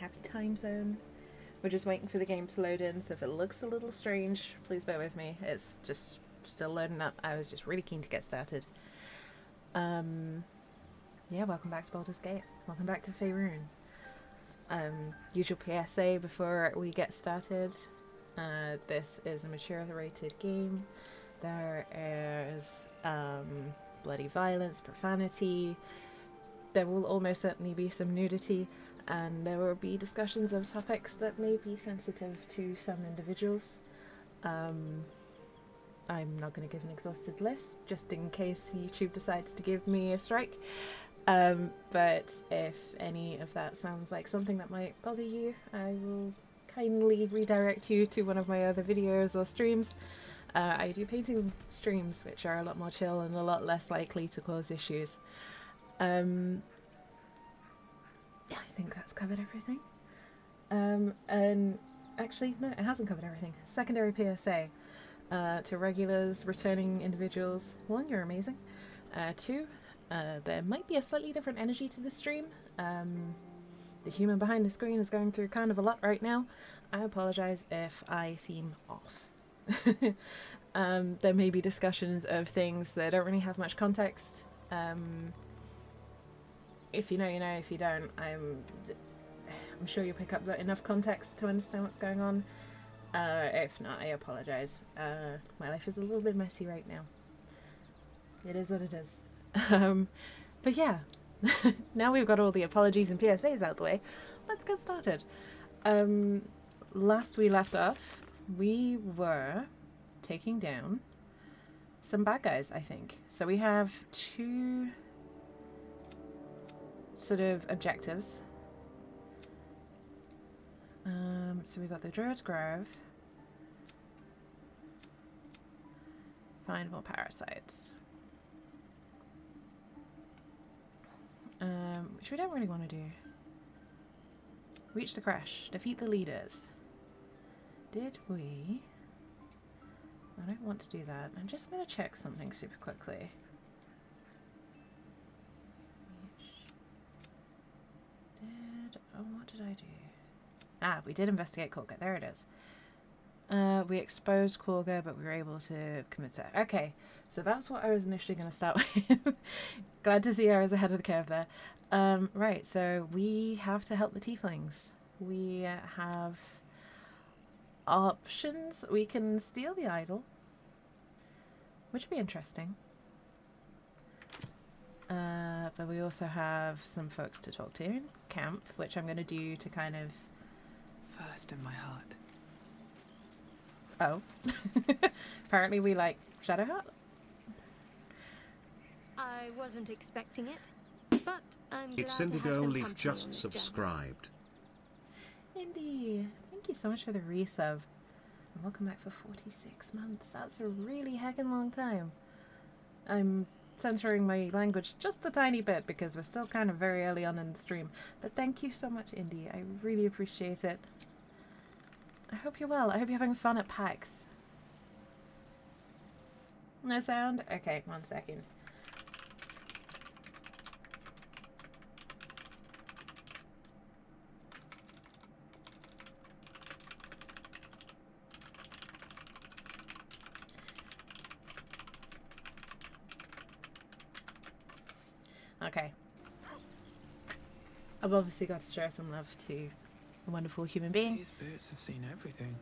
happy time zone. We're just waiting for the game to load in, so if it looks a little strange, please bear with me. It's just still loading up. I was just really keen to get started. Yeah, welcome back to Baldur's Gate. Welcome back to Faerun. Usual PSA before we get started. This is a mature-rated game. There is bloody violence, profanity. There will almost certainly be some nudity, and there will be discussions of topics that may be sensitive to some individuals. I'm not going to give an exhausted list, just in case YouTube decides to give me a strike. But if any of that sounds like something that might bother you, I will kindly redirect you to one of my other videos or streams. I do painting streams, which are a lot more chill and a lot less likely to cause issues. Yeah, I think that's covered everything. And actually, no, it hasn't covered everything. Secondary PSA. To regulars, returning individuals. 1, you're amazing. 2, there might be a slightly different energy to the stream. The human behind the screen is going through kind of a lot right now. I apologise if I seem off. There may be discussions of things that don't really have much context. If you know, you know. If you don't, I'm sure you'll pick up enough context to understand what's going on. If not, I apologise. My life is a little bit messy right now. It is what it is. But yeah, now we've got all the apologies and PSAs out the way, let's get started. Last we left off, we were taking down some bad guys, I think. So we have 2 sort of objectives. So we got the Druid's Grove. Find more parasites. Which we don't really want to do. Reach the crash. Defeat the leaders. Did we? I don't want to do that. I'm just going to check something super quickly. What did I do? Ah, we did investigate Korga. There it is. We exposed Korga, but we were able to commit set. Okay, so that's what I was initially going to start with. Glad to see I was ahead of the curve there. Right, so we have to help the tieflings. We have options. We can steal the idol, which would be interesting. But we also have some folks to talk to in camp, which I'm going to do to kind of... First in my heart. Oh. Apparently we like Shadowheart. I wasn't expecting it, but I'm glad It's to have Indigo some Leaf company on just this subscribed. Indy, thank you so much for the resub. And welcome back for 46 months. That's a really heckin' long time. I'm censoring my language just a tiny bit because we're still kind of very early on in the stream. But thank you so much, Indy. I really appreciate it. I hope you're well. I hope you're having fun at PAX. No sound? Okay, 1 second. Okay. I've obviously got to show some love to a wonderful human being. These boots have seen everything.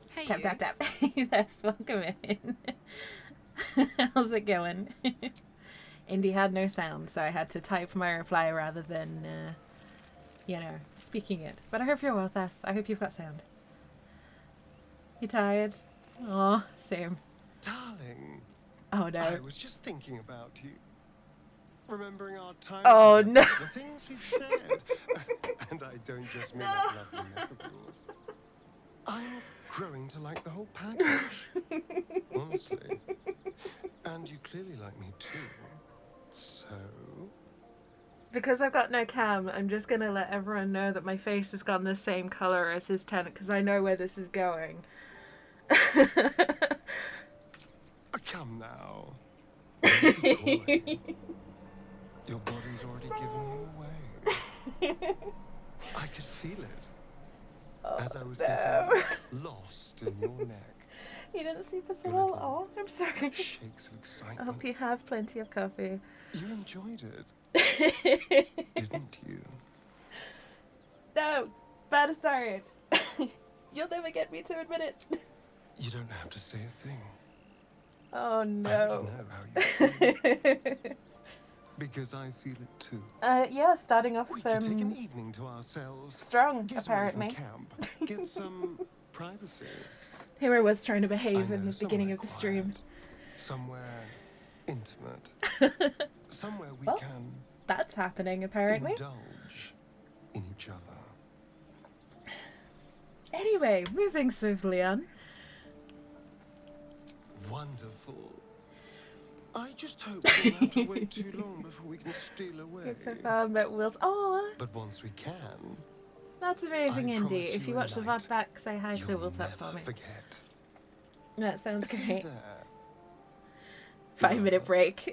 Hey, Tap, tap, tap. Yes, welcome in. How's it going? Indy had no sound, so I had to type my reply rather than, you know, speaking it. But I hope you're well, Thess. I hope you've got sound. You tired? Aw, same. Darling, Oh no. I was just thinking about you. Remembering our time Oh, together, no. the things we've shared. And I don't just mean that lovely neck of yours. I'm growing to like the whole package. Honestly. And you clearly like me too. So... Because I've got no cam, I'm just gonna let everyone know that my face has gotten the same colour as his tent, because I know where this is going. Come now. Don't be coy. Your body's already I could feel it Oh, as I was no. getting lost in your neck. You didn't sleep at Your all? little Oh, I'm sorry. Shakes of I excitement. hope you have plenty of coffee. You enjoyed it, didn't you? No, bad start. You'll never get me to admit it. You don't have to say a thing. Oh I no. know how you feel. Because I feel it too. Yeah, starting off We could take an evening to ourselves. strong, Get apparently. away from camp. Get some privacy. Here I was trying to behave I in know, the beginning somewhere of the stream. quiet, somewhere intimate. Somewhere we Well, can That's happening, apparently. indulge in each other. Anyway, moving swiftly on. Wonderful. I just hope we don't have to wait too long before we can steal away. It's so far, but Oh, But once we can, that's amazing, I Indy. promise If you you a watch the night VOD back, say hi to you'll Wilt up for never me. forget. That sounds See great. there. 5-minute break.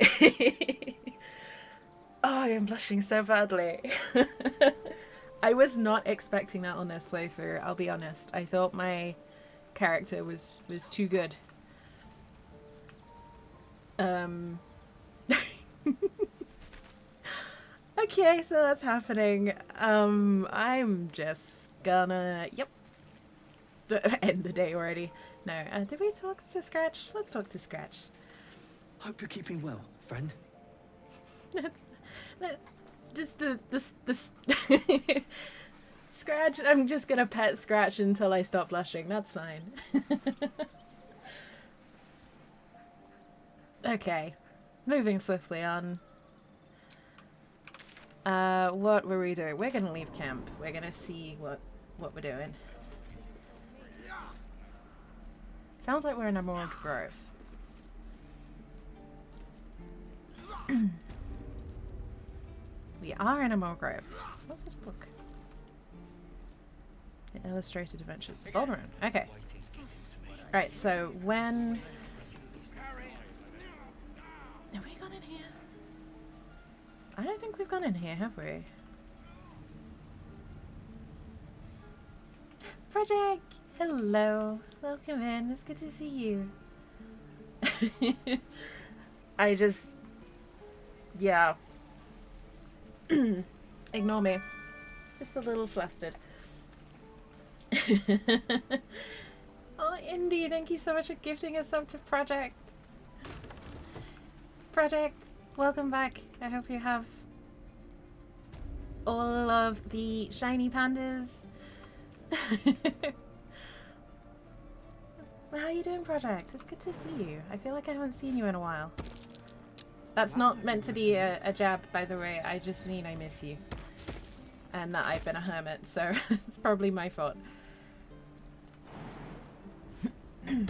Oh, I am blushing so badly. I was not expecting that on this playthrough, I'll be honest. I thought my character was too good. Okay, so that's happening. I'm just gonna, yep, end the day already. No, did we talk to Scratch? Let's talk to Scratch. Hope you're keeping well, friend. Just the Scratch. I'm just gonna pet Scratch until I stop blushing. That's fine. Okay, moving swiftly on. What were we doing? We're gonna leave camp. We're gonna see what we're doing. Sounds like we're in Emerald Grove. We are in Emerald Grove. What's this book? The Illustrated Adventures of Alderaan. Okay. Right, so when... Have we gone in here? I don't think we've gone in here, have we? Project! Hello! Welcome in. It's good to see you. I just... Yeah. Ignore me. Just a little flustered. Oh, Indy, thank you so much for gifting us up to Project. Project, welcome back. I hope you have all of the shiny pandas. Well, how are you doing, Project? It's good to see you. I feel like I haven't seen you in a while. That's not meant to be a jab, by the way. I just mean I miss you. And that I've been a hermit, so it's probably my fault. I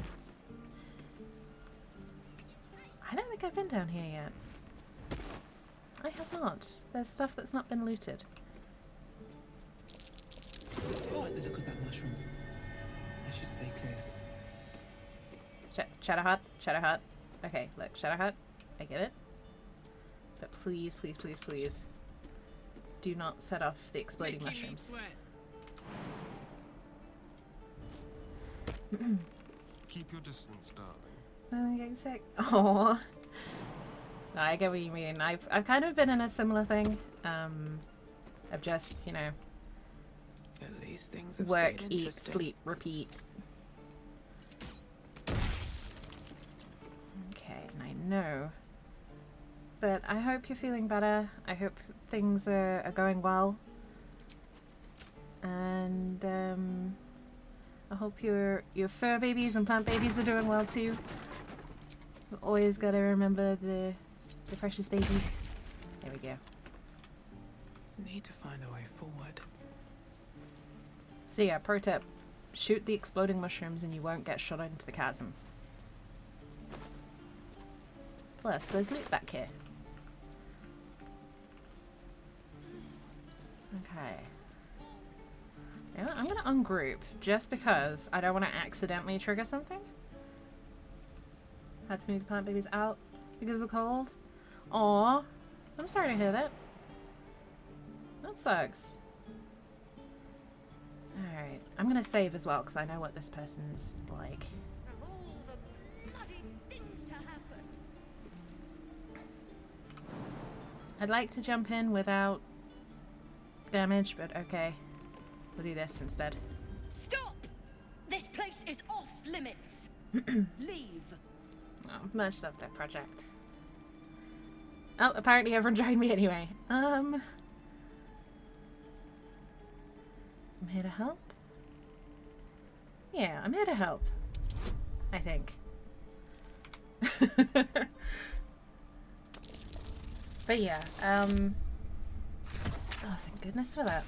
don't think I've been down here yet. I have not. There's stuff that's not been looted. I like the look of that mushroom. I should stay clear. Shadowheart? Shadowheart. Okay, look, Shadowheart. I get it. But please, please, please, please, do not set off the exploding mushrooms. Keep your distance, darling. I'm getting sick. Aww. No, I get what you mean. I've kind of been in a similar thing. Of just, you know, At least things have work, stayed eat, interesting. sleep, repeat. Okay, and I know. But I hope you're feeling better. I hope things are going well. And I hope your fur babies and plant babies are doing well too. We've always got to remember the precious babies. There we go. Need to find a way forward. So yeah, pro tip. Shoot the exploding mushrooms and you won't get shot into the chasm. Plus, there's loot back here. Okay. You know what? I'm gonna ungroup just because I don't want to accidentally trigger something. Had to move the plant babies out because of the cold. Aw, I'm sorry to hear that. That sucks. Right. I'm gonna save as well because I know what this person's like. Of all the bloody things to happen. I'd like to jump in without damage, but okay. We'll do this instead. Stop! This place is off limits. Leave. Oh, much love that project. Oh, apparently everyone joined me anyway. I'm here to help. Yeah, I'm here to help. I think. But yeah, oh, thank goodness for that.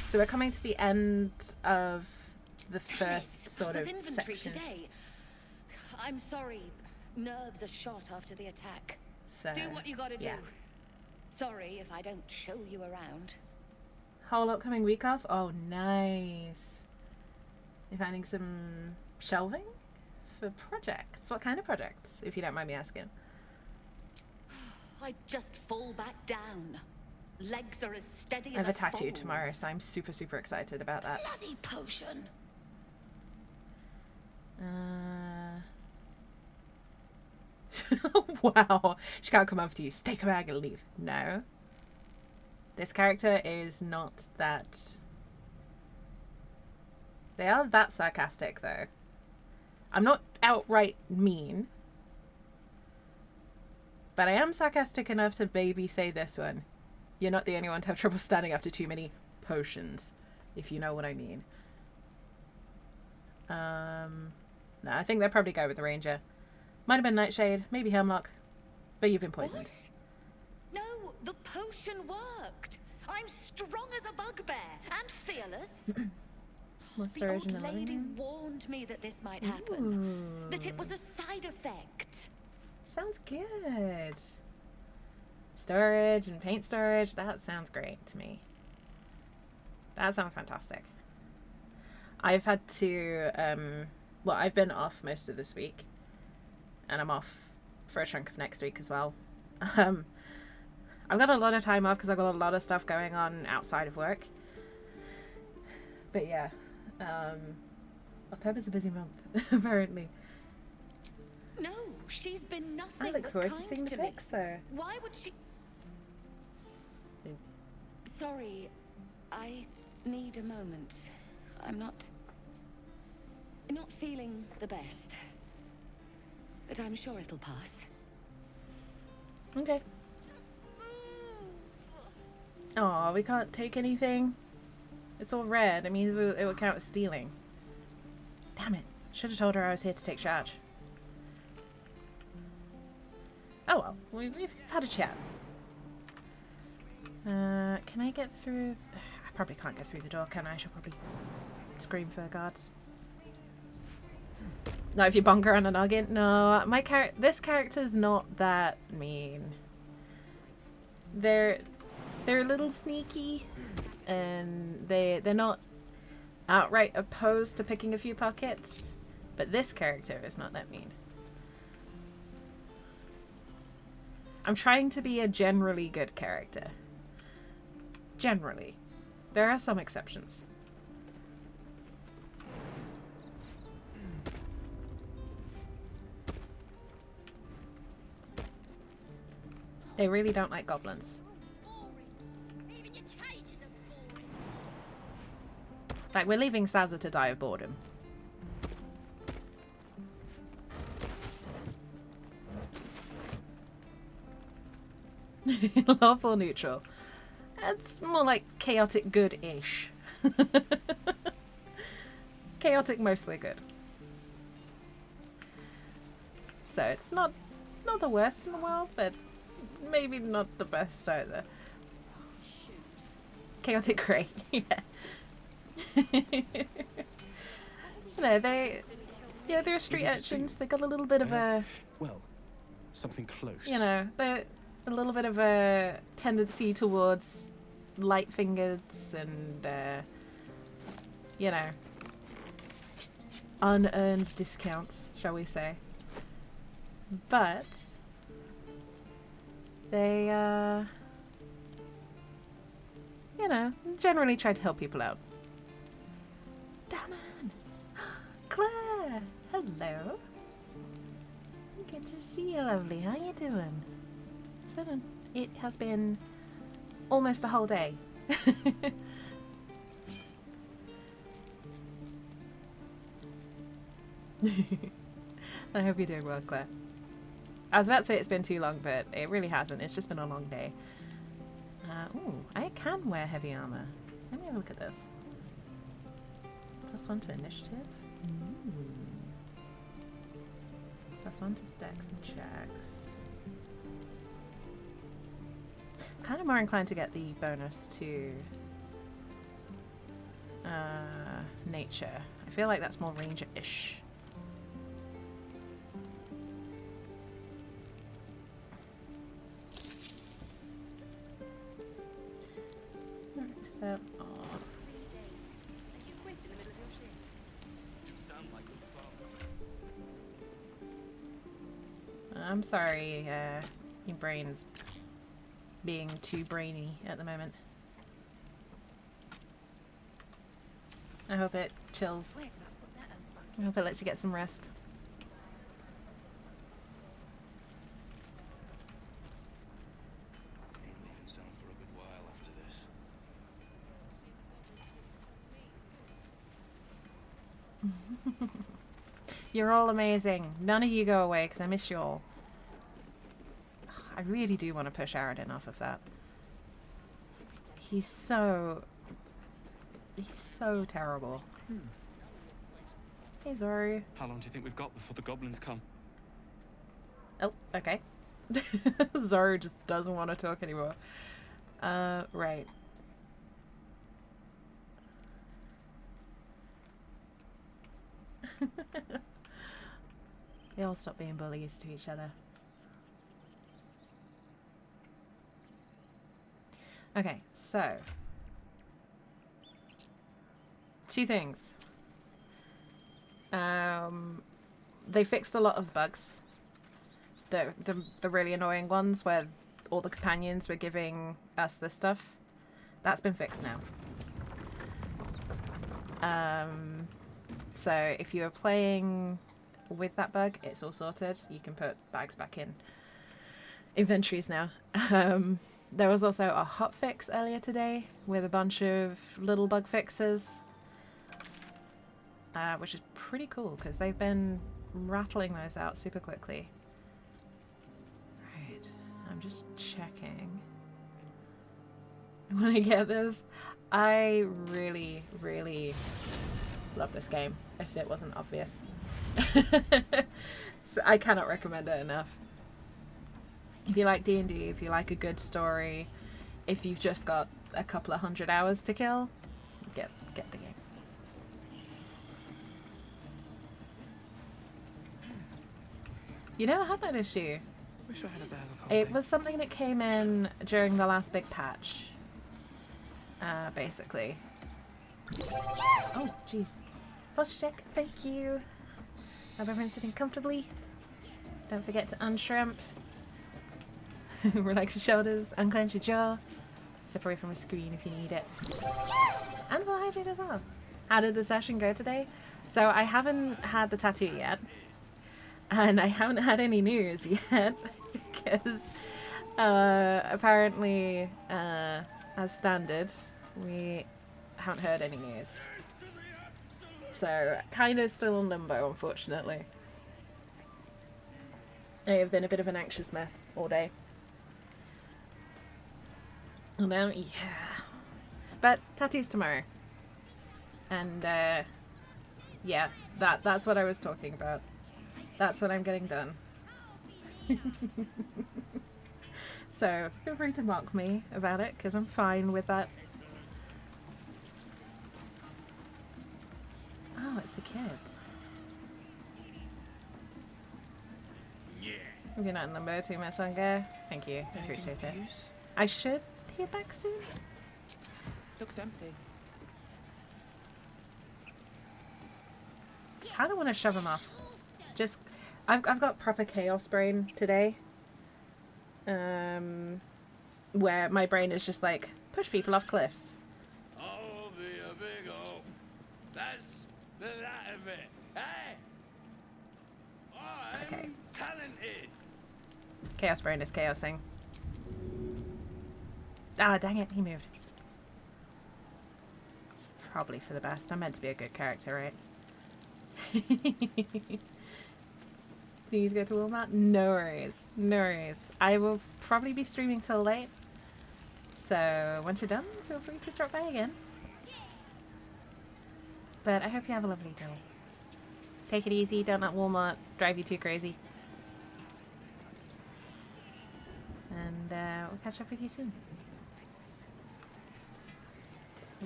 So we're coming to the end of the first sort of inventory section. Today. I'm sorry. Nerves are shot after the attack. So, Do what you gotta do. yeah. Sorry if I don't show you around. Whole upcoming week off? Oh, nice. You're finding some shelving for projects. What kind of projects, if you don't mind me asking? I just fall back down. Legs are as steady I as have a tattoo foal's. tomorrow, so I'm super, super excited about that. Bloody potion. Wow. She can't come after you. Take a bag and leave. No. This character is not that... They are that sarcastic, though. I'm not outright mean. But I am sarcastic enough to maybe say this one. You're not the only one to have trouble standing after too many potions, if you know what I mean. No, I think they'll probably go with the Ranger. Might have been Nightshade, maybe Hemlock, but you've been poisoned. What? No, the potion worked. I'm strong as a bugbear and fearless. What's The old original? lady warned me that this might happen. That it was a side effect. Sounds good. Storage and paint storage, that sounds great to me. That sounds fantastic. I've had to, well, I've been off most of this week. And I'm off for a chunk of next week as well. I've got a lot of time off because I've got a lot of stuff going on outside of work. But yeah, October's a busy month, apparently. No, she's been nothing I look but forward to kind seeing the to me. pics, though. Why would she? Sorry, I need a moment. I'm not feeling the best. But I'm sure it'll pass. Okay. Oh, we can't take anything. It's all red. It means it would count as stealing. Damn it. Should have told her I was here to take charge. Oh well, we've had a chat. Can I get through? I probably can't get through the door, can I? I should probably scream for guards. No, if you bonker on a noggin. No, this character's not that mean. They're a little sneaky, and they're not outright opposed to picking a few pockets, but this character is not that mean. I'm trying to be a generally good character. Generally. There are some exceptions. They really don't like goblins. Even your cages are boring. Like, we're leaving Sazza to die of boredom. Lawful neutral. It's more like chaotic good-ish. Chaotic mostly good. So it's not the worst in the world, but maybe not the best either. Chaotic grey, yeah. You know, they're street urchins. They got a little bit of a, well, something close. you know, they're a little bit of a tendency towards light-fingered and, you know, unearned discounts, shall we say. But you know, generally try to help people out. Damon! Claire! Hello! Good to see you, lovely. How you doing? It has been almost a whole day. I hope you're doing well, Claire. I was about to say it's been too long, but it really hasn't. It's just been a long day. Ooh, I can wear heavy armor. Let me have a look at this. +1 to initiative. +1 to dex and checks. Kind of more inclined to get the bonus to nature. I feel like that's more ranger-ish. Except, I'm sorry, your brain's being too brainy at the moment. I hope it chills. I hope it lets you get some rest. Ain't leaving town for a good while after this. You're all amazing. None of you go away because I miss you all. I really do want to push Aradin off of that. He's so terrible. Hey, Zoru. How long do you think we've got before the goblins come? Oh, okay. Zoru just doesn't want to talk anymore. Right. They all stop being bullies to each other. Okay, so two things. They fixed a lot of bugs. The really annoying ones where all the companions were giving us this stuff. That's been fixed now. So if you were playing with that bug, it's all sorted. You can put bags back in inventories now. There was also a hot fix earlier today with a bunch of little bug fixes, which is pretty cool because they've been rattling those out super quickly. Right, I'm just checking. When I get this, I really, really love this game, if it wasn't obvious. So I cannot recommend it enough. If you like D&D, if you like a good story, if you've just got a couple of 100 hours to kill, get the game. You never had that issue. Wish I had a bag of holding. It was something that came in during the last big patch. Basically. Oh, jeez. Posture check, thank you. Hope everyone's sitting comfortably. Don't forget to unshrimp. Relax your shoulders, unclench your jaw. Step away from a screen if you need it. And we'll hydrate as well. How did the session go today? So I haven't had the tattoo yet. And I haven't had any news yet. Because apparently, as standard, we haven't heard any news. So, kind of still in limbo, unfortunately. I have been a bit of an anxious mess all day. And now, yeah. But tattoos tomorrow. And, yeah, that's what I was talking about. That's what I'm getting done. So, feel free to mock me about it, because I'm fine with that. Oh, it's the kids. Yeah. If you're not in limbo too much longer, thank you. I appreciate it. Use? I should hear back soon. Looks empty. I don't want to shove them off. Just, I've got proper chaos brain today. Where my brain is just like push people off cliffs. Oh, be a big O. That's the that of it. Hey! I'm Okay. talented. Chaos Brain is chaosing. Ah, dang it, he moved. Probably for the best. I'm meant to be a good character, right? Please go to Walmart. No worries. No worries. I will probably be streaming till late. So once you're done, feel free to drop by again. But I hope you have a lovely day. Take it easy. Don't let Walmart drive you too crazy. And we'll catch up with you soon.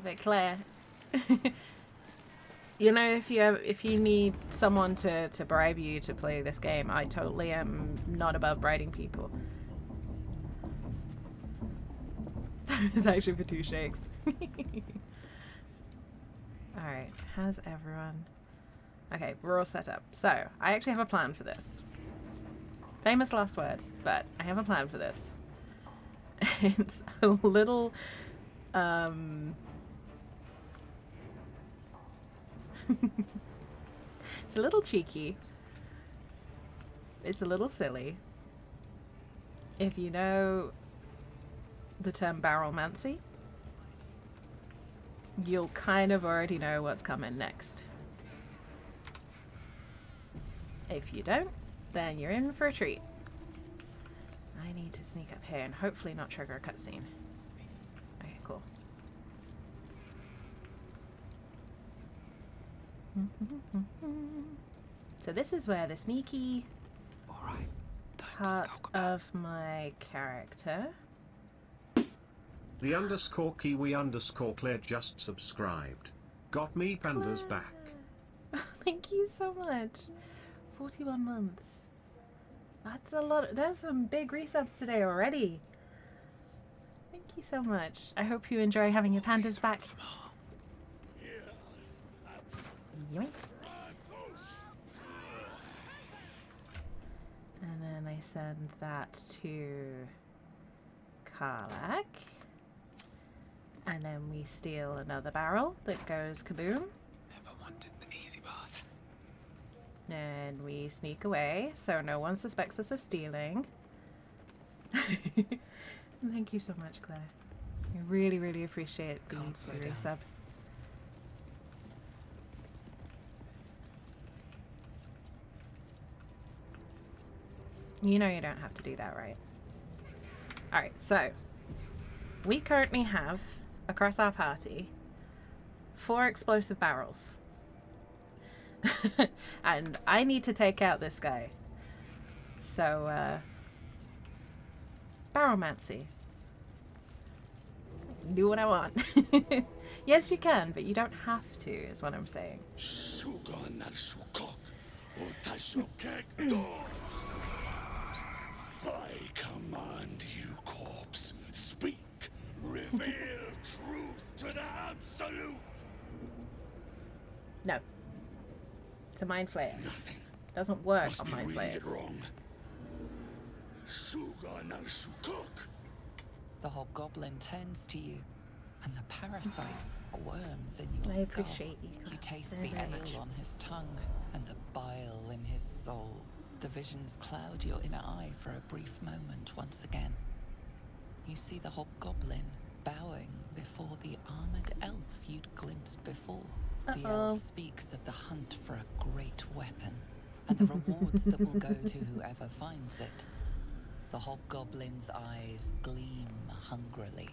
But Claire, you know, if you need someone to bribe you to play this game, I totally am not above bribing people. That was actually for 2 shakes. Alright, how's everyone? Okay, we're all set up. So, I actually have a plan for this. Famous last words, but I have a plan for this. It's a little, it's a little cheeky. It's a little silly. If you know the term barrelmancy, you'll kind of already know what's coming next. If you don't, then you're in for a treat. I need to sneak up here and hopefully not trigger a cutscene. Okay, cool. So this is where the sneaky part of my character. The underscore Kiwi underscore Claire just subscribed. Got me pandas back. Thank you so much. 41 months. That's a lot. There's some big resubs today already. Thank you so much. I hope you enjoy having your pandas back. Yoink. And then I send that to Karlak. And then we steal another barrel that goes kaboom. Never wanted the easy path. And we sneak away so no one suspects us of stealing. Thank you so much, Claire. I really, really appreciate the resub. You know you don't have to do that, right? Alright, so we currently have, across our party, 4 explosive barrels. And I need to take out this guy. So, barrelmancy. Do what I want. Yes, you can, but you don't have to, is what I'm saying. I command you, corpse. Speak. Reveal truth to the absolute. No. It's a mind flayer. Nothing. Doesn't work Must on be mind reading it flayers. wrong. Sugar now cook. The hobgoblin turns to you, and the parasite squirms in your I skull. appreciate you. You taste very, the very ale much. on his tongue and the bile in his soul. The visions cloud your inner eye for a brief moment once again. You see the hobgoblin bowing before the armored elf you'd glimpsed before. The elf speaks of the hunt for a great weapon and the rewards that will go to whoever finds it. The hobgoblin's eyes gleam hungrily.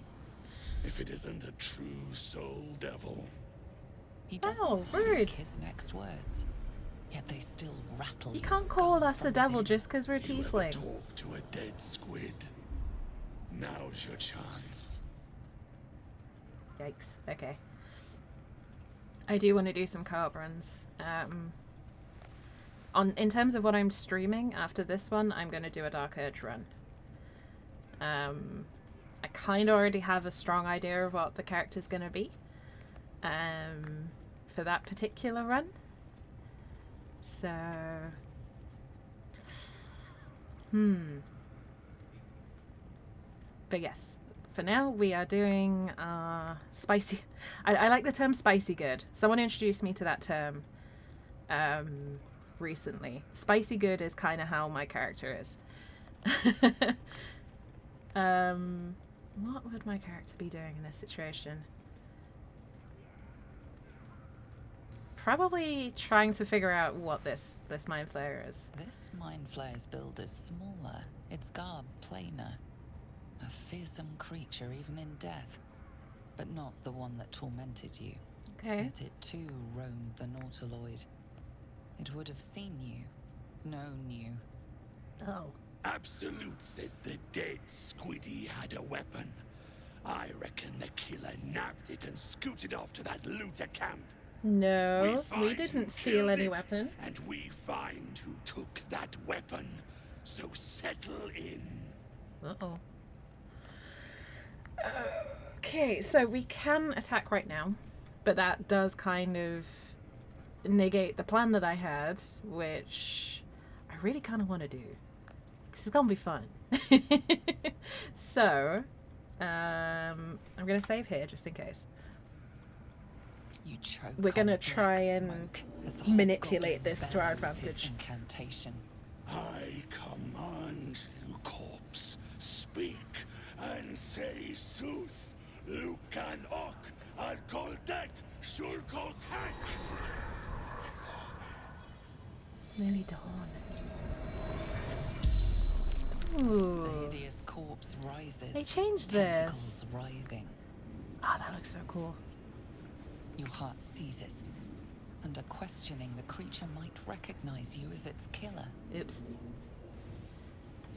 If it isn't a true soul devil. He doesn't Oh, speak rude. his next words, yet they still rattle. You your can't call skull us a from devil within. just because we're You ever tiefling. talk to a dead squid? Now's your chance. Yikes. Okay. I do want to do some co-op runs. In terms of what I'm streaming after this one, I'm going to do a Dark Urge run. I kind of already have a strong idea of what the character's going to be for that particular run. So, but yes, for now, we are doing spicy. I like the term spicy good. Someone introduced me to that term recently. Spicy good is kind of how my character is. What would my character be doing in this situation? Probably trying to figure out what this mind flayer is. This mind flayer's build is smaller, its garb plainer. A fearsome creature even in death, but not the one that tormented you. Okay. Yet it too roamed the Nautiloid. It would have seen you, known you. Oh. Absolute says the dead Squiddy had a weapon. I reckon the killer nabbed it and scooted off to that looter camp. No, find we who didn't steal killed any it, weapon. And we find who took that weapon. So settle in. Uh-oh. Okay, so we can attack right now, but that does kind of negate the plan that I had, which I really kind of want to do. Because it's going to be fun. So, I'm going to save here just in case. You choke We're going to on try black and smoke as the manipulate hobgoblin this to our bellows his advantage. Incantation. I command you, corpse, speak and say sooth. Lucan ok, al koldek, shulkok hak. Nearly dawn. Ooh. The hideous corpse rises. They changed tentacles this. writhing. Oh, that looks so cool. Your heart seizes. Under questioning, the creature might recognize you as its killer. Oops.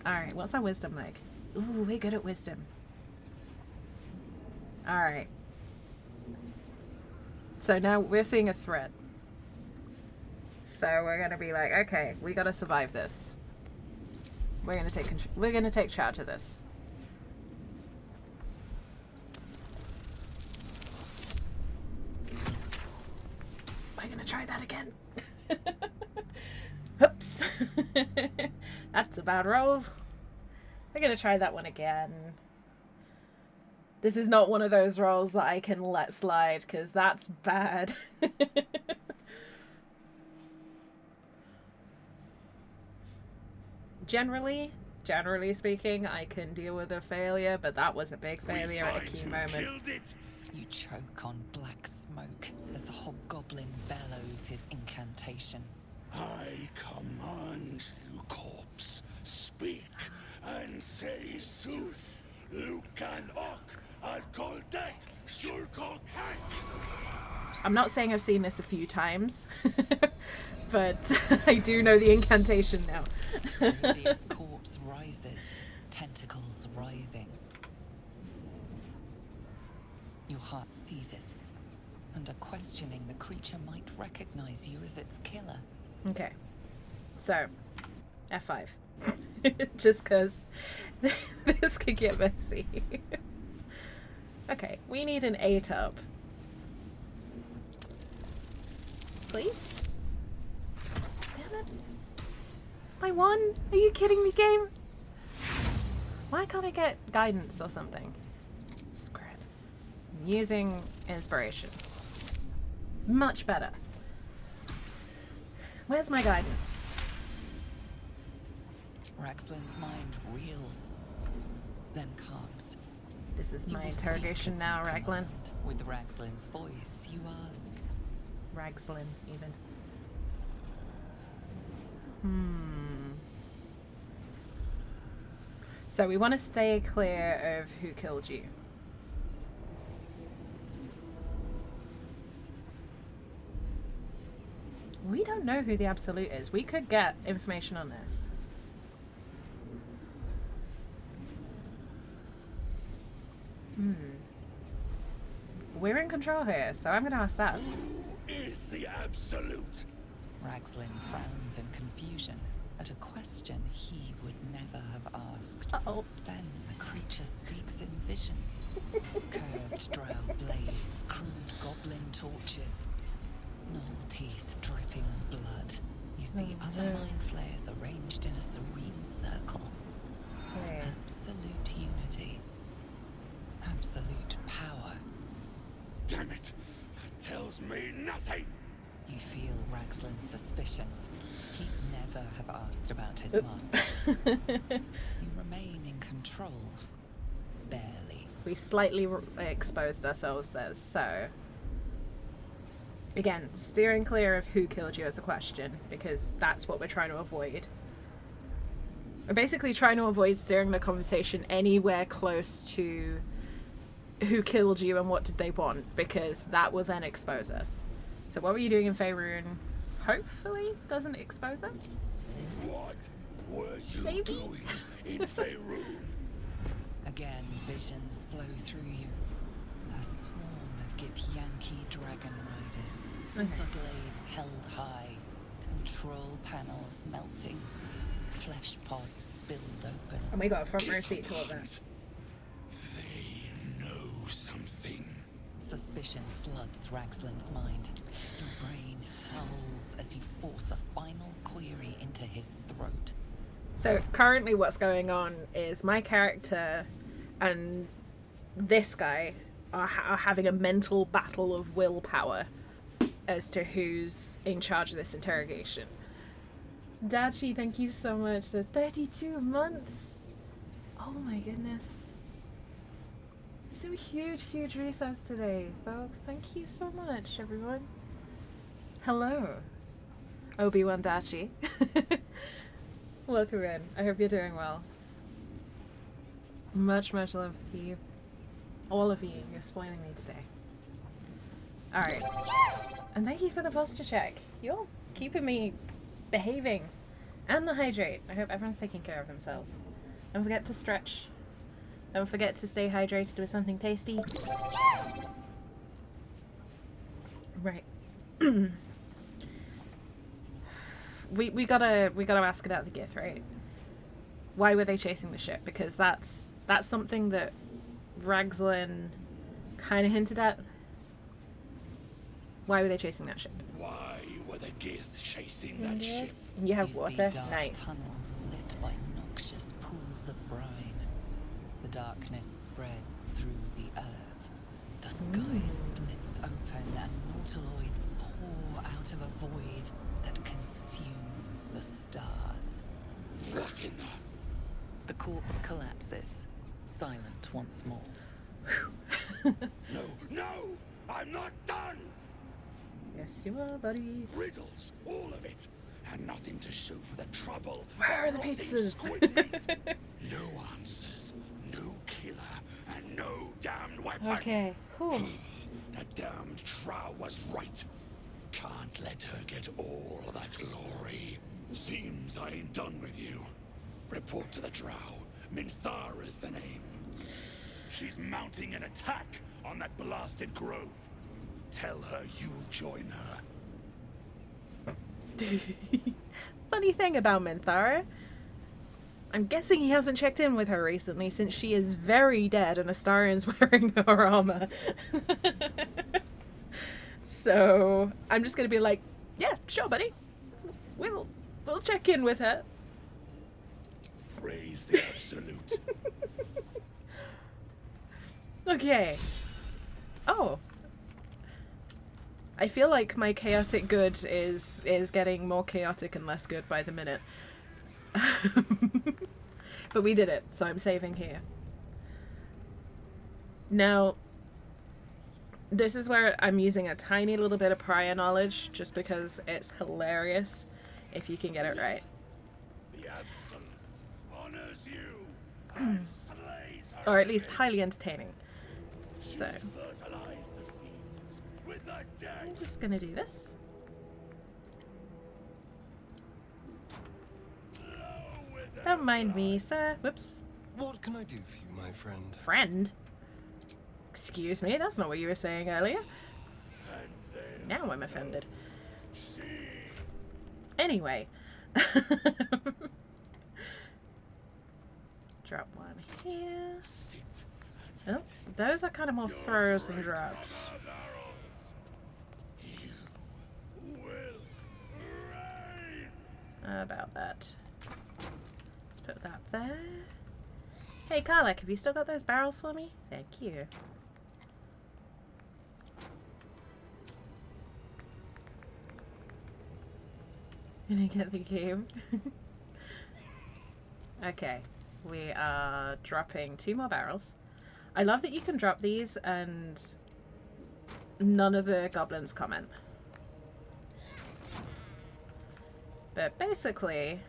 Alright, what's our wisdom like? Ooh, we're good at wisdom. Alright. So now we're seeing a threat. So we're gonna be like, okay, we gotta survive this. We're gonna take charge of this. We're gonna try that again. Oops. That's a bad roll. We're gonna try that one again. This is not one of those rolls that I can let slide, because that's bad. Generally speaking, I can deal with a failure, but that was a big failure at a key moment. You choke on black smoke as the hobgoblin bellows his incantation. I command you, corpse, speak and say sooth. Lucan ok, al koldek, shulkok hak. I'm not saying I've seen this a few times, but I do know the incantation now. The hideous corpse rises, tentacles writhing. Your heart seizes. Under questioning, the creature might recognize you as its killer. Okay, so F5. Just because this could get messy. Okay, we need an 8 up. Please? Damn it. I won? Are you kidding me, game? Why can't I get guidance or something? Screw it. I'm using inspiration. Much better. Where's my guidance? Ragzlin's mind reels, then calms. This is You my will speak interrogation as now, you Raglan. command. With Ragzlin's voice, you ask. Ragslin, even. So we want to stay clear of who killed you. We don't know who the Absolute is. We could get information on this. We're in control here, so I'm going to ask that. Who is the Absolute? Ragzlin frowns in confusion at a question he would never have asked. Uh-oh. Then the creature speaks in visions. Curved drow blades, crude goblin torches, gnoll teeth dripping blood. You see other mind flayers arranged in a serene circle. Okay. Absolute unity. nothing. You feel Raxlin's suspicions. He'd never have asked about his master. You remain in control. Barely. We slightly exposed ourselves there, so... Again, steering clear of who killed you as a question, because that's what we're trying to avoid. We're basically trying to avoid steering the conversation anywhere close to who killed you and what did they want, because that will then expose us. So what were you doing in Faerun? Hopefully doesn't expose us? What were you Maybe? doing in Faerun? Again, visions flow through you. A swarm of Githyanki dragon riders. Silver blades held high. Control panels melting. Flesh pods spilled open. And we got a front row seat to all that. They know something. Suspicion floods Raxlin's mind. Your brain howls as you force a final query into his throat. So currently what's going on is my character and this guy are having a mental battle of willpower as to who's in charge of this interrogation. Dachi, thank you so much. So 32 months. Oh my goodness. Some huge resets today, folks. Thank you so much, everyone. Hello. Obi-Wan Dachi. Welcome in. I hope you're doing well. Much love to you. All of you. You're spoiling me today. Alright. And thank you for the posture check. You're keeping me behaving. And the hydrate. I hope everyone's taking care of themselves. Don't forget to stretch. Don't forget to stay hydrated with something tasty. Right. we gotta ask about the Gith, right? Why were they chasing the ship? Because that's something that Raxlin kind of hinted at. Why were they chasing that ship? Why were the Gith chasing that ship? And you have You water? see dark Nice. tunnels lit by noxious pools of brine. The darkness spreads through the earth. The sky splits open and nautiloids pour out of a void that consumes the stars. What in The corpse collapses, silent once more. No! I'm not done! Yes, you are, buddy. Riddles, all of it, and nothing to show for the trouble. Where are the Rotting pizzas? squid meat. No answers, no killer, and no damned weapon. Okay. Whew. The damned Trow was right. Can't let her get all the glory. Seems I ain't done with you. Report to the Drow. Minthara's the name. She's mounting an attack on that blasted grove. Tell her you'll join her. Funny thing about Minthara, I'm guessing he hasn't checked in with her recently since she is very dead and Astarian's wearing her armor. So I'm just gonna be like, yeah, sure, buddy. We'll check in with her. Praise the Absolute. Okay. Oh. I feel like my chaotic good is getting more chaotic and less good by the minute. But we did it, so I'm saving here. Now, this is where I'm using a tiny little bit of prior knowledge, just because it's hilarious if you can get it right. The Absolute honors you and slays her Or at least enemies. highly entertaining. So, Fertilize the fields with the dead. I'm just gonna do this. Don't mind me, sir. Whoops. What can I do for you, my friend? Friend? Excuse me, that's not what you were saying earlier. Now I'm offended. Anyway. Drop one here. Oh, those are kind of more throws than drops. About that. Let's put that there. Hey, Karlek, have you still got those barrels for me? Thank you. Gonna get the game. Okay, we are dropping 2 more barrels. I love that you can drop these and none of the goblins comment. But basically,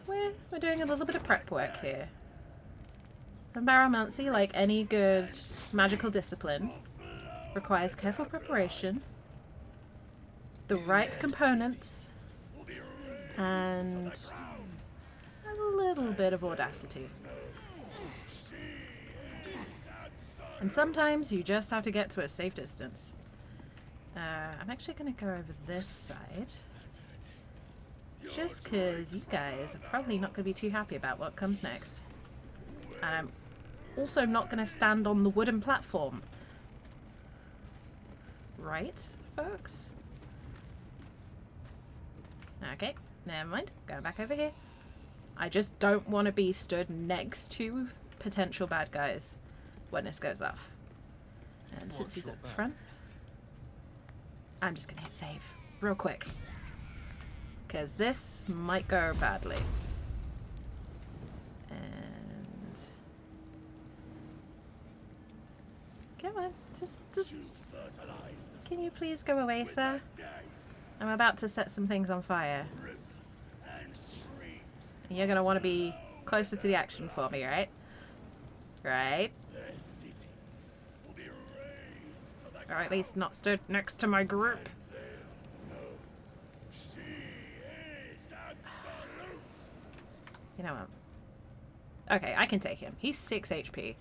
we're doing a little bit of prep work here. And Baromancy, like any good magical discipline, requires careful preparation, the right components, and a little bit of audacity. And sometimes you just have to get to a safe distance. I'm actually going to go over this side. Just because you guys are probably not going to be too happy about what comes next. And I'm also not going to stand on the wooden platform. Right, folks? Okay, never mind. Going back over here. I just don't want to be stood next to potential bad guys when this goes off. And since he's at the front, I'm just going to hit save real quick. Because this might go badly. And... come on, just... Can you please go away, sir? I'm about to set some things on fire. And you're going to want to be closer to the action for me, right? Right? Or at least not stood next to my group. You know what? Okay, I can take him. He's 6 HP.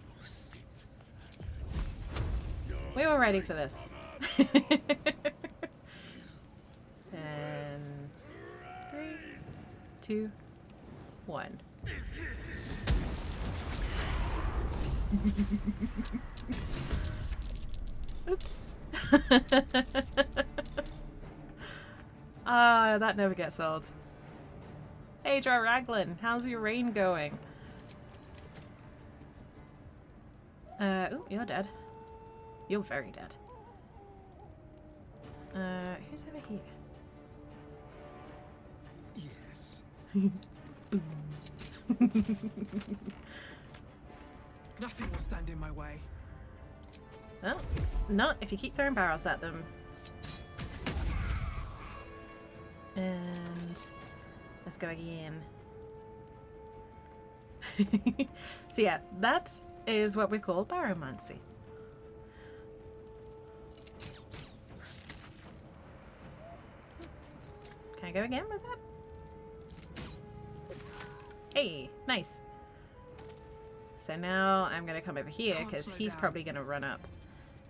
We were ready for this. And 3, 2, 1. Oops. Ah, that never gets old. Hey, Raglan, how's your rain going? Ooh, you're dead. You're very dead. Who's over here? Yes. Nothing will stand in my way. Well, not if you keep throwing barrels at them. And let's go again. So yeah, that is what we call Baromancy. Can I go again with that? Hey, nice. So now I'm going to come over here because he's probably going to run up.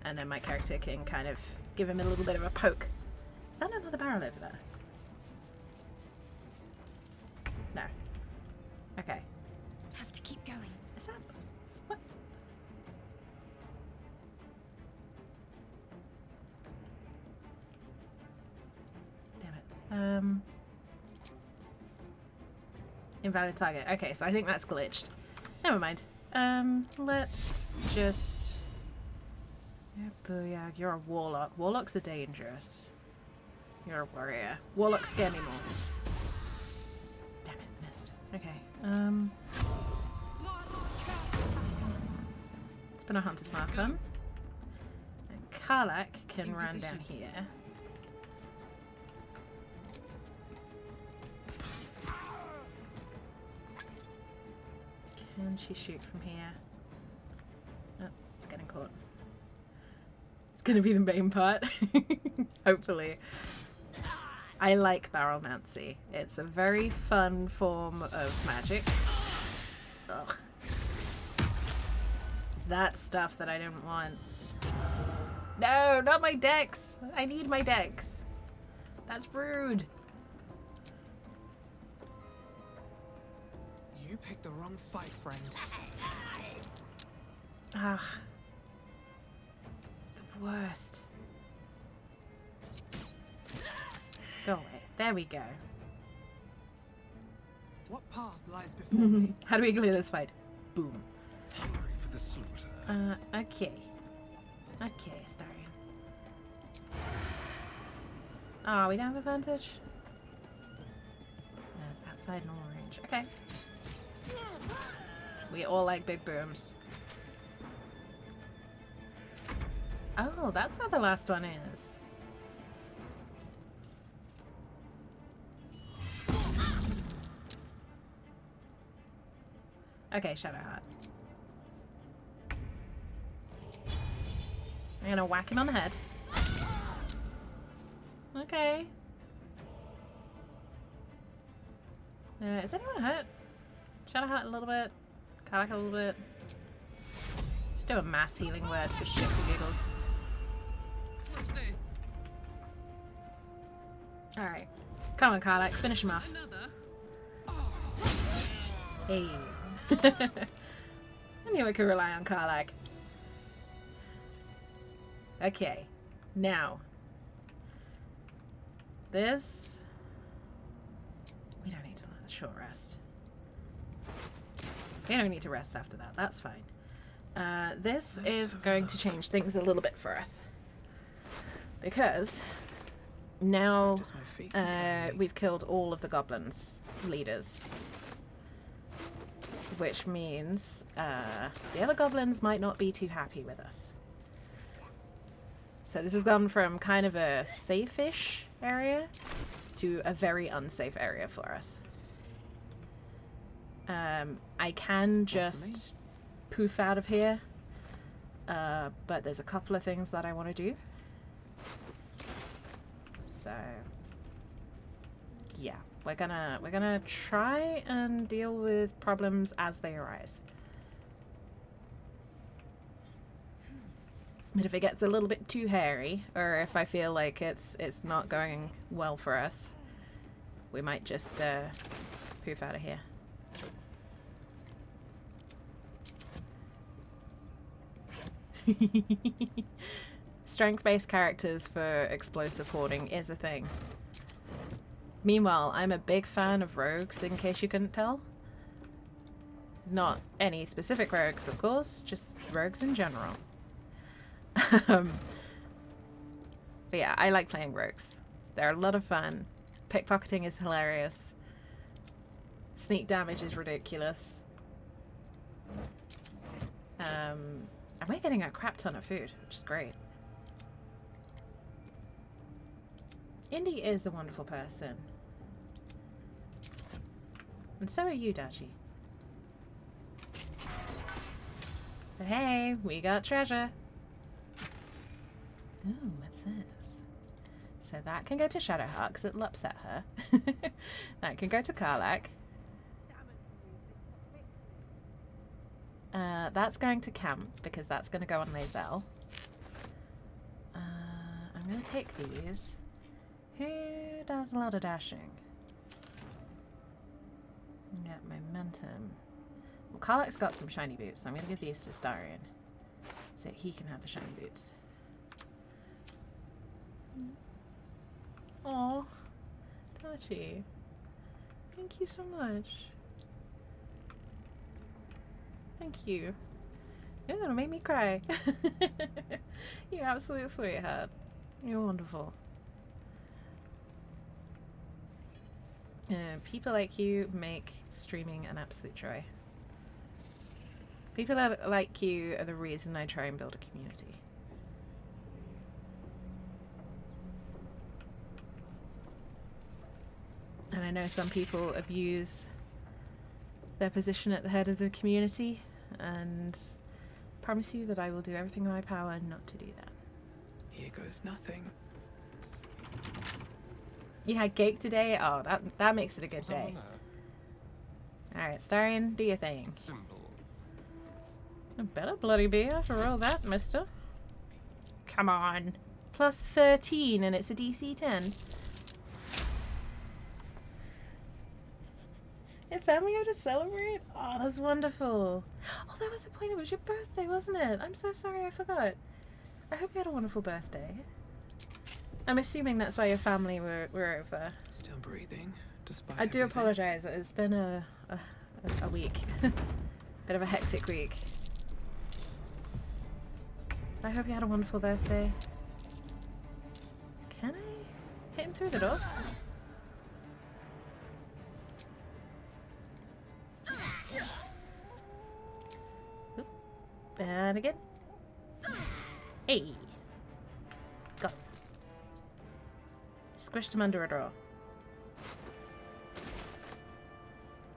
And then my character can kind of give him a little bit of a poke. Is that another barrel over there? No. Okay. Have to keep going. Is that... what? Damn it. Invalid target. Okay, so I think that's glitched. Never mind. Let's just... yeah, booyah. You're a warlock. Warlocks are dangerous. You're a warrior. Warlocks scare me more. Damn it, missed. Okay. Let's put a hunter's mark on. And Karlak can run down here. Can she shoot from here? Oh, it's getting caught. It's gonna be the main part. Hopefully. I like Baromancy. It's a very fun form of magic. Ugh. It's that stuff that I didn't want. No, not my dex! I need my dex. That's rude. You picked the wrong fight, friend. Ugh. The worst. Go away. There we go. What path lies before me? How do we clear this fight? Boom. Hungry for the slaughter. Okay. Okay, Starion. Oh, we don't have advantage? outside normal range. Okay. We all like big booms. Oh, that's where the last one is. Okay, Shadowheart. I'm gonna whack him on the head. Okay. Is anyone hurt? Shadowheart a little bit. Karlach a little bit. Just do a mass healing word for shits and giggles. Watch this. Alright. Come on, Karlach. Finish him off. Hey. I knew I could rely on Karlach. Okay. Now. This... We don't need to let a short rest. We don't need to rest after that. That's fine. This is going to change things a little bit for us. Because now we've killed all of the goblins leaders. Which means the other goblins might not be too happy with us. So this has gone from kind of a safe-ish area to a very unsafe area for us. I can just poof out of here, but there's a couple of things that I want to do. So yeah, we're gonna try and deal with problems as they arise. But if it gets a little bit too hairy, or if I feel like it's not going well for us, we might just poof out of here. Strength-based characters for explosive hoarding is a thing. Meanwhile, I'm a big fan of rogues, in case you couldn't tell. Not any specific rogues, of course, just rogues in general. But yeah, I like playing rogues. They're a lot of fun. Pickpocketing is hilarious. Sneak damage is ridiculous. And we're getting a crap ton of food, which is great. Indy is a wonderful person. And so are you, Dachi. But hey, we got treasure. Ooh, what's this? So that can go to Shadowheart because it'll upset her. That can go to Karlach. That's going to camp because that's going to go on lae'zel. I'm going to take these. Who does a lot of dashing? Get momentum. Well, Karlach's got some shiny boots, so I'm going to give these to Starion so he can have the shiny boots. Aw, Dachi. Thank you so much. Thank you. You're gonna make me cry. You absolute sweetheart. You're wonderful. People like you make streaming an absolute joy. People like you are the reason I try and build a community. And I know some people abuse their position at the head of the community, and promise you that I will do everything in my power not to do that. Here goes nothing. You had cake today? Oh, that makes it a good day. Alright, Starion, do your thing. Simple. It better bloody be after all that, mister. Come on. Plus 13 and it's a DC 10. Your family have to celebrate? Oh, that's wonderful. Oh, that was the point. It was your birthday, wasn't it? I'm so sorry, I forgot. I hope you had a wonderful birthday. I'm assuming that's why your family were over. Still breathing, despite I do everything. apologize. It's been a week. Bit of a hectic week. I hope you had a wonderful birthday. Can I hit him through the door? And again. Hey. Got it. Squished him under a drawer.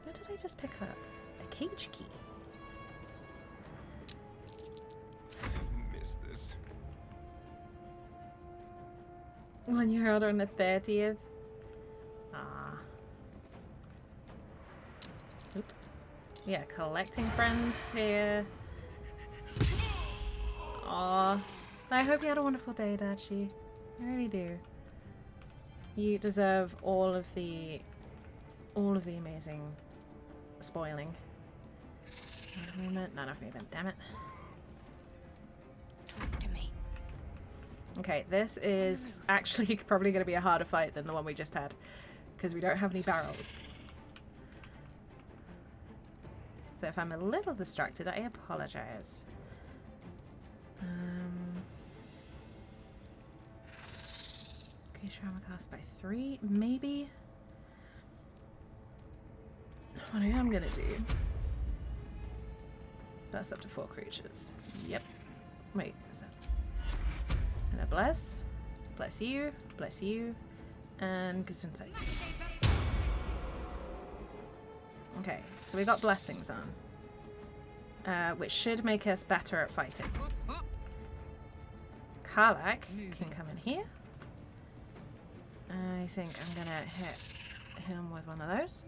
What did I just pick up? A cage key. Miss this. When you heard on the 30th. Oop. Yeah, collecting friends here. Aw. I hope you had a wonderful day, Dachi. I really do. You deserve all of the amazing spoiling. None of movement, none of movement, damn it. Talk to me. Okay, this is actually probably going to be a harder fight than the one we just had, because we don't have any barrels. So if I'm a little distracted, I apologize. Creature armor cast by 3, maybe? What I am gonna do... That's up to 4 creatures. Yep. Wait, is that... And a bless you, and Gesundheit. Okay, so we got blessings on. Which should make us better at fighting. Karlach can come in here. I think I'm gonna hit him with one of those.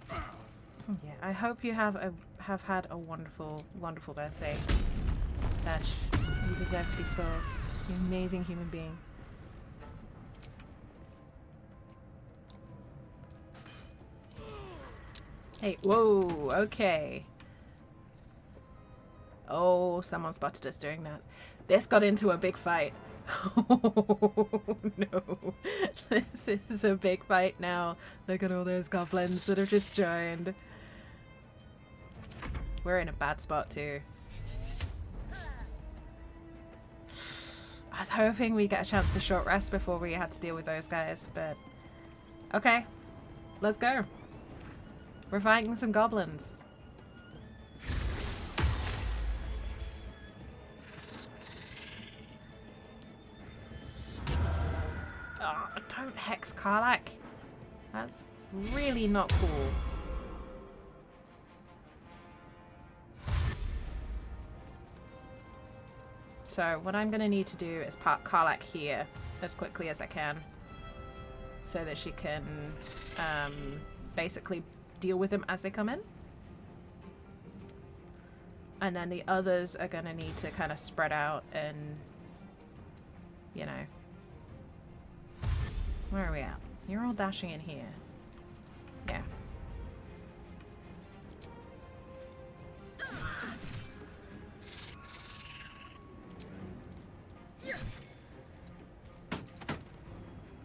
Yeah, I hope you have had a wonderful, wonderful birthday, Dash. You deserve to be spoiled. You amazing human being. Hey, whoa, okay. Oh, someone spotted us doing that. This got into a big fight. Oh no. This is a big fight now. Look at all those goblins that have just joined. We're in a bad spot too. I was hoping we get a chance to short rest before we had to deal with those guys, but... Okay. Let's go. We're fighting some goblins. Oh, don't hex Karlach. That's really not cool. So what I'm going to need to do is park Karlach here as quickly as I can, so that she can basically deal with them as they come in. And then the others are going to need to kind of spread out and, you know. Where are we at? You're all dashing in here. Yeah.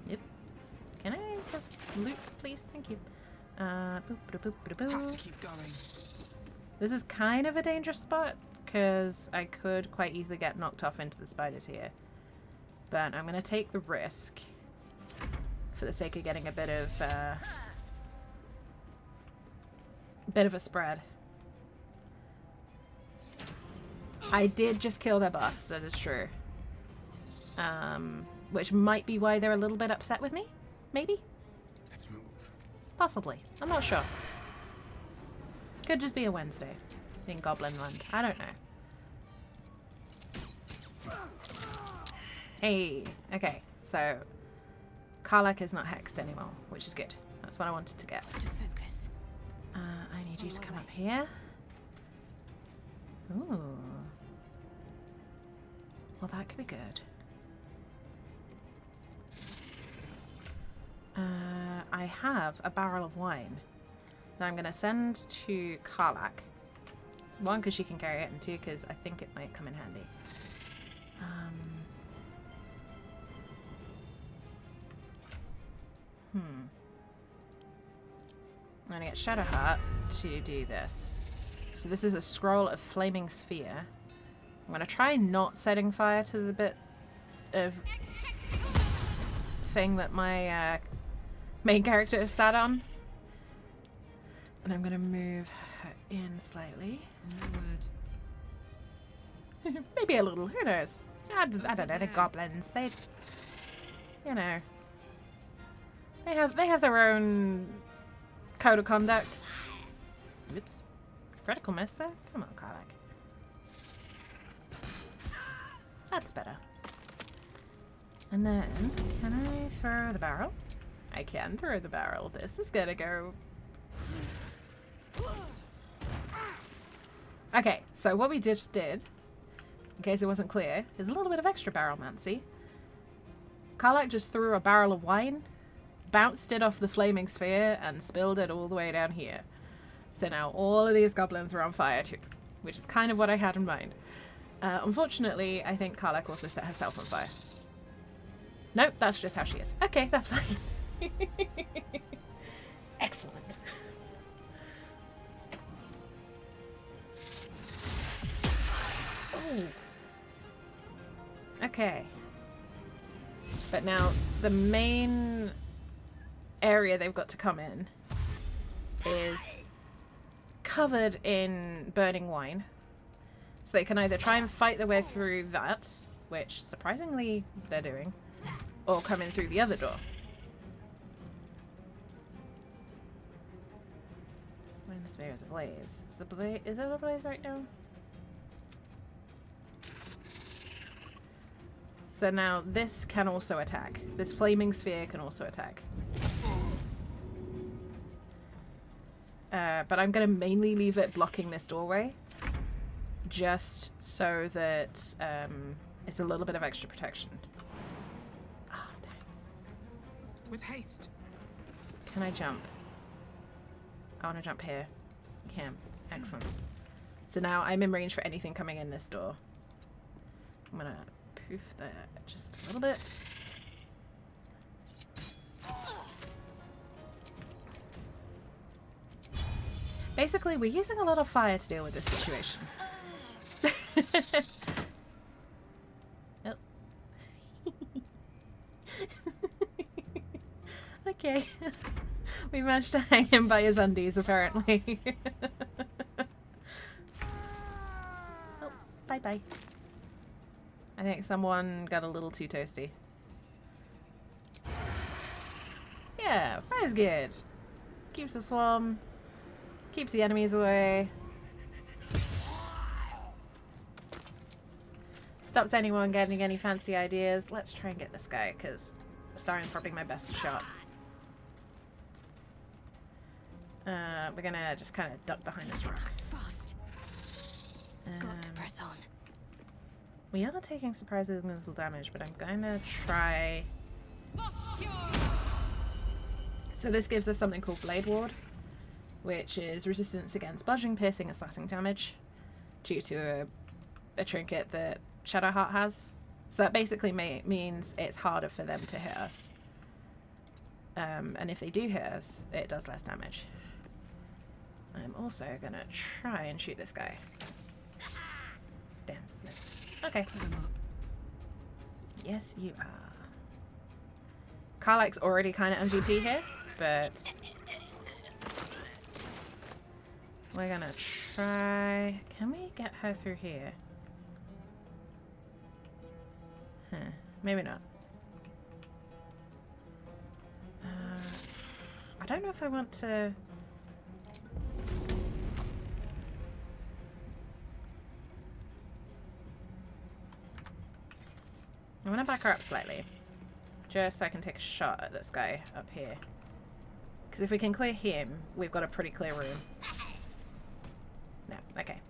Yep. Can I just loot, please? Thank you. Boop, boop, boop, boop, boop. Have to keep going. This is kind of a dangerous spot, because I could quite easily get knocked off into the spiders here. But I'm going to take the risk for the sake of getting a bit of a spread. I did just kill their boss, that is true. Which might be why they're a little bit upset with me, maybe? Let's move. Possibly. I'm not sure. Could just be a Wednesday in Goblin Land. I don't know. Hey, okay, so Karlach is not hexed anymore, which is good. That's what I wanted to get. To focus. I need you to come up here. Ooh. Well, that could be good. I have a barrel of wine that I'm going to send to Karlach. One, because she can carry it, and two, because I think it might come in handy. I'm going to get Shadowheart to do this. So this is a scroll of flaming sphere. I'm going to try not setting fire to the bit of thing that my main character is sat on. And I'm going to move her in slightly. No word. Maybe a little. Who knows? I don't know. The goblins. They, you know, they have their own code of conduct. Oops. Critical miss there. Come on, Karlak. That's better. And then, can I throw the barrel? I can throw the barrel. This is gonna go. Okay, so what we just did, in case it wasn't clear, is a little bit of extra barrelmancy. Karlak just threw a barrel of wine, bounced it off the flaming sphere, and spilled it all the way down here. So now all of these goblins are on fire too, which is kind of what I had in mind. Unfortunately, I think Karlak also set herself on fire. Nope, that's just how she is. Okay, that's fine. Excellent. Oh. Okay. But now, the main area they've got to come in is covered in burning wine. So they can either try and fight their way through that, which surprisingly they're doing, or come in through the other door. When the sphere is ablaze. Is it ablaze right now? So now this can also attack. This flaming sphere can also attack. But I'm going to mainly leave it blocking this doorway, just so that it's a little bit of extra protection. Oh, dang. With haste. Can I jump? I want to jump here. You can. Excellent. So now I'm in range for anything coming in this door. I'm going to poof that just a little bit. Basically, we're using a lot of fire to deal with this situation. Oh. Okay. We managed to hang him by his undies, apparently. Oh, bye-bye. I think someone got a little too toasty. Yeah, fire's good. Keeps us warm. Keeps the enemies away. Stops anyone getting any fancy ideas. Let's try and get this guy, because Starian's probably my best shot. We're gonna just kind of duck behind this rock. Fast. Got to press on. We are taking surprisingly little damage, but I'm gonna try... So this gives us something called Blade Ward, which is resistance against bludgeoning, piercing, and slashing damage due to a trinket that Shadowheart has. So that basically means it's harder for them to hit us. And if they do hit us, it does less damage. I'm also gonna try and shoot this guy. Damn, missed. Okay. Yes, you are. Karlak's already kind of MVP here, but we're gonna try... Can we get her through here? Huh. Maybe not. I don't know if I want to... I'm gonna back her up slightly, just so I can take a shot at this guy up here. Because if we can clear him, we've got a pretty clear room. No, okay.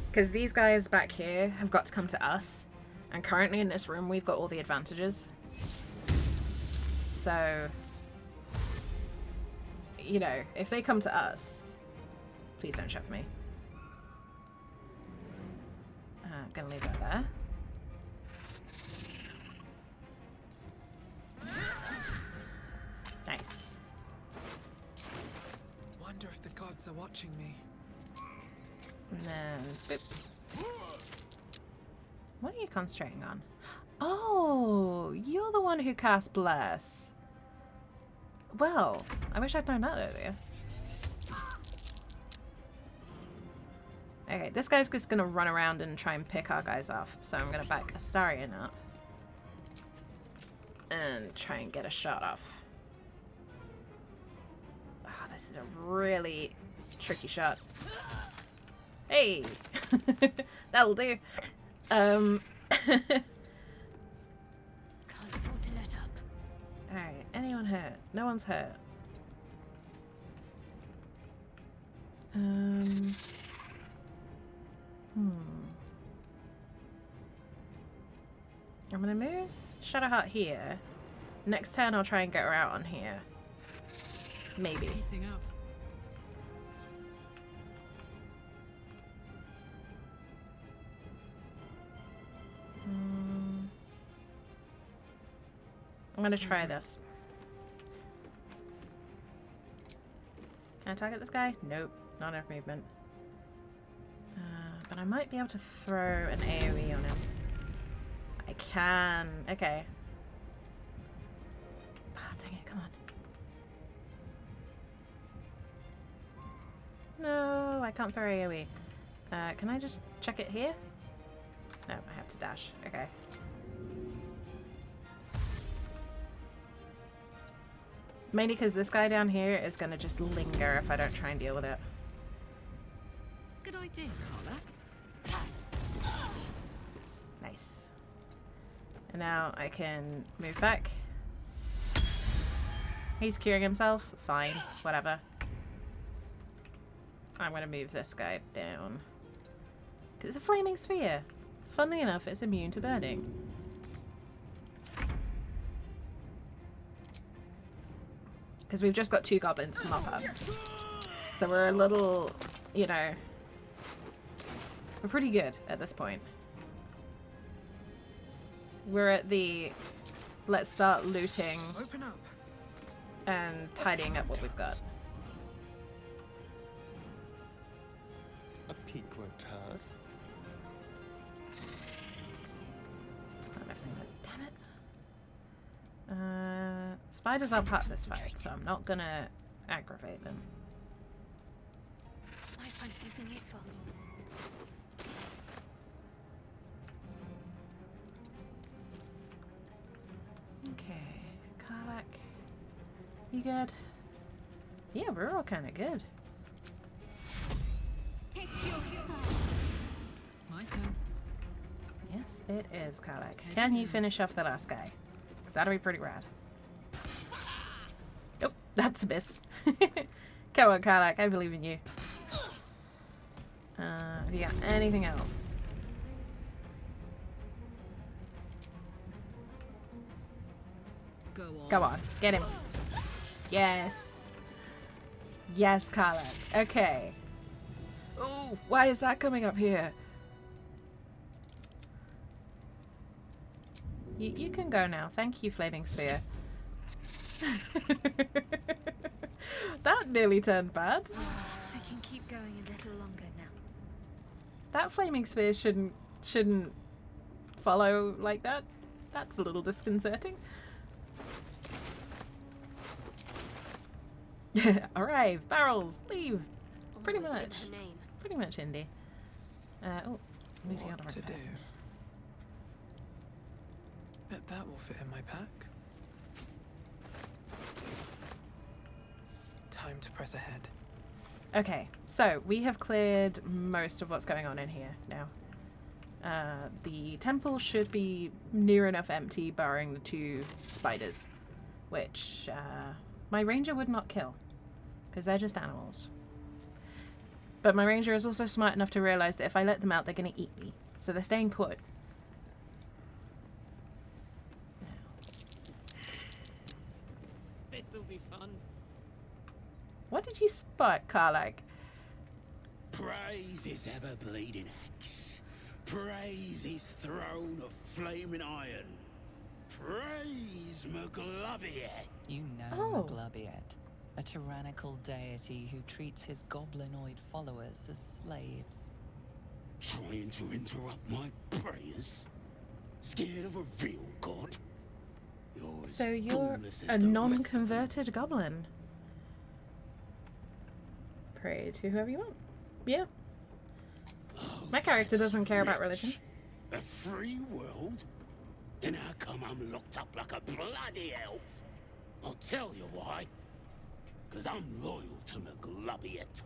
Because these guys back here have got to come to us, and currently in this room we've got all the advantages. So, you know, if they come to us, please don't shove me. I'm gonna leave that there. Nice. Wonder if the gods are watching me. And then, boop. What are you concentrating on? Oh, you're the one who cast Bless. Well, I wish I'd known that earlier. Okay, this guy's just gonna run around and try and pick our guys off. So I'm gonna back Astarion up. And try and get a shot off. Oh, this is a really tricky shot. Hey! That'll do. Can't afford to let up. Alright, anyone hurt? No one's hurt. I'm gonna move Shadowheart here. Next turn I'll try and get her out on here. Maybe. Heating up. I'm gonna try this. Can I target this guy? Nope, not enough movement. But I might be able to throw an AoE on him. I can. Okay. Oh, dang it, come on. No, I can't throw AoE. Can I just check it here? No, I have to dash. Okay. Mainly because this guy down here is going to just linger if I don't try and deal with it. Good idea, Carla. Nice. And now I can move back. He's curing himself. Fine. Whatever. I'm going to move this guy down. It's a flaming sphere. Funnily enough, it's immune to burning. Because we've just got 2 goblins to mop up. So we're a little, you know... We're pretty good at this point. We're at the... Let's start looting Open up. and tidying up what we've got. A peek won't hurt. Damn it. Spiders aren't part of this fight, so I'm not gonna aggravate them. Might find something useful. Okay, Karlak. You good? Yeah, we're all kind of good. Take your My turn. Yes, it is, Karlak. Can you finish off the last guy? That'll be pretty rad. Oh, that's a miss. Come on, Karlak, I believe in you. Have you got anything else? Go on. Go on, get him. Yes. Yes, Karlak. Okay. Oh, why is that coming up here? You can go now. Thank you, Flaming Sphere. That nearly turned bad. I can keep going a little longer now. That Flaming Sphere shouldn't follow like that. That's a little disconcerting. Arrive, barrels, leave. Pretty Always much. been her name. Pretty much, Indy. Oh, meeting out What to of do? person. Bet that will fit in my pack. Time to press ahead. Okay, so we have cleared most of what's going on in here now. The temple should be near enough empty, barring the 2 spiders, which my ranger would not kill, because they're just animals. But my ranger is also smart enough to realize that if I let them out, they're going to eat me, so they're staying put. This'll be fun. What did you spot, Karlak? Praise his ever-bleeding axe. Praise his throne of flaming iron. Praise Maglubiet. You know Oh. Maglubiet, a tyrannical deity who treats his goblinoid followers as slaves. Trying to interrupt my prayers? Scared of a real god? You're as So you're gunless as a the rest of them. non-converted goblin. Pray to whoever you want. Yeah. My character doesn't care about religion. A free world? And how come I'm locked up like a bloody elf? I'll tell you why. 'Cause I'm loyal to McGlubbiet.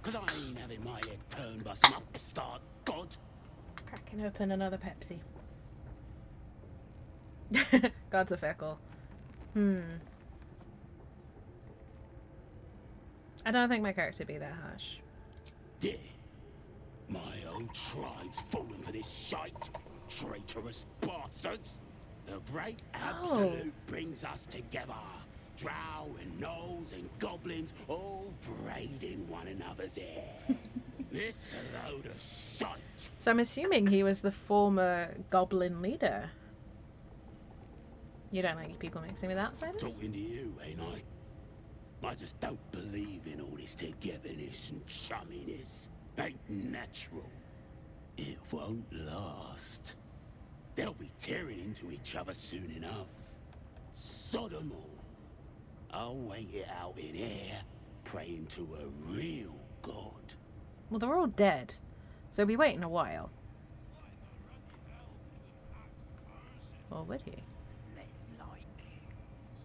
'Cause I ain't having my head turned by some upstart god. Cracking open another Pepsi. Gods are fickle. I don't think my character would be that harsh. Yeah. My own tribe's fallen for this shite. Traitorous bastards. The great absolute brings us together. Drow and gnolls and goblins all braiding one another's hair. It's a load of shite. So I'm assuming he was the former goblin leader. You don't like people mixing with outsiders? Talking to you, ain't I? I just don't believe in all this togetherness and chumminess. Ain't natural. It won't last. They'll be tearing into each other soon enough. Sod 'em all. I'll wait it out in air, praying to a real god. Well, they're all dead, so he'll be waiting a while. Or would he? Less like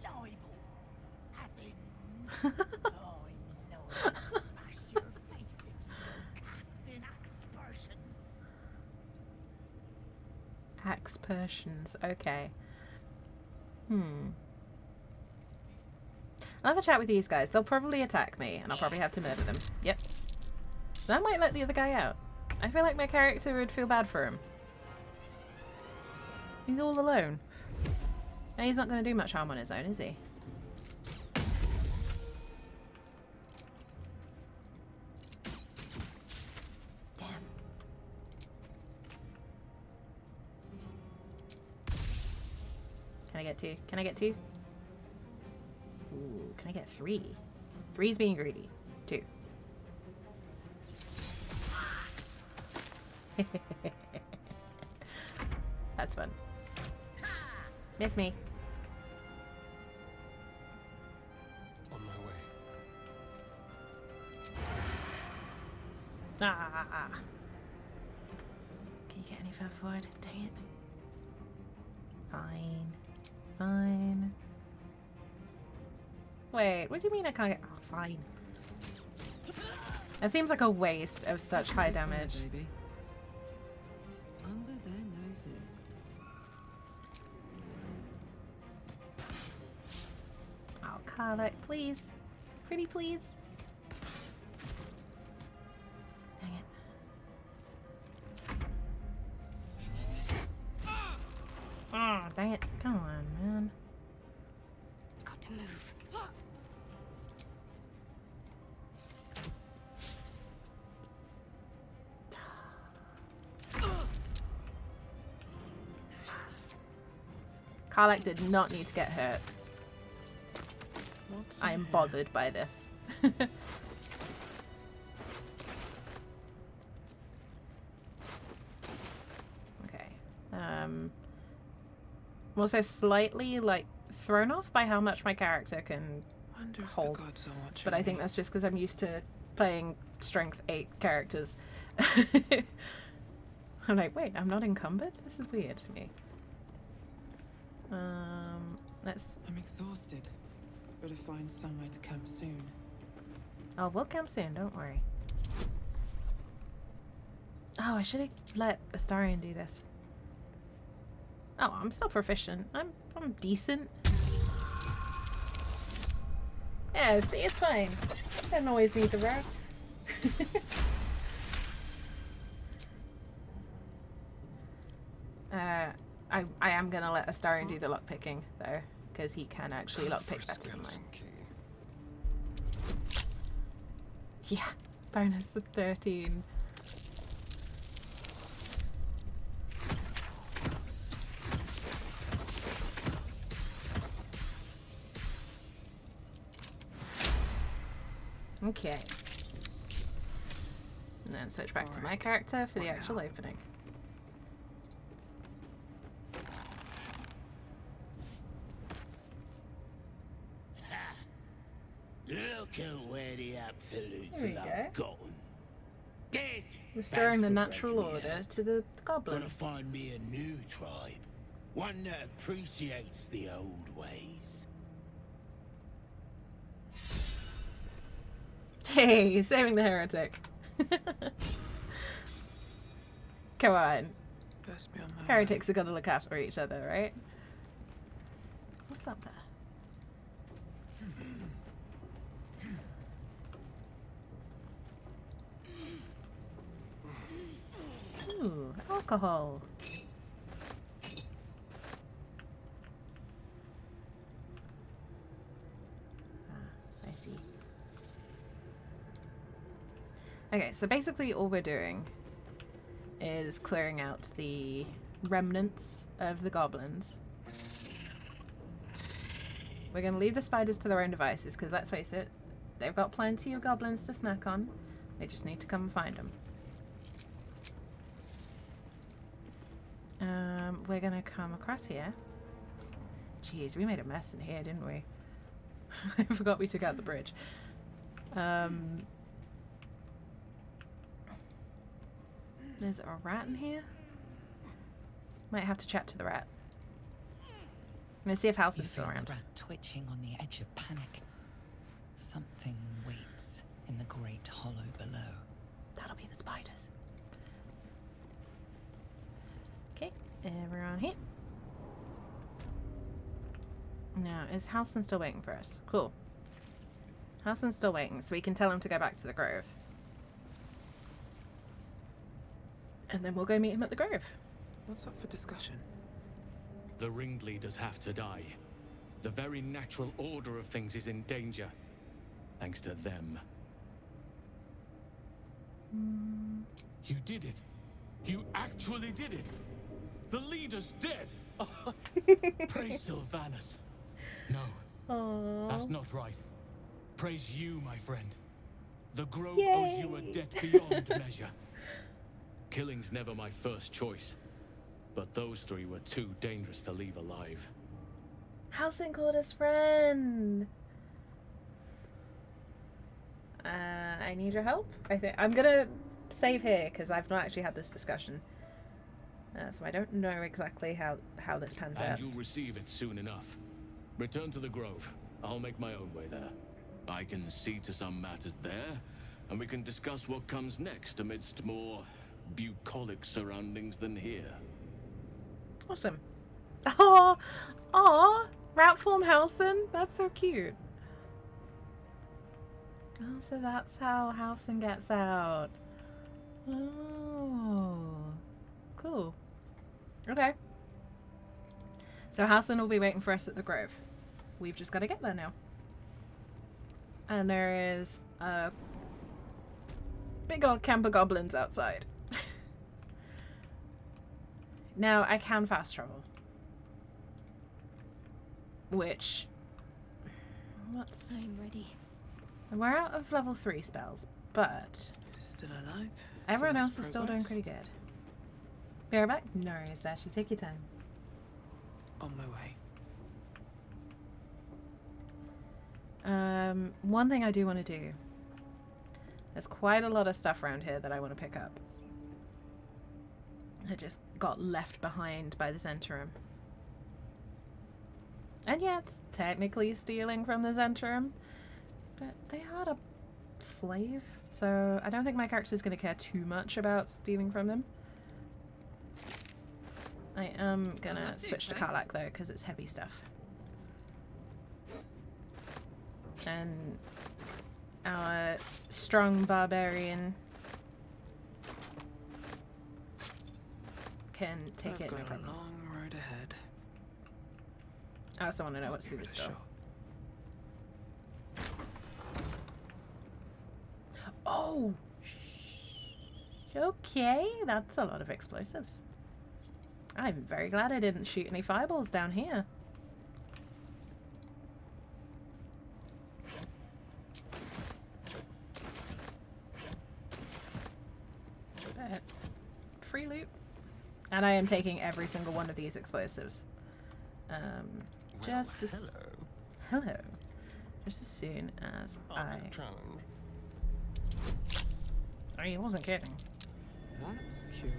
libel, as in I'm loyal to smash your face if you go casting aspersions. Aspersions, okay. I'll have a chat with these guys. They'll probably attack me, and I'll probably have to murder them. Yep. That might let the other guy out. I feel like my character would feel bad for him. He's all alone. And he's not going to do much harm on his own, is he? Damn. Can I get 2? Can I get 2? Ooh, can I get 3? 3's being greedy. 2. That's fun. Miss me. On my way. Ah. Can you get any further forward? Dang it. Fine. Fine. Wait, what do you mean I can't get... Oh, fine. It seems like a waste of such high damage. Baby. Under their noses. Oh, Carla, please. Pretty please. Dang it. Oh, dang it. Come on, man. Got to move. Karlak did not need to get hurt. What's I in am here? bothered by this. Okay. I'm also slightly, like, thrown off by how much my character can Wonder if hold. the gods are watching But I think me. that's just because I'm used to playing strength 8 characters. I'm like, wait, I'm not encumbered? This is weird to me. Let's... I'm exhausted. Better find somewhere to camp soon. Oh, we'll camp soon, don't worry. Oh, I should have let Astarion do this. Oh, I'm still proficient. I'm decent. Yeah, see, it's fine. I don't always need the row. I am gonna let Astarion do the lockpicking though, because he can actually lockpick better than mine. Skeleton key. Yeah, bonus of 13. Okay. And then switch back to my character for the actual opening. Look at where the absolutes There we have gotten. dead. Restoring the Bad for natural breaking me order out. to the Gonna goblins. find me a new tribe. One that appreciates the old ways. Hey, saving the heretic. Come on. Best be on my way. Heretics are gonna look after each other, right? What's up there? Ooh, alcohol. Ah, I see. Okay, so basically all we're doing is clearing out the remnants of the goblins. We're going to leave the spiders to their own devices, because let's face it, they've got plenty of goblins to snack on. They just need to come and find them. We're going to come across here. Jeez, we made a mess in here, didn't we? I forgot we took out the bridge. Is there a rat in here? Might have to chat to the rat. I'm gonna see if Halson's You still feel around. the rat twitching on the edge of panic. Something waits in the great hollow below. That'll be the spiders. Okay, everyone here. Now, is Halson still waiting for us? Cool. Halson's still waiting, so we can tell him to go back to the grove. And then we'll go meet him at the grove. What's up for discussion? The ringleaders have to die. The very natural order of things is in danger. Thanks to them. You did it. You actually did it. The leader's dead. Praise Sylvanus. No, Aww. that's not right. Praise you, my friend. The grove Yay. owes you a debt beyond measure. Killing's never my first choice. But those three were too dangerous to leave alive. Halson called us friend. I need your help. I think I'm gonna save here because I've not actually had this discussion, so I don't know exactly how this pans And out. you'll receive it soon enough. Return to the grove. I'll make my own way there. I can see to some matters there, and we can discuss what comes next amidst more bucolic surroundings than here. Awesome. Oh, oh, rat form Halson. That's so cute. Oh, so that's how Halson gets out. Oh, cool. Okay. So Halson will be waiting for us at the grove. We've just got to get there now. And there is a big old camp of goblins outside. Now, I can fast travel. Which... I'm ready. We're out of level 3 spells, but... Still alive? everyone So else that's is still doing progress. pretty good. Be right back? No worries, Dashi. Take your time. On my way. One thing I do want to do. There's quite a lot of stuff around here that I want to pick up. I just got left behind by the Zentarum. And yeah, it's technically stealing from the Zentarum, but they had a slave, so I don't think my character's going to care too much about stealing from them. I am going to switch to Karlak though, because it's heavy stuff. And our strong barbarian can take it, no I've got a problem. long road ahead. I also want to know what's through Give this it a door. shot. Oh! Okay, that's a lot of explosives. I'm very glad I didn't shoot any fireballs down here. But free loot. And I am taking every single one of these explosives. Just as hello. Just as soon as I Challenge. I mean, he wasn't kidding. That's curious.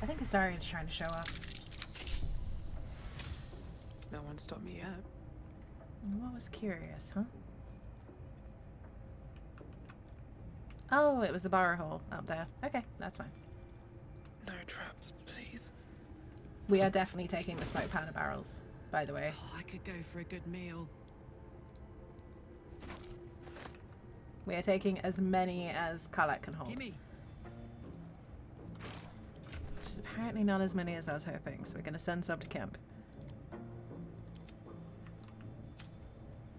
I think Astarian's trying to show up. No one stopped me yet. What was curious, huh? Oh, it was the bar hole up there. Okay, that's fine. No traps, please. We are definitely taking the smoke powder barrels, by the way. Oh, I could go for a good meal. We are taking as many as Karlak can hold. Gimme. Which is apparently not as many as I was hoping, so we're going to send some to camp.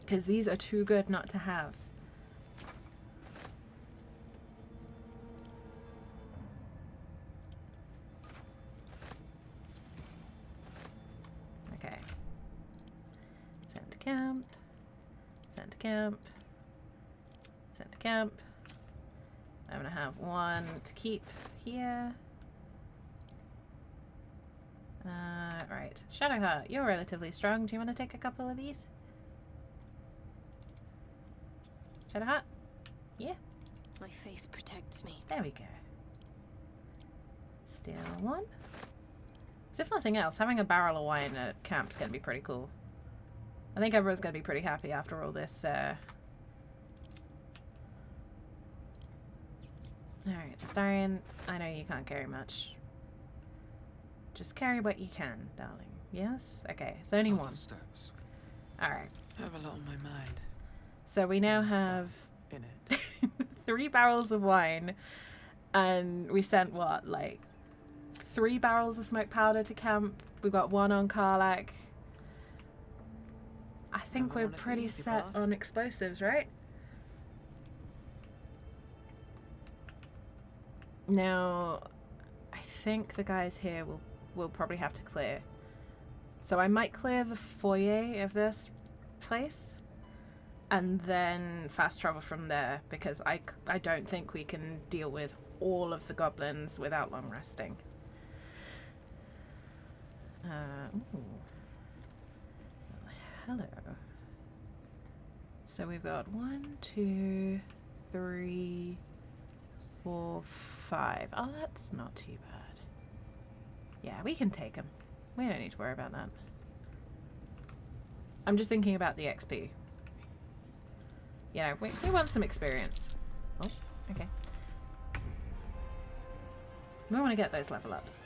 Because these are too good not to have. Okay. Send to camp. Send to camp. Send to camp. I'm going to have one to keep here. Right. Shadowheart, you're relatively strong. Do you want to take a couple of these? Shadowheart? Yeah. My faith protects me. There we go. Still one. So if nothing else, having a barrel of wine at camp's going to be pretty cool. I think everyone's going to be pretty happy after all this. Alright, Astarian, I know you can't carry much. Just carry what you can, darling. Yes? Okay, it's only one. Alright. I have a lot on my mind. So we now have In it. 3 barrels of wine, and we sent what, like 3 barrels of smoke powder to camp. We got 1 on Karlak. I think we're pretty set on explosives, right? Now, I think the guys here will probably have to clear. So I might clear the foyer of this place and then fast travel from there, because I don't think we can deal with all of the goblins without long resting. Ooh. Hello. So we've got 1, 2, 3, 4, 5. Oh, that's not too bad. Yeah, we can take them. We don't need to worry about that. I'm just thinking about the XP. You know, we want some experience. Oh, okay. We want to get those level ups.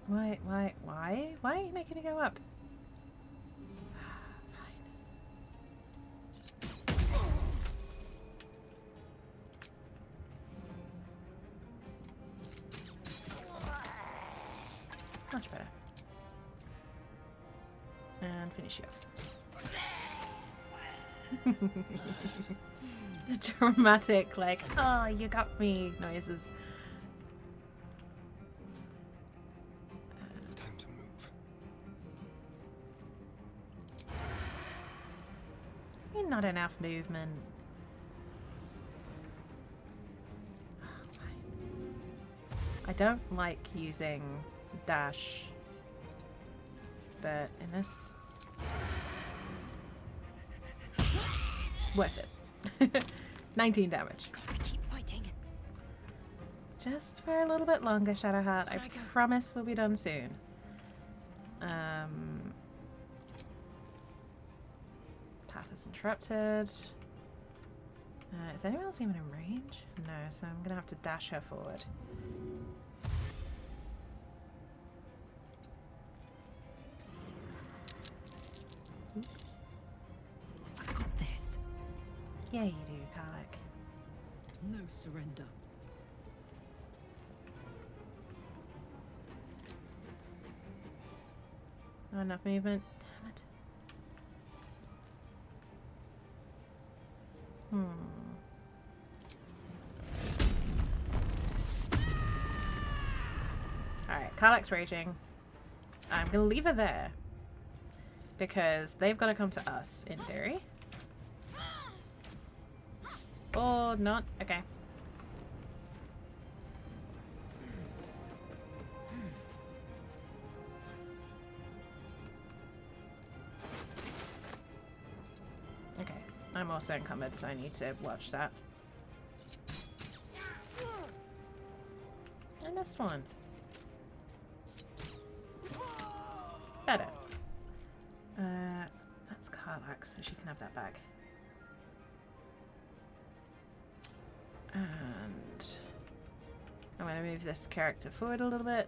Why are you making it go up? Much better. And finish you off. The dramatic, like, oh, you got me noises. Time to move. Not enough movement. I don't like using dash, but in this, worth it. 19 damage. Gotta keep fighting. Just for a little bit longer, Shadowheart. I promise we'll be done soon. Path is interrupted. Is anyone else even in range? No, so I'm gonna have to dash her forward. I got this. Yeah, you do, Karlak. No surrender. Not enough movement. Damn it. Alright, Karlak's raging. I'm gonna leave her there, because they've got to come to us, in theory. Or not? Okay. Okay. I'm also encumbered, so I need to watch that. I missed one. Better. That's Karlak, so she can have that back. And I'm going to move this character forward a little bit.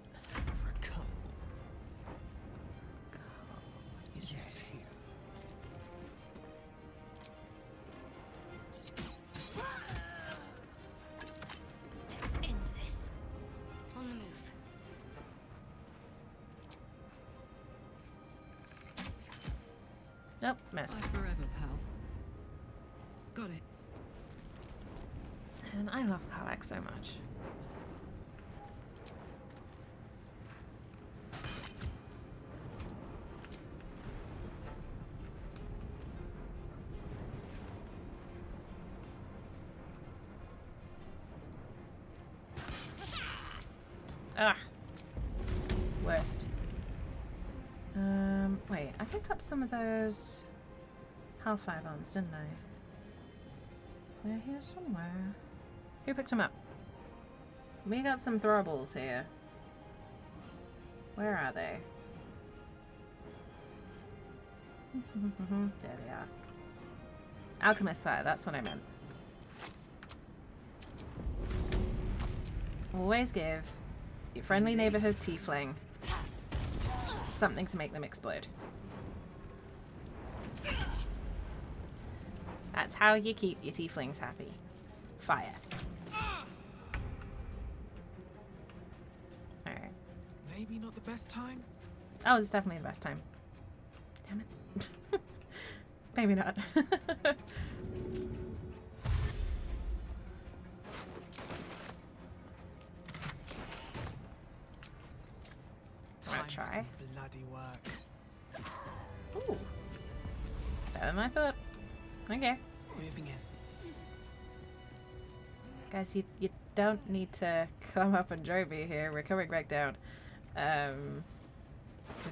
Yes, here. Let's end this. On the move. Nope, missed. Live forever, pal. Got it. And I love Karlak so much. Ah! Worst. Wait, I picked up some of those Hellfire bombs, didn't I? They're here somewhere. Who picked them up? We got some throwables here. Where are they? There they are. Alchemist fire, that's what I meant. Always give your friendly neighborhood tiefling something to make them explode. That's how you keep your tieflings happy. Fire. Alright. Maybe not the best time? Oh, it's definitely the best time. Damn it. Maybe not. Time for try. some bloody work. Ooh. Better than I thought. Okay. Moving in. Guys, you don't need to come up and join me here. We're coming back down. We're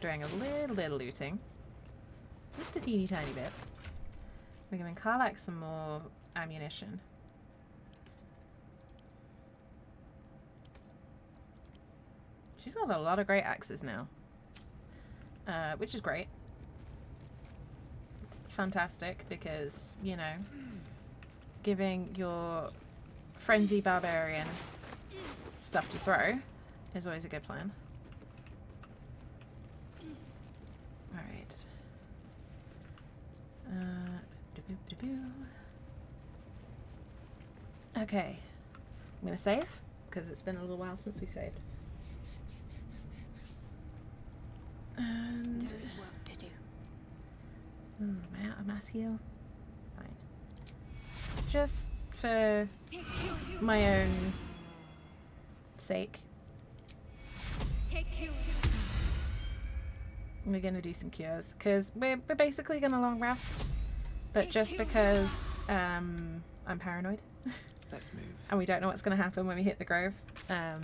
doing a little bit of looting. Just a teeny tiny bit. We're giving Karlak some more ammunition. She's got a lot of great axes now. Which is great. Fantastic, because, you know, giving your frenzy barbarian stuff to throw is always a good plan. Alright. Okay. I'm gonna save, because it's been a little while since we saved. And There is work to do. ooh, am I out of mass heal? Fine. Just for my own sake, we're gonna do some cures, because we're basically gonna long rest, but just because I'm paranoid. Let's move. And we don't know what's gonna happen when we hit the grove. I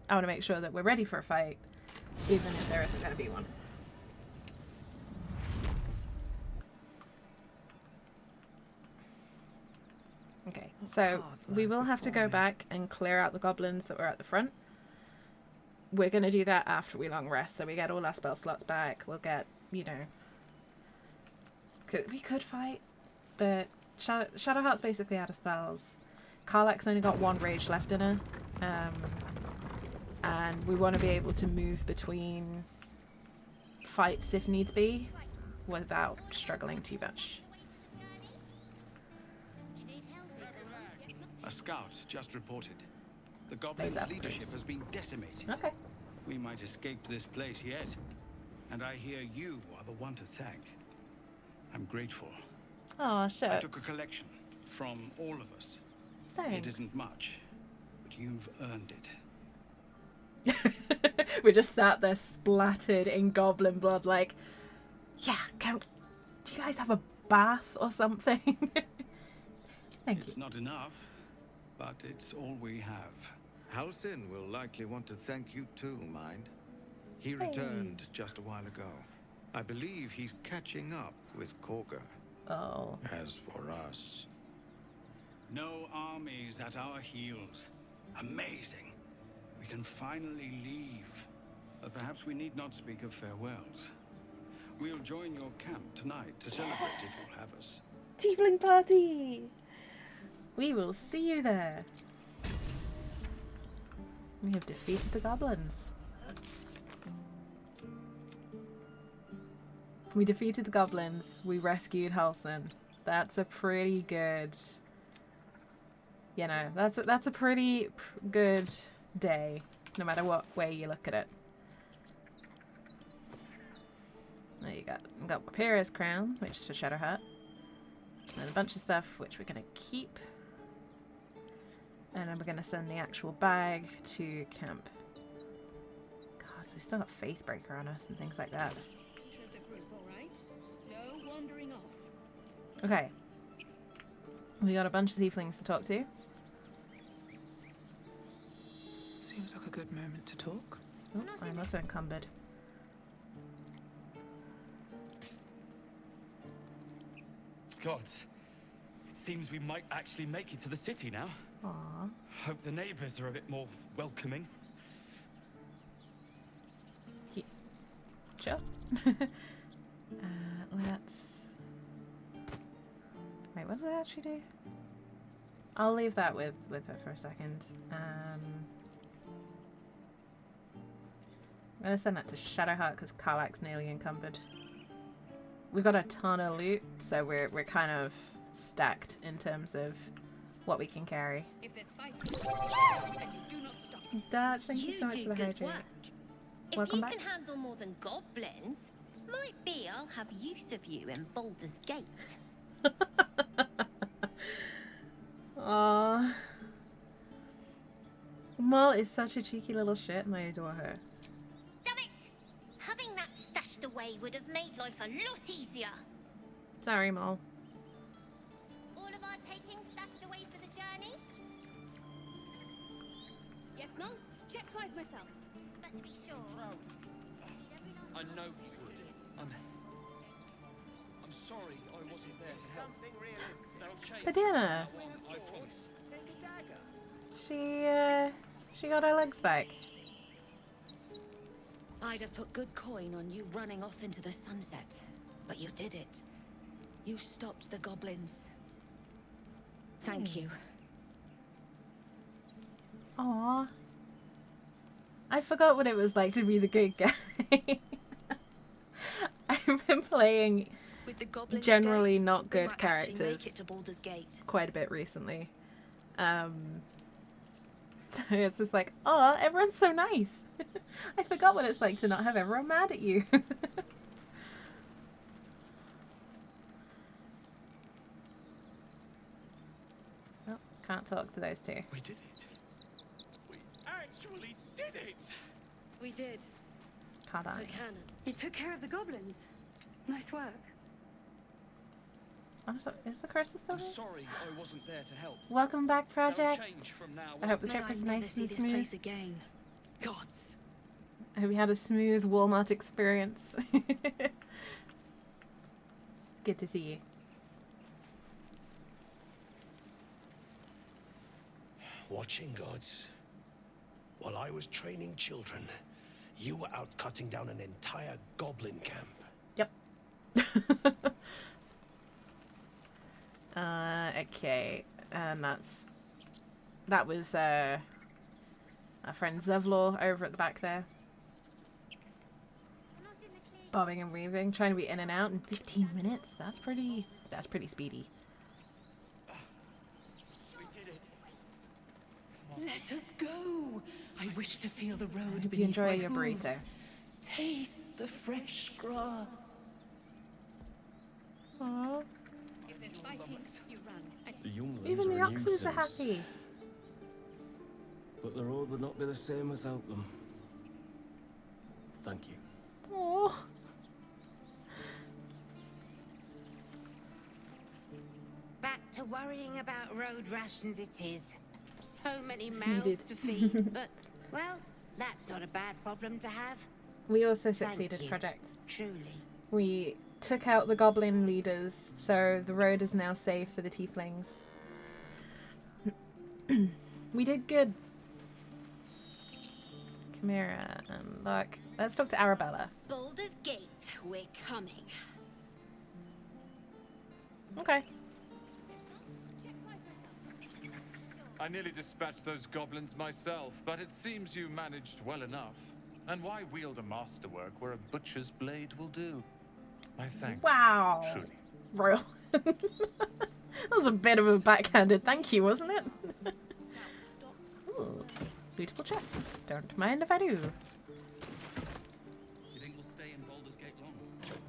want to make sure that we're ready for a fight, even if there isn't gonna be one. Okay, so we will have to go back and clear out the goblins that were at the front. We're going to do that after we long rest, so we get all our spell slots back. We'll get, you know... we could fight, but Shadowheart's basically out of spells. Karlak's only got one rage left in her. And we want to be able to move between fights if needs be, without struggling too much. A scout just reported. The Goblins' leadership has been decimated. Okay. We might escape this place yet. And I hear you are the one to thank. I'm grateful. Oh, shit. I took a collection from all of us. Thanks. It isn't much, but you've earned it. We just sat there splattered in goblin blood like, yeah, do you guys have a bath or something? Thank It's you. not enough, but it's all we have. Halsin will likely want to thank you too, mind. He Hey. returned just a while ago. I believe he's catching up with Korga. Oh. As for us... No armies at our heels. Amazing. We can finally leave. But perhaps we need not speak of farewells. We'll join your camp tonight to celebrate if you'll have us. Tiefling party! We will see you there. We have defeated the goblins. We defeated the goblins. We rescued Halsin. That's a pretty good... You know, that's a pretty good day, no matter what way you look at it. There you got Papyrus crown, which is for Shadowheart. And a bunch of stuff which we're gonna keep. And then we're gonna send the actual bag to camp. God, so we still got Faithbreaker on us and things like that. Okay. We got a bunch of tieflings to talk to. Seems like a good moment to talk. Oh, I'm also encumbered. Gods, it seems we might actually make it to the city now. Aww. Hope the neighbors are a bit more welcoming. Sure. Let's... Wait, what does it actually do? I'll leave that with her for a second. I'm gonna send that to Shadowheart because Karlach's nearly encumbered. We've got a ton of loot, so we're kind of stacked in terms of what we can carry. If there's fighting, then you do not stop. Dutch, thank you so much for the hydrate. If you can handle more than goblins, might be I'll have use of you in Baldur's Gate. Aww. Mal is such a cheeky little shit and I adore her. Damn it! Having that stashed away would have made life a lot easier. Sorry, Mal. All of our taking stashed away for the journey? Yes, Mom? Check twice myself. Better be sure. I know you would. I'm sorry I wasn't there to help. They'll change. Padina. I promise. She got her legs back. I'd have put good coin on you running off into the sunset, but you did it. You stopped the goblins. Thank you. Aww. I forgot what it was like to be the good guy. I've been playing generally not good characters quite a bit recently. So it's just like, oh, everyone's so nice. I forgot what it's like to not have everyone mad at you. Well, can't talk to those two. We did it. We actually did it. We did. Can't I? You took care of the goblins. Nice work. Is the crystal still I'm here? sorry I wasn't there to help. Welcome back, Project. Change from now I hope the May trip I was never nice see and this smooth. place again. Gods. I hope you had a smooth Walmart experience. Good to see you. Watching gods. While I was training children, you were out cutting down an entire goblin camp. Yep. Okay, and that was our friend Zevlor over at the back there. Bobbing and weaving, trying to be in and out in 15 minutes. That's pretty speedy. We did it. Let us go. I wish to feel the road Hope you beneath enjoy my your hooves. burrito. Taste the fresh grass. Aww. If there's fighting, you run. The younglings Even the are a oxes are nuisance, happy. but the road would not be the same without them. Thank you. Aww. Back to worrying about road rations it is. So many Needed. mouths to feed, but, well, that's not a bad problem to have. We also Thank succeeded, you. Project. Truly. We took out the goblin leaders, so the road is now safe for the tieflings. We did good. Chimera and look. Let's talk to Arabella. Baldur's Gate, we're coming. Okay. I nearly dispatched those goblins myself, but it seems you managed well enough. And why wield a masterwork where a butcher's blade will do? My thanks. Wow. Truly. Royal. That was a bit of a backhanded thank you, wasn't it? Ooh, beautiful chests. Don't mind if I do. You think we'll stay in Baldur's Gate long?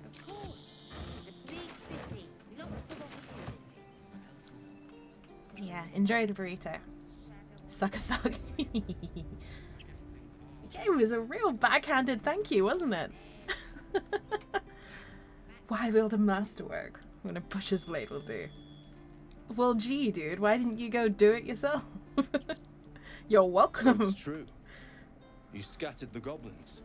Of course. It's a big city. Lots of opportunity. Yeah, enjoy the burrito. Sucker suck. Yeah, it was a real backhanded thank you, wasn't it? Why build a masterwork when a butcher's blade will do? Well, gee, dude, why didn't you go do it yourself? You're welcome. It's true. You scattered the goblins.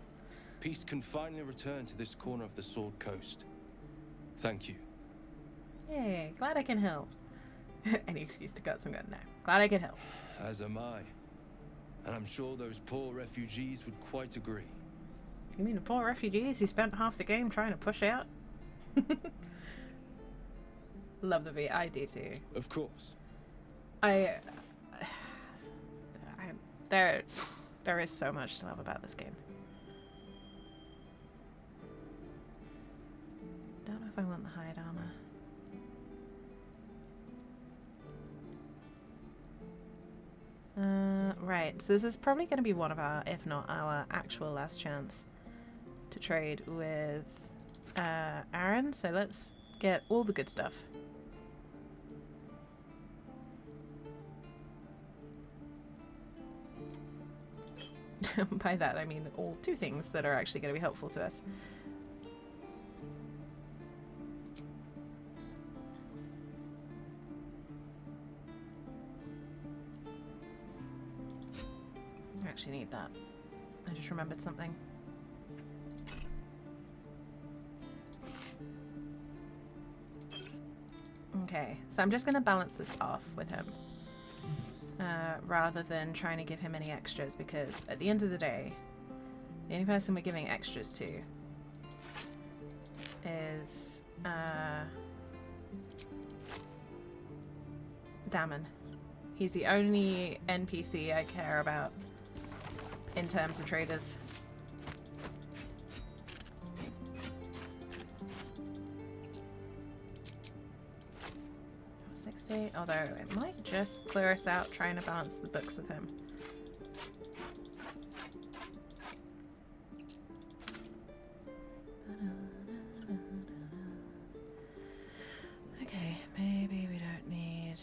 Peace can finally return to this corner of the Sword Coast. Thank you. Hey, glad I can help. Any excuse to cut some gun now. Glad I can help. As am I. And I'm sure those poor refugees would quite agree. You mean the poor refugees who spent half the game trying to push out? Love the beat. I do too. Of course. There is so much to love about this game. Don't know if I want the hide armor. Right, so this is probably going to be one of our, if not our actual last chance to trade with Aaron. So let's get all the good stuff. By that I mean all two things that are actually going to be helpful to us. I actually need that. I just remembered something. Okay, so I'm just going to balance this off with him. Rather than trying to give him any extras, because at the end of the day, the only person we're giving extras to is Damon. He's the only NPC I care about in terms of traders. Although it might just clear us out trying to balance the books with him. Okay, maybe we don't need...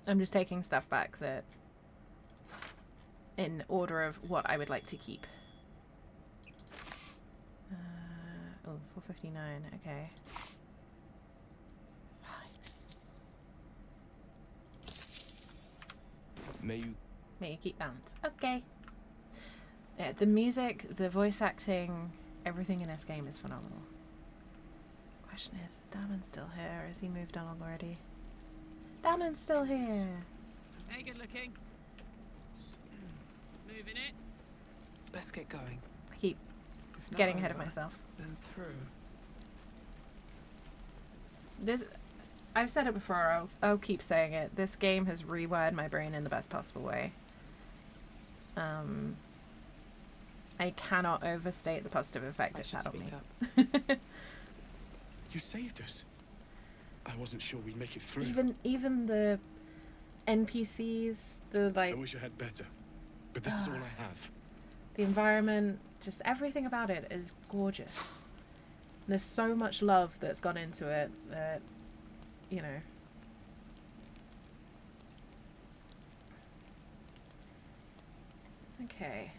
I'm just taking stuff back that in order of what I would like to keep. Oh, 459, okay. May you keep balance. Okay. Yeah, the music, the voice acting, everything in this game is phenomenal. Question is Damon's still here, or has he moved on already? Damon's still here. Hey, good looking. Moving it. Let's get going. I keep If getting not ahead of over, myself. Then through. This, I've said it before, I'll keep saying it. This game has rewired my brain in the best possible way. I cannot overstate the positive effect it's had on me. You saved us. I wasn't sure we'd make it through. Even the NPCs, the I wish I had better, but this is all I have. The environment, just everything about it is gorgeous. There's so much love that's gone into it that, you know. Okay.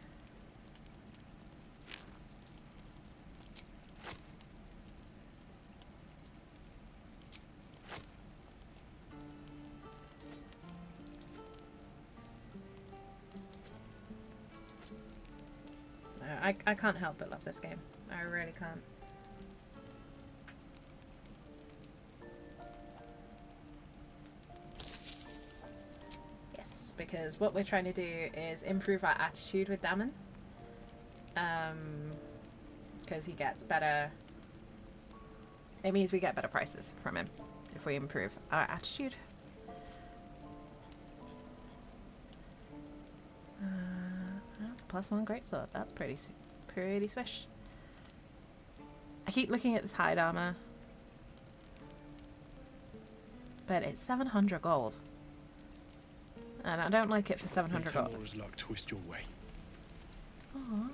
I can't help but love this game. I really can't. Yes, because what we're trying to do is improve our attitude with Damon. Because he gets better. It means we get better prices from him if we improve our attitude. That's +1 greatsword. That's pretty swish. I keep looking at this hide armor, but it's 700 gold, and I don't like it for 700 gold. Tamora's luck twist your way. Oh,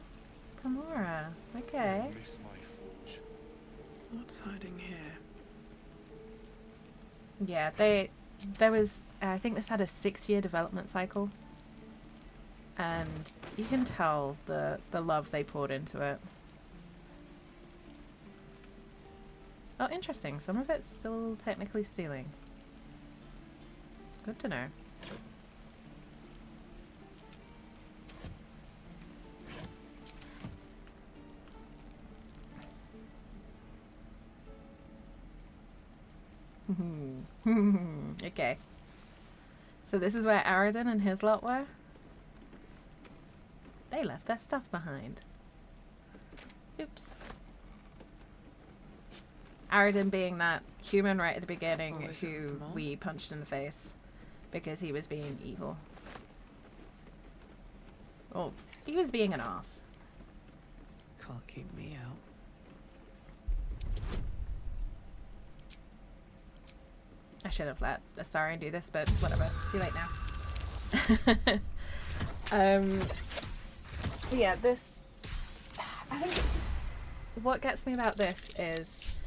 Tamora. Okay. Miss my forge. What's hiding here? Yeah, there was. I think this had a 6-year development cycle. And you can tell the love they poured into it. Oh, interesting. Some of it's still technically stealing. Good to know. Okay. So this is where Aradin and his lot were? They left their stuff behind. Oops. Aradin being that human right at the beginning who we punched in the face because he was being evil. Well, he was being an ass. Can't keep me out. I should have let Astarion do this, but whatever. Too late now. Yeah, this... I think it's just... What gets me about this is...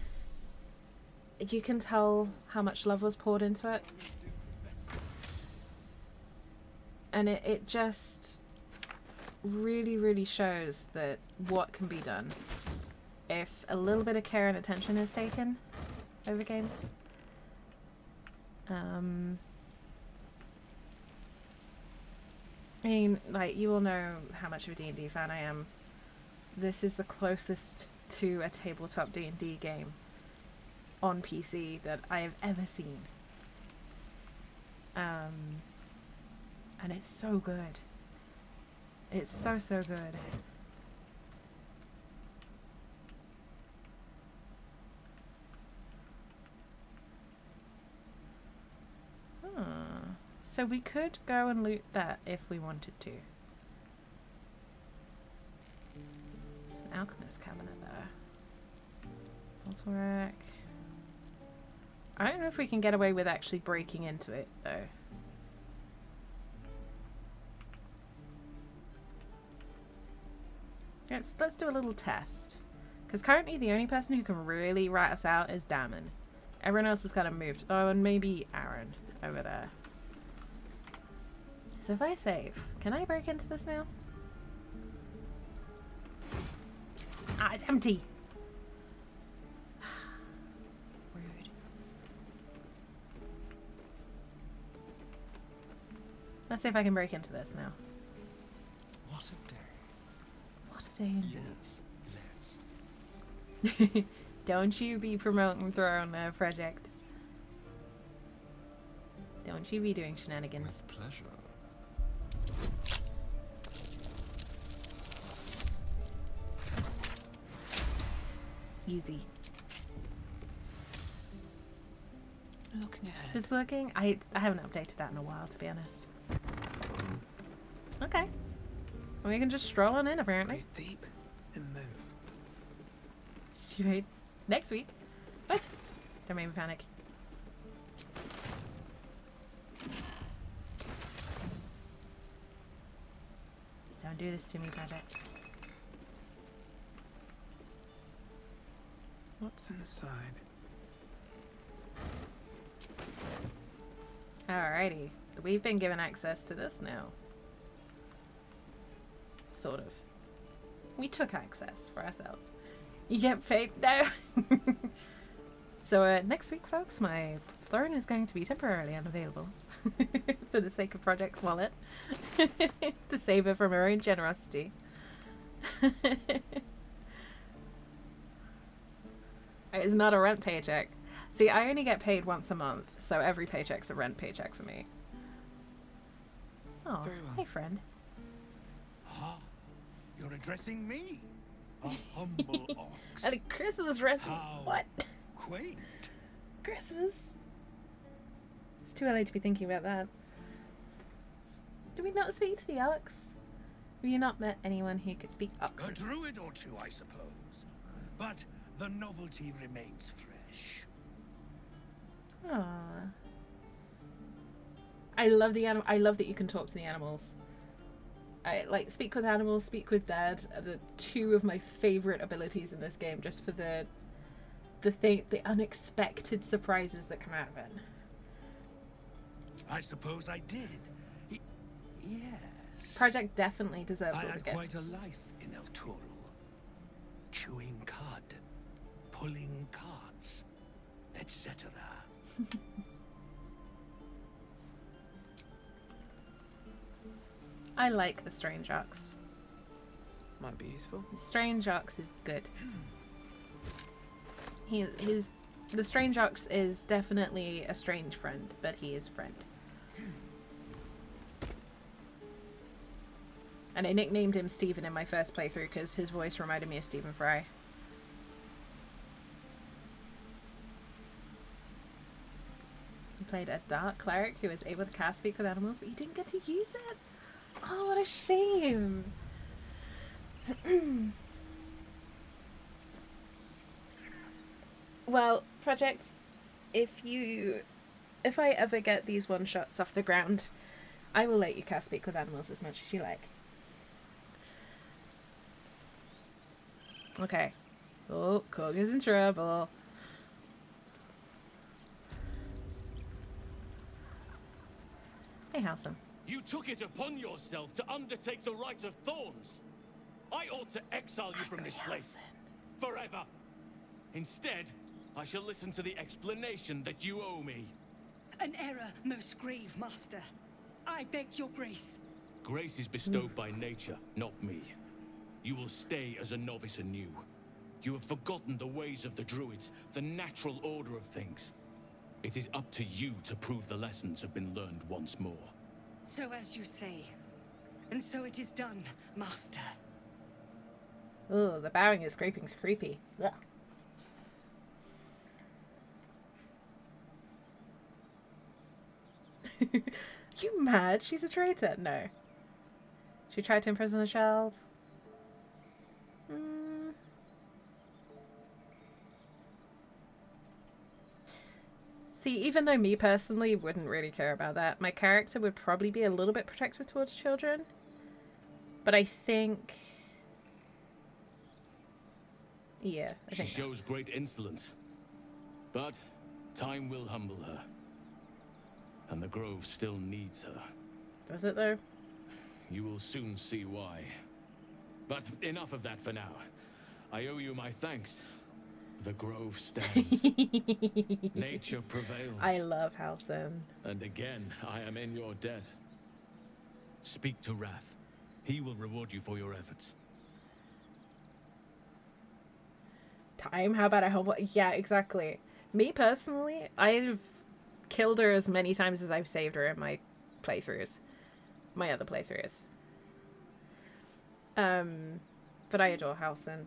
You can tell how much love was poured into it. And it just... really, really shows that what can be done if a little bit of care and attention is taken over games. I mean, like, you all know how much of a D&D fan I am. This is the closest to a tabletop D&D game on PC that I have ever seen. And it's so good. It's so, so good. So we could go and loot that if we wanted to. There's an alchemist cabinet there. Bottle rack. I don't know if we can get away with actually breaking into it though. Let's do a little test. Because currently the only person who can really rat us out is Damon. Everyone else has kind of moved. Oh, and maybe Aaron over there. So if I save, can I break into this now? Ah, it's empty. Rude. Let's see if I can break into this now. What a day. What a day indeed. Yes, let's. Don't you be promoting Throne Project. Don't you be doing shenanigans. With pleasure. Easy. Looking ahead. Just looking. I haven't updated that in a while, to be honest. Okay. Well, we can just stroll on in, apparently. Breathe deep and move. Should we next week? What? Don't make me panic. Don't do this to me, Project. What's inside? Alrighty. We've been given access to this now. sort of. We took access for ourselves. You get paid now. So next week, folks, my throne is going to be temporarily unavailable for the sake of Project Wallet to save it from her own generosity. It's not a rent paycheck. See, I only get paid once a month, so every paycheck's a rent paycheck for me. Oh, Very well. hey, friend. Ah, you're addressing me, a humble ox. At a Christmas wrestle. How What? quaint. Christmas? It's too early to be thinking about that. Do we not speak to the ox? Have you not met anyone who could speak ox? A druid or two, I suppose. But the novelty remains fresh. Aww. I love the animal. I love that you can talk to the animals. I like speak with animals, speak with Dad. Are the two of my favorite abilities in this game, just for the unexpected surprises that come out of it. I suppose I did. Yes. Project definitely deserves I all the had gifts. quite a life in El Toro. Chewing cud, pulling carts, etc. I like the Strange Ox. Might be useful. The Strange Ox is good. The Strange Ox is definitely a strange friend, but he is friend. And I nicknamed him Stephen in my first playthrough because his voice reminded me of Stephen Fry. He played a dark cleric who was able to cast Speak with Animals, but he didn't get to use it. Oh, what a shame. Well, projects, if I ever get these one-shots off the ground, I will let you cast Speak with Animals as much as you like. Okay. Oh, Cog is in trouble. Hey, Halsam. You took it upon yourself to undertake the Rite of Thorns. I ought to exile you from this place. Forever. Instead, I shall listen to the explanation that you owe me. An error, most grave, master. I beg your grace. Grace is bestowed by nature, not me. You will stay as a novice anew. You have forgotten the ways of the druids, the natural order of things. It is up to you to prove the lessons have been learned once more. So as you say. And so it is done, master. Oh, the bowing is creepy. Ugh. You mad? She's a traitor. No. She tried to imprison a child. See, even though me personally wouldn't really care about that, my character would probably be a little bit protective towards children. But I think... yeah, I think she shows great insolence. But time will humble her. And the Grove still needs her. Does it though? You will soon see why. But enough of that for now. I owe you my thanks. The Grove stands. Nature prevails. I love Halsam. And again, I am in your debt. Speak to Wrath. He will reward you for your efforts. Time? How about a homework? Yeah, exactly. Me personally, I've killed her as many times as I've saved her in my playthroughs. My other playthroughs. But I adore Halsam.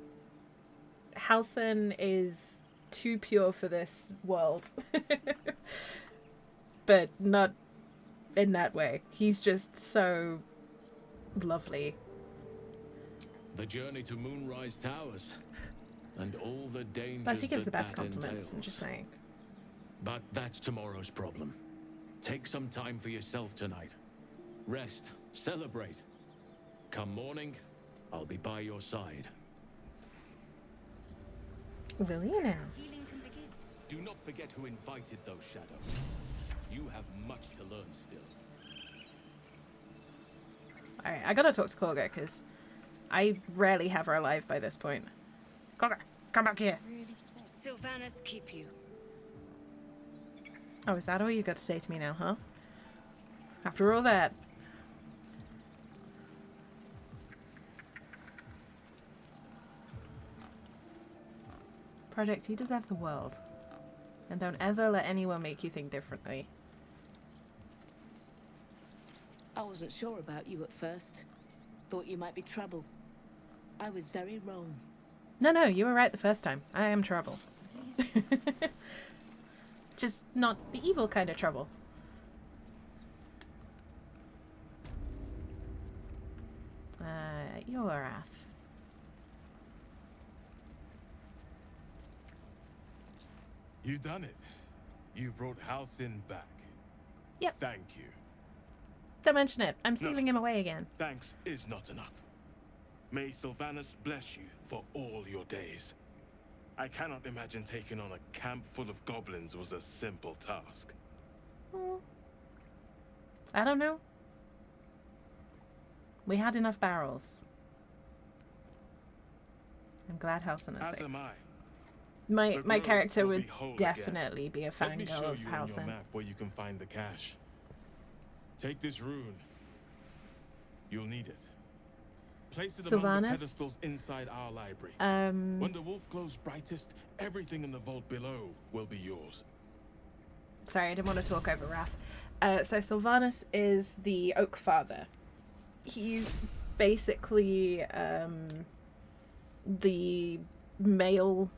Halsam is too pure for this world. But not in that way. He's just so lovely. The journey to Moonrise Towers. And all the dangers Plus, he gives the that best that compliments, I'm entails. just saying. But that's tomorrow's problem. Take some time for yourself tonight. Rest, celebrate. Come morning, I'll be by your side. Will you now? Do not forget who invited those shadows. You have much to learn still. Alright, I gotta talk to Korga, because I rarely have her alive by this point. Come back here. Sylvanas keep you. Oh, is that all you got to say to me now, huh? After all that. Project, you deserve the world. And don't ever let anyone make you think differently. I wasn't sure about you at first. Thought you might be trouble. I was very wrong. No, you were right the first time. I am trouble. Just not the evil kind of trouble. Your wrath. You done it. You brought Halcyon back. Yep. Thank you. Don't mention it. I'm sealing him away again. Thanks is not enough. May Sylvanas bless you for all your days. I cannot imagine taking on a camp full of goblins was a simple task. I don't know. We had enough barrels. I'm glad Halcyon is safe. As am I. My character will would be whole definitely again. be a Let me fangirl show of you on Halcyon. your map where you can find the cache. Take this rune. You'll need it. Place it among the Sylvanas? pedestals inside our library. When the wolf glows brightest, everything in the vault below will be yours. Sorry, I didn't want to talk over Wrath. So Sylvanas is the Oak Father. He's basically the male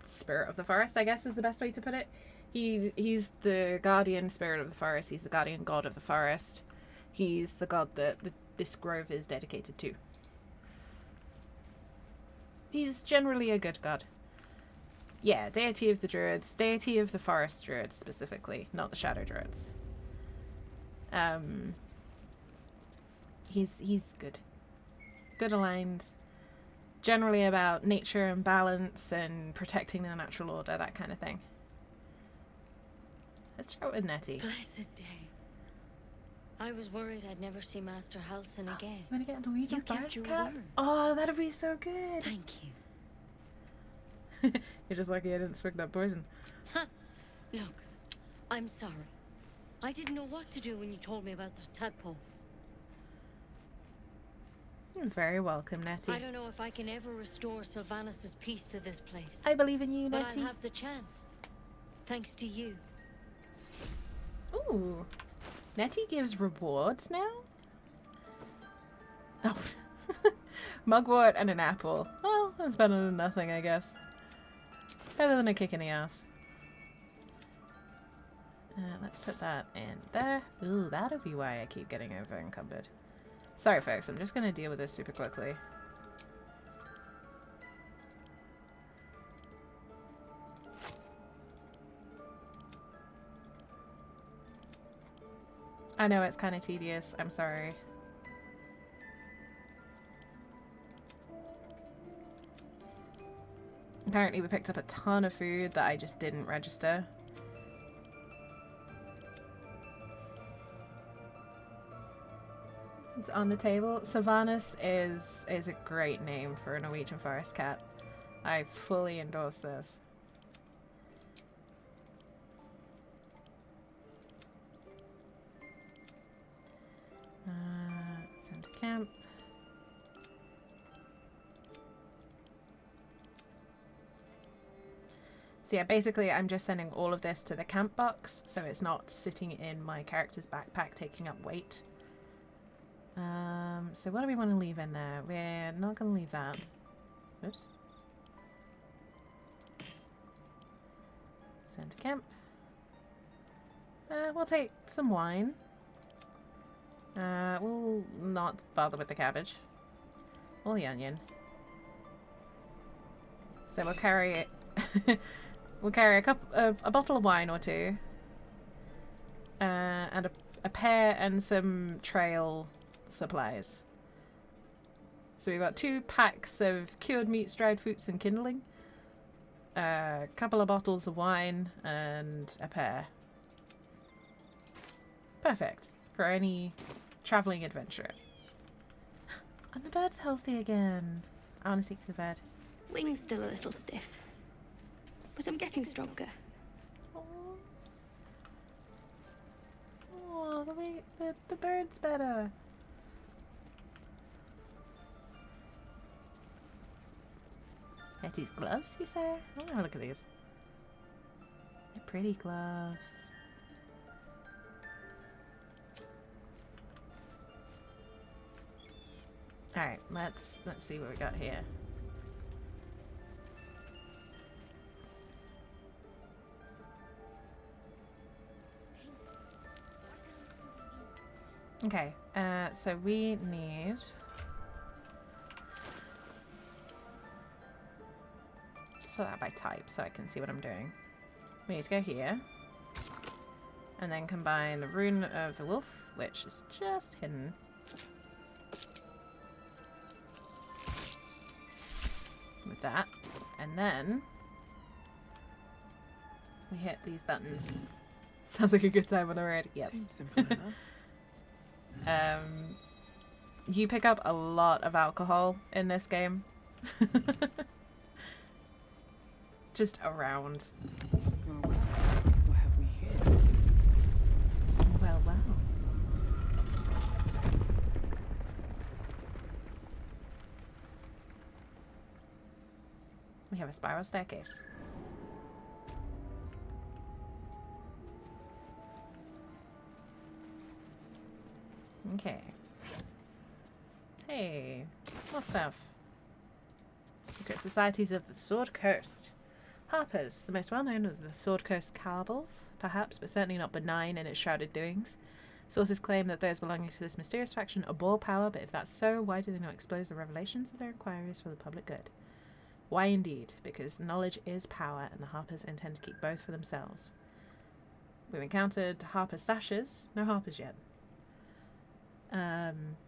spirit of the forest, I guess is the best way to put it. He's the guardian spirit of the forest. He's the guardian god of the forest. He's the god that this grove is dedicated to. He's generally a good god. Yeah, deity of the druids, deity of the forest druids specifically, not the shadow druids. He's good. Good aligned. Generally about nature and balance and protecting the natural order, that kind of thing. Let's chat with Nettie. Blessed day. I was worried I'd never see Master Halcyon again. You want to get a Norwegian You kept forest your cat? word. Oh, that'd be so good. Thank you. You're just lucky I didn't swig that poison. Huh. Look, I'm sorry. I didn't know what to do when you told me about that tadpole. You're very welcome, Nettie. I don't know if I can ever restore Sylvanas' peace to this place. I believe in you, but Nettie. I'll have the chance. Thanks to you. Ooh. Nettie gives rewards now? Oh. Mugwort and an apple. Well, that's better than nothing, I guess. Better than a kick in the ass. Let's put that in there. Ooh, that'll be why I keep getting over encumbered. Sorry, folks. I'm just going to deal with this super quickly. I know it's kind of tedious. I'm sorry. Apparently we picked up a ton of food that I just didn't register. It's on the table. Sylvanas is a great name for a Norwegian forest cat. I fully endorse this. Send to camp. So yeah, basically I'm just sending all of this to the camp box, so it's not sitting in my character's backpack taking up weight. So what do we want to leave in there? We're not going to leave that. Oops. Send to camp. We'll take some wine. We'll not bother with the cabbage. Or the onion. So we'll carry it. We'll carry a bottle of wine or two. And a pear and some trail supplies. So we've got 2 packs of cured meats, dried fruits and kindling. A couple of bottles of wine and a pear. Perfect for any traveling adventurer. And the bird's healthy again. I want to speak to the bird. Wing's still a little stiff, but I'm getting stronger. Oh, the bird's better. Betty's gloves, you say? I want to have a look at these. They're pretty gloves. Alright, let's see what we got here. Okay, so we need sort that by type so I can see what I'm doing. We need to go here and then combine the rune of the wolf, which is just hidden. With that, and then we hit these buttons. Sounds like a good time on the road. Yes. Seems simple enough. You pick up a lot of alcohol in this game. Just around. Well, what have we here? Well, well. We have a spiral staircase. Okay. Hey, more stuff. Secret societies of the Sword Coast. Harpers, the most well-known of the Sword Coast cabals, perhaps, but certainly not benign in its shrouded doings. Sources claim that those belonging to this mysterious faction abhor power, but if that's so, why do they not expose the revelations of their inquiries for the public good? Why indeed? Because knowledge is power, and the Harpers intend to keep both for themselves. We've encountered Harper sashes, no Harpers yet.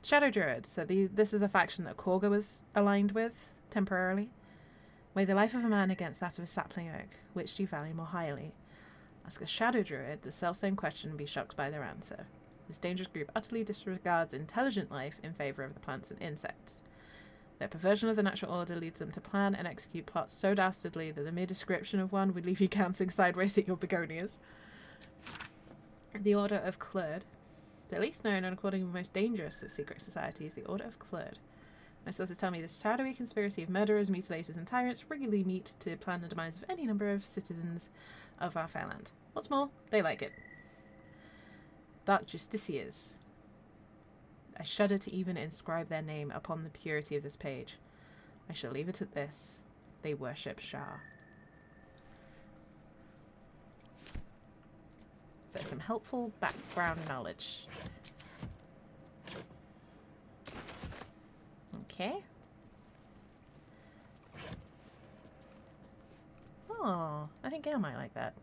Shadow Druid, so this is the faction that Korga was aligned with, temporarily. Weigh the life of a man against that of a sapling oak. Which do you value more highly? Ask a Shadow Druid the selfsame question and be shocked by their answer. This dangerous group utterly disregards intelligent life in favour of the plants and insects. Their perversion of the natural order leads them to plan and execute plots so dastardly that the mere description of one would leave you glancing sideways at your begonias. The Order of Clerd. The least known and according to the most dangerous of secret societies, the Order of Clerd. My sources tell me this shadowy conspiracy of murderers, mutilators, and tyrants regularly meet to plan the demise of any number of citizens of our fair land. What's more, they like it. Dark Justiciars. I shudder to even inscribe their name upon the purity of this page. I shall leave it at this. They worship Shah. So some helpful background knowledge. Okay. Oh, I think Gail might like that.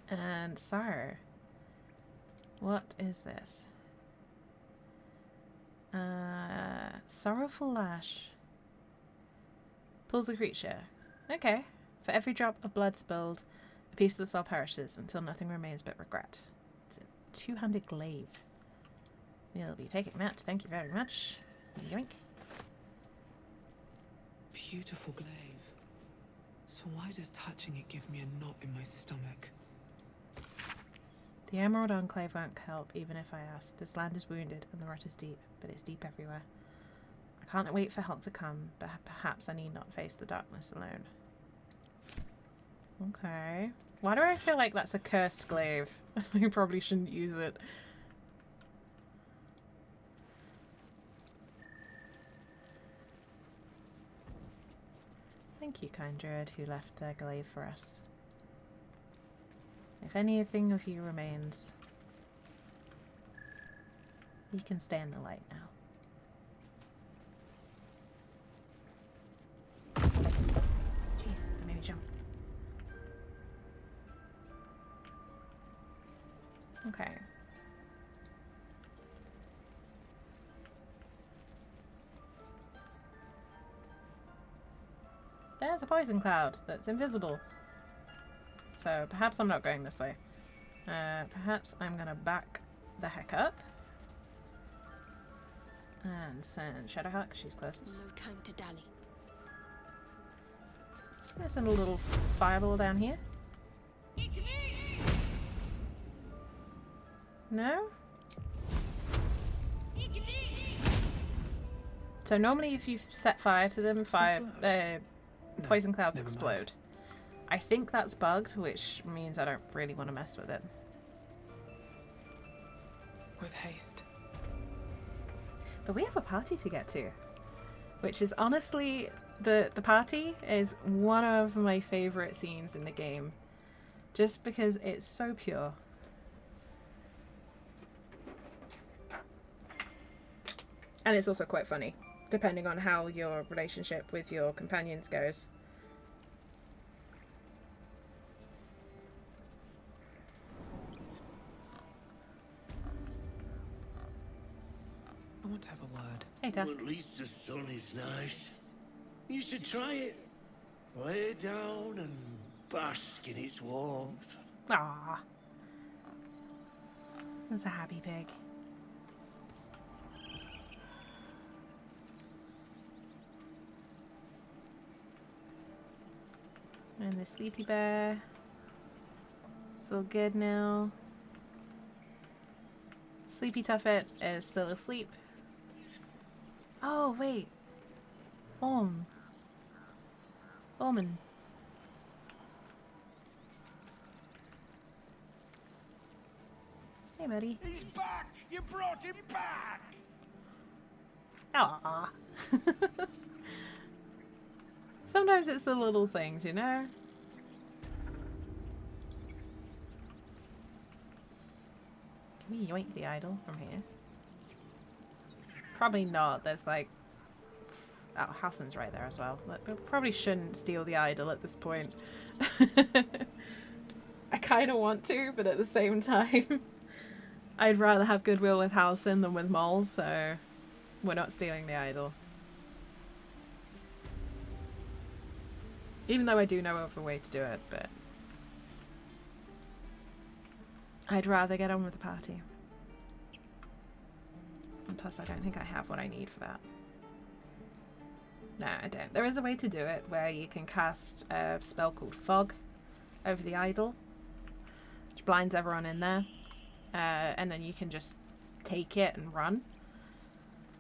And Sar. What is this? Sorrowful Lash. Pulls the creature. Okay. For every drop of blood spilled, a piece of the soul perishes until nothing remains but regret. It's a two-handed glaive. We'll be taking that. Thank you very much. Yoink. Beautiful glaive. So why does touching it give me a knot in my stomach? The Emerald Enclave won't help, even if I ask. This land is wounded, and the rot is deep, but it's deep everywhere. I can't wait for help to come, but perhaps I need not face the darkness alone. Okay. Why do I feel like that's a cursed glaive? I probably shouldn't use it. Thank you, kind druid, who left their glaive for us. If anything of you remains, you can stay in the light now. Jeez, that made me jump. Okay. There's a poison cloud that's invisible. So perhaps I'm not going this way. Perhaps I'm gonna back the heck up. And send Shadowhawk, she's closest. No time to dally. Just gonna send a little fireball down here. No? So normally if you set fire to them, poison clouds explode. I think that's bugged, which means I don't really want to mess with it. With haste. But we have a party to get to, which is honestly, the party is one of my favourite scenes in the game, just because it's so pure. And it's also quite funny, depending on how your relationship with your companions goes. I want to have a word. Hey, Tusk. Well, at least the sun is nice. You should try it. Lay down and bask in its warmth. Aww. That's a happy pig. And the sleepy bear. It's all good now. Sleepy Tuffet is still asleep. Oh, wait. Orman. Hey, buddy. He's back! You brought him back! Aww. Sometimes it's the little things, you know? Can we yoink the idol from here? Probably not. There's like... Oh, Hassan's right there as well. We probably shouldn't steal the idol at this point. I kind of want to, but at the same time, I'd rather have goodwill with Hassan than with Mol, so we're not stealing the idol. Even though I do know of a way to do it, but I'd rather get on with the party. And plus, I don't think I have what I need for that. No, I don't. There is a way to do it where you can cast a spell called Fog over the idol, which blinds everyone in there, and then you can just take it and run,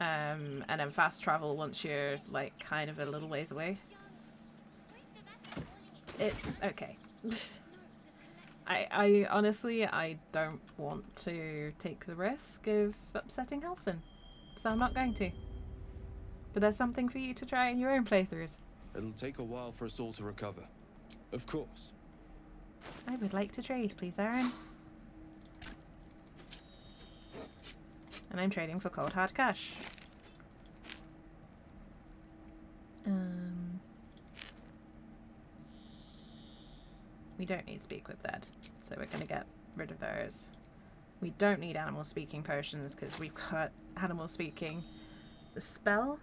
and then fast travel once you're like kind of a little ways away. It's okay. I honestly, I don't want to take the risk of upsetting Halsin, so I'm not going to. But there's something for you to try in your own playthroughs. It'll take a while for us all to recover. Of course. I would like to trade, please, Aaron. And I'm trading for cold hard cash. We don't need Speak with Dead, so we're going to get rid of those. We don't need Animal Speaking potions because we've got Animal Speaking. The spell?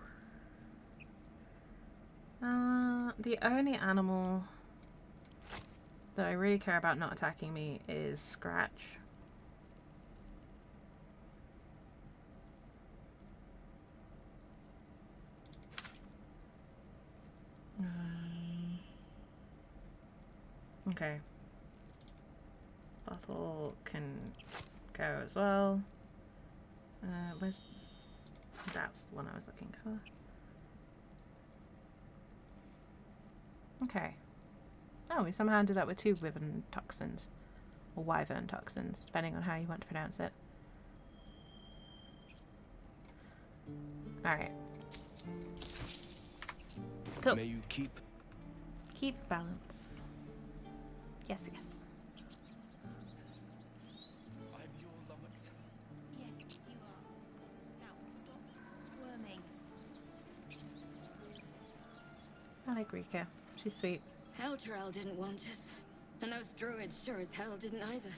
The only animal that I really care about not attacking me is Scratch. Okay. Bottle can go as well. Where's... That's the one I was looking for. Okay. Oh, we somehow ended up with 2 wyvern toxins. Or wyvern toxins, depending on how you want to pronounce it. Alright. Cool. May you keep balance. Yes, yes. I'm your Lummox. Yes, you are. Now stop squirming. I like Rika. She's sweet. Heldrael didn't want us, and those druids sure as hell didn't either.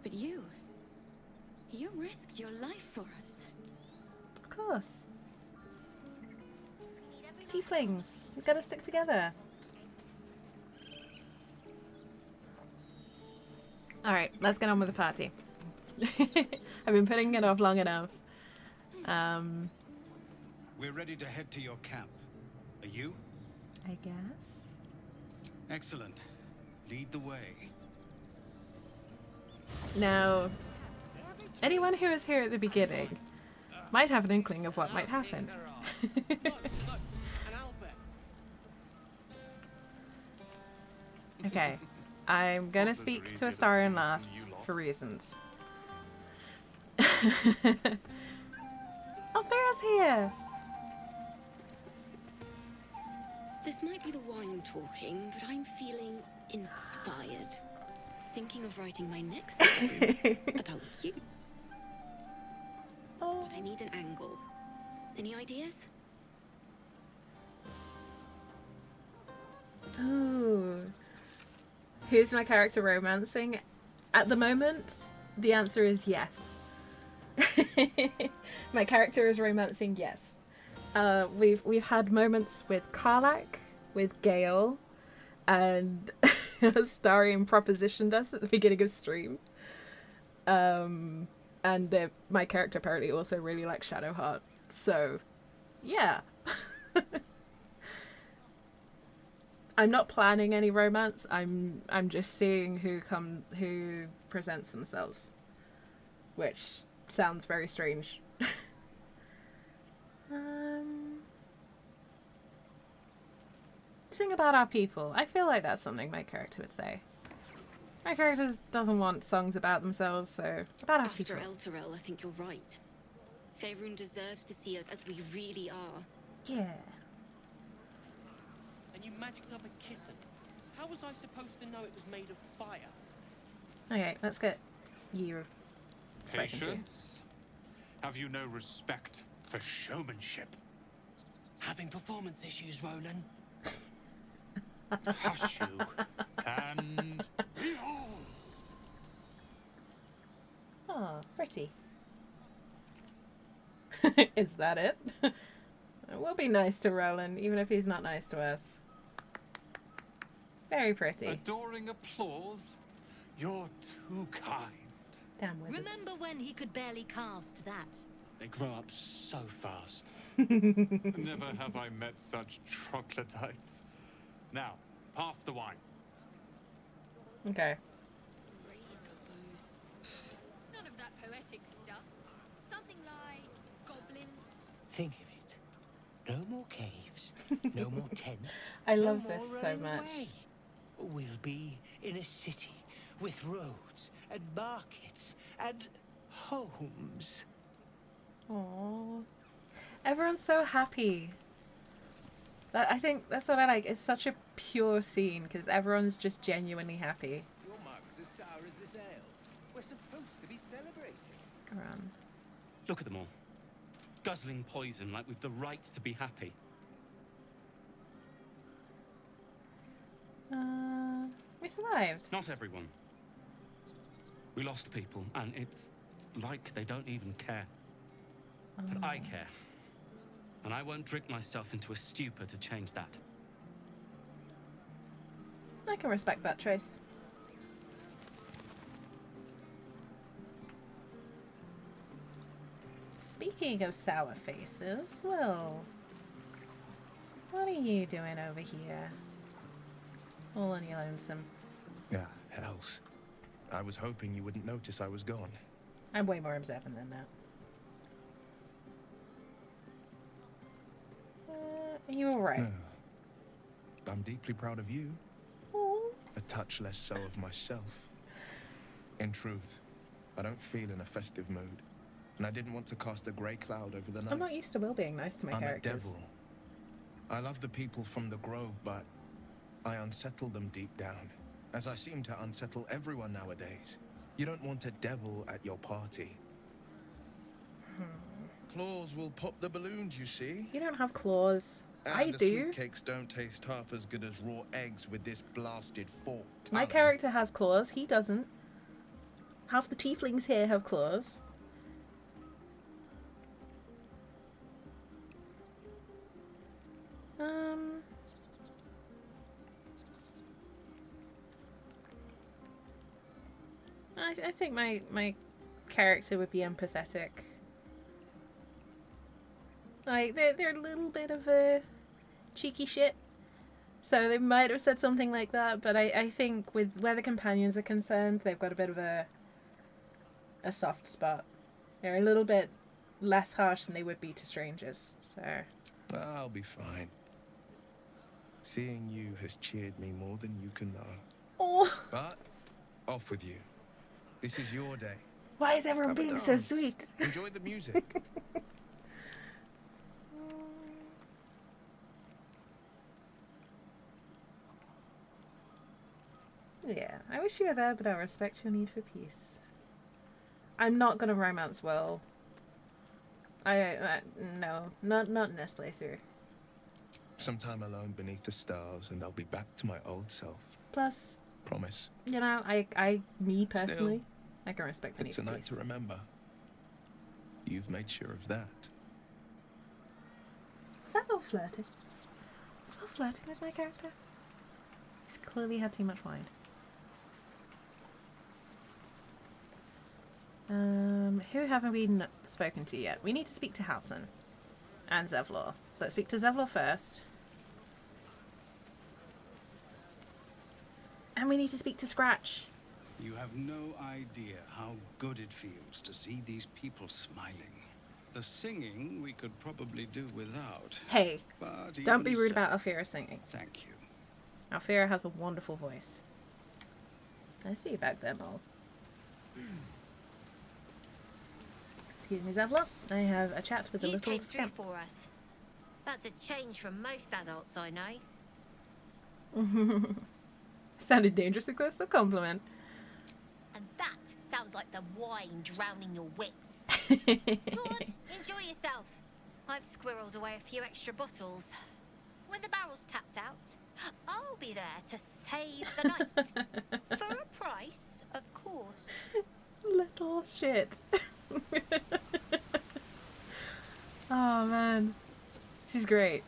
But you risked your life for us. Of course. Tieflings, we've got to stick together. Alright, let's get on with the party. I've been putting it off long enough. We're ready to head to your camp. Are you? I guess. Excellent. Lead the way. Now, anyone who was here at the beginning might have an inkling of what might happen. Okay, I'm gonna speak to Astarion last for reasons. Oh, Farah's here! This might be the wine talking, but I'm feeling inspired. Thinking of writing my next song about you. Oh. But I need an angle. Any ideas? Ooh. Who's my character romancing? At the moment, the answer is yes. My character is romancing, yes. We've had moments with Karlach, with Gale, and Astarion propositioned us at the beginning of stream. And my character apparently also really likes Shadowheart. So, yeah. I'm not planning any romance. I'm just seeing who presents themselves, which sounds very strange. Sing about our people. I feel like that's something my character would say. My character doesn't want songs about themselves, so about our people. After Elturel, I think you're right. Faerun deserves to see us as we really are. Yeah. And you magicked up a kitten. How was I supposed to know it was made of fire? Okay, let's get you spoken to. Patience? Have you no respect for showmanship? Having performance issues, Roland. Hush you, and behold! Oh, pretty. Is that it? We'll be nice to Roland, even if he's not nice to us. Very pretty. Adoring applause? You're too kind. Damn wizards. Remember when he could barely cast that? They grow up so fast. Never have I met such troglodytes. Now, pass the wine. Okay. None of that poetic stuff. Something like goblins. Think of it. No more caves, no more tents. I love no this more so running much. away. We'll be in a city with roads and markets and homes. Aww. Everyone's so happy. I think that's what I like. It's such a pure scene because everyone's just genuinely happy. Your mugs as sour as this ale. We're supposed to be celebrating. Come on. Look at them all. Guzzling poison like we've the right to be happy. We survived. Not everyone. We lost people, and it's like they don't even care. But I care. And I won't drink myself into a stupor to change that. I can respect that choice. Speaking of sour faces, well, what are you doing over here? All on your lonesome. Ah, hells. I was hoping you wouldn't notice I was gone. I'm way more observant than that. Are you alright? I'm deeply proud of you. Aww. A touch less so of myself. In truth, I don't feel in a festive mood. And I didn't want to cast a grey cloud over the night. I'm not used to Will being nice to my characters. I'm a devil. I love the people from the Grove, but I unsettle them deep down, as I seem to unsettle everyone nowadays. You don't want a devil at your party. Claws will pop the balloons, you see. You don't have claws. And I the do. sweet cakes don't taste half as good as raw eggs with this blasted fork. My character has claws. He doesn't. Half the tieflings here have claws. I think my character would be empathetic. Like, they're a little bit of a cheeky shit. So they might have said something like that, but I think with where the companions are concerned, they've got a bit of a soft spot. They're a little bit less harsh than they would be to strangers, so... I'll be fine. Seeing you has cheered me more than you can know. Oh. But, off with you. This is your day. Why is everyone Have a being so dance. sweet? Enjoy the music. Yeah, I wish you were there, but I respect your need for peace. I'm not gonna romance Will. No, not in this playthrough. Some time alone beneath the stars, and I'll be back to my old self. Plus, Promise. you know, me personally, I can respect the need It's for a night peace. to remember. You've made sure of that. Was that Will flirting? Was Will flirting with my character? He's clearly had too much wine. Who haven't we spoken to yet? We need to speak to Halson and Zevlor. So let's speak to Zevlor first. And we need to speak to Scratch. You have no idea how good it feels to see these people smiling. The singing we could probably do without. Hey, But don't be even rude so, about Alfira singing. Thank you. Alfira has a wonderful voice. I see you back there, Mole. Excuse me, Zevlor. I have a chat with a You little came through scamp. for us. That's a change from most adults I know. Sounded dangerously close to a compliment. And that sounds like the wine drowning your wits. Go on, enjoy yourself. I've squirreled away a few extra bottles. When the barrel's tapped out, I'll be there to save the night. For a price, of course. Little shit. Oh man, she's great.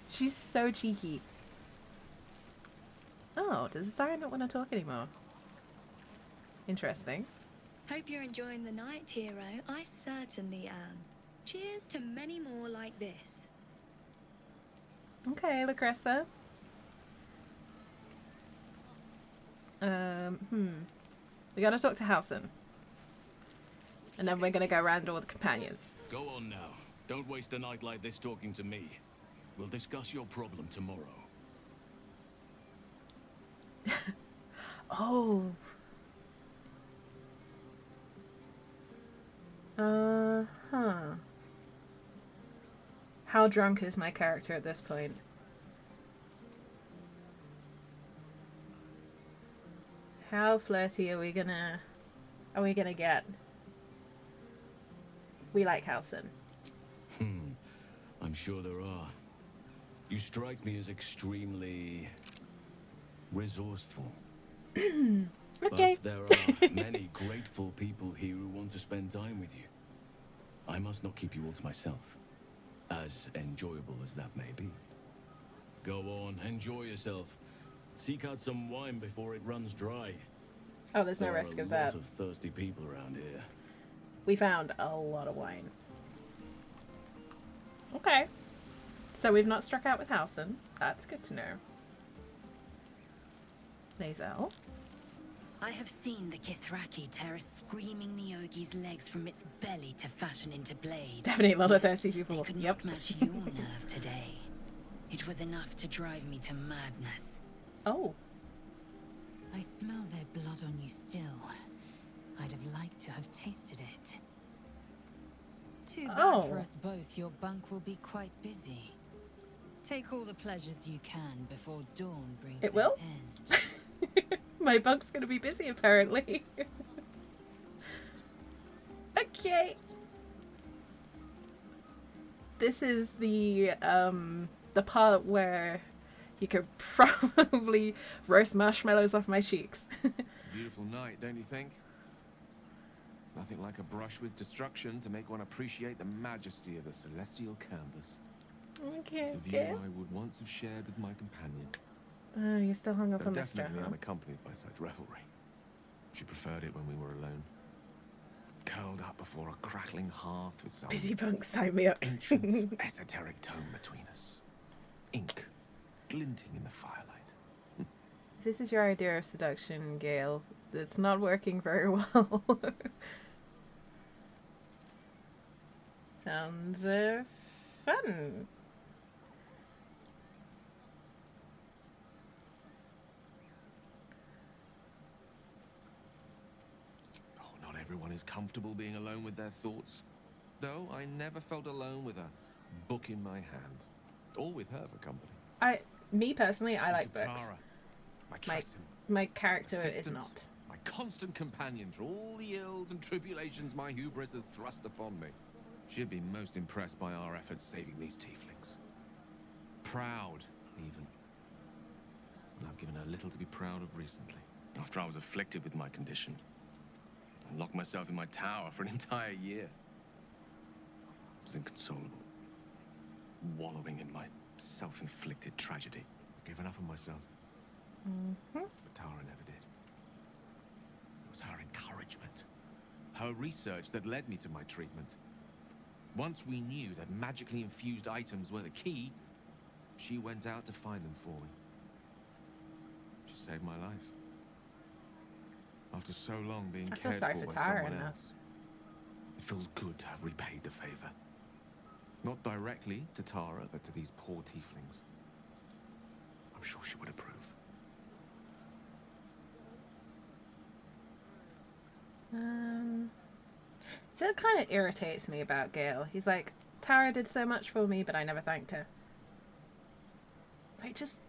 She's so cheeky. Oh, does the star not want to talk anymore? Interesting. Hope you're enjoying the night, hero. I certainly am. Cheers to many more like this. Okay, Lucressa. We gotta talk to Halson. And then we're gonna go around all the companions. Go on now. Don't waste a night like this talking to me. We'll discuss your problem tomorrow. Oh. Huh. How drunk is my character at this point? How flirty are we gonna get? We like Halson. I'm sure there are. You strike me as extremely resourceful. Okay. But there are many grateful people here who want to spend time with you. I must not keep you all to myself, as enjoyable as that may be. Go on, enjoy yourself. Seek out some wine before it runs dry. Oh, there's no risk of that. There are a lot of thirsty people around here. We found a lot of wine. Okay. So we've not struck out with Halson. That's good to know. lae'zel. I have seen the Kithraki tear a screaming Neogi's legs from its belly to fashion into blades. Definitely a lot of thirsty people. They could not match your nerve today. It was enough to drive me to madness. Oh. I smell their blood on you still. I'd have liked to have tasted it. Too bad for us both. Your bunk will be quite busy. Take all the pleasures you can before dawn brings It their will? end. My bunk's gonna be busy apparently. Okay. This is the part where you could probably roast marshmallows off my cheeks. Beautiful night, don't you think? Nothing like a brush with destruction to make one appreciate the majesty of the celestial canvas. Okay, It's a view okay. I would once have shared with my companion. You're still hung up Though on Mr. definitely Huh? unaccompanied by such revelry. She preferred it when we were alone. curled up before a crackling hearth with some Busy Bunks, sign me up. ancient esoteric tome between us. Ink glinting in the firelight. If this is your idea of seduction, Gale, it's not working very well. Sounds fun. Oh, not everyone is comfortable being alone with their thoughts. Though I never felt alone with a book in my hand. Or with her for company. Me personally, I like Speak of books. Tara, my Tristan, My character is assistant, not. my constant companion through all the ills and tribulations my hubris has thrust upon me. She'd be most impressed by our efforts saving these tieflings. Proud, even. And I've given her little to be proud of recently. After I was afflicted with my condition. And locked myself in my tower for an entire year. I was inconsolable. Wallowing in my self-inflicted tragedy. I've given up on myself. But Tara never did. It was her encouragement. Her research that led me to my treatment. Once we knew that magically infused items were the key, she went out to find them for me. She saved my life. After so long being I feel cared sorry for for by Tara someone in else, it feels good to have repaid the favor. Not directly to Tara, but to these poor tieflings. I'm sure she would approve. That kind of irritates me about Gale. He's like, Tara did so much for me, but I never thanked her. Like, just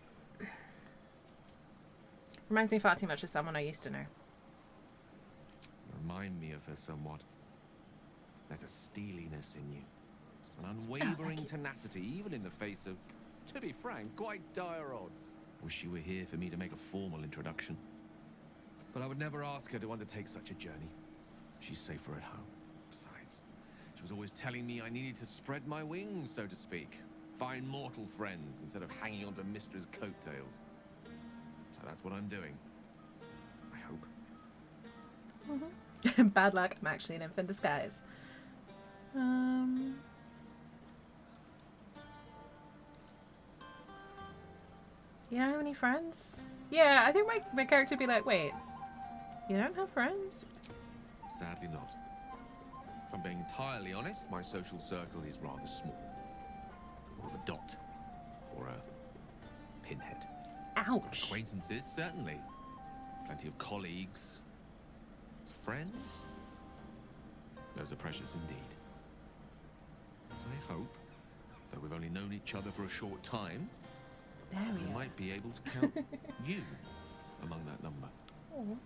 reminds me far too much of someone I used to know. Remind me of her somewhat. There's a steeliness in you. An unwavering tenacity, even in the face of, to be frank, quite dire odds. Wish you were here for me to make a formal introduction. But I would never ask her to undertake such a journey. She's safer at home. Besides, she was always telling me I needed to spread my wings, so to speak. Find mortal friends instead of hanging onto Mistra's coattails. So that's what I'm doing. I hope. Bad luck, I'm actually an infant disguise. You don't have any friends? Yeah, I think my character would be like, wait, you don't have friends? Sadly not. If I'm being entirely honest, my social circle is rather small. More of a dot. Or a pinhead. Ouch. Acquaintances, certainly. Plenty of colleagues. Friends? Those are precious indeed. I hope, though we've only known each other for a short time, we might be able to count you among that number. Oh,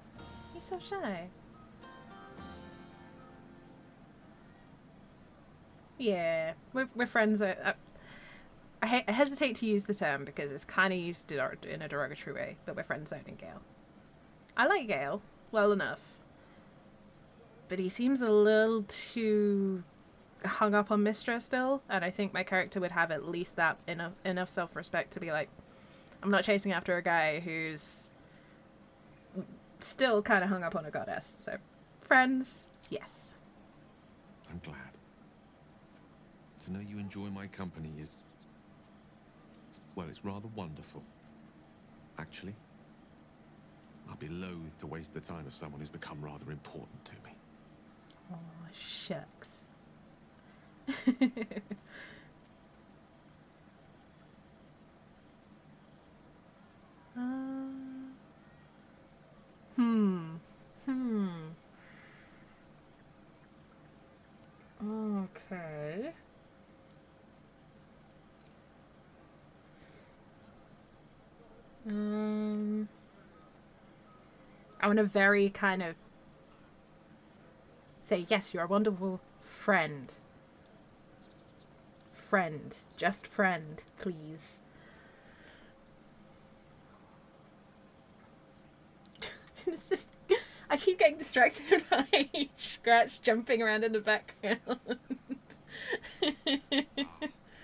he's so shy. Yeah, we're friends. I hesitate to use the term because it's kind of used in a derogatory way, but we're friends zoning Gale. I like Gale well enough, but he seems a little too hung up on Mistra still, and I think my character would have at least that enough self-respect to be like, I'm not chasing after a guy who's still kind of hung up on a goddess. So, friends, yes. I'm glad. To know you enjoy my company is, well, it's rather wonderful. Actually, I'd be loath to waste the time of someone who's become rather important to me. Oh, shucks. Okay. I want to very kind of say, yes, you're a wonderful friend. Friend. Just friend, please. It's just, I keep getting distracted by Scratch jumping around in the background.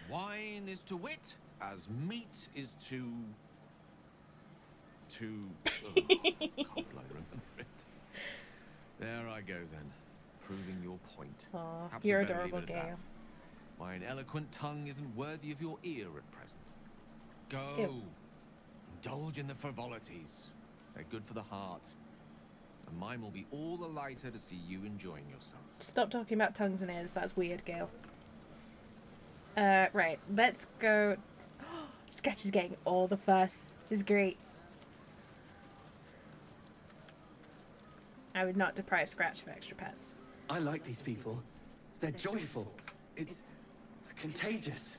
Wine is to wit as meat is to... can't bloody remember it. There I go then. proving your point. Aw, Perhaps you're we'd better adorable, leave it at that. Gale. Why an eloquent tongue isn't worthy of your ear at present. Go. Ew. Indulge in the frivolities. They're good for the heart. And mine will be all the lighter to see you enjoying yourself. Stop talking about tongues and ears. That's weird, Gale. Right. Let's go. Scratch is getting all the fuss. It's great. I would not deprive Scratch of extra pets. I like these people. They're joyful. It's contagious.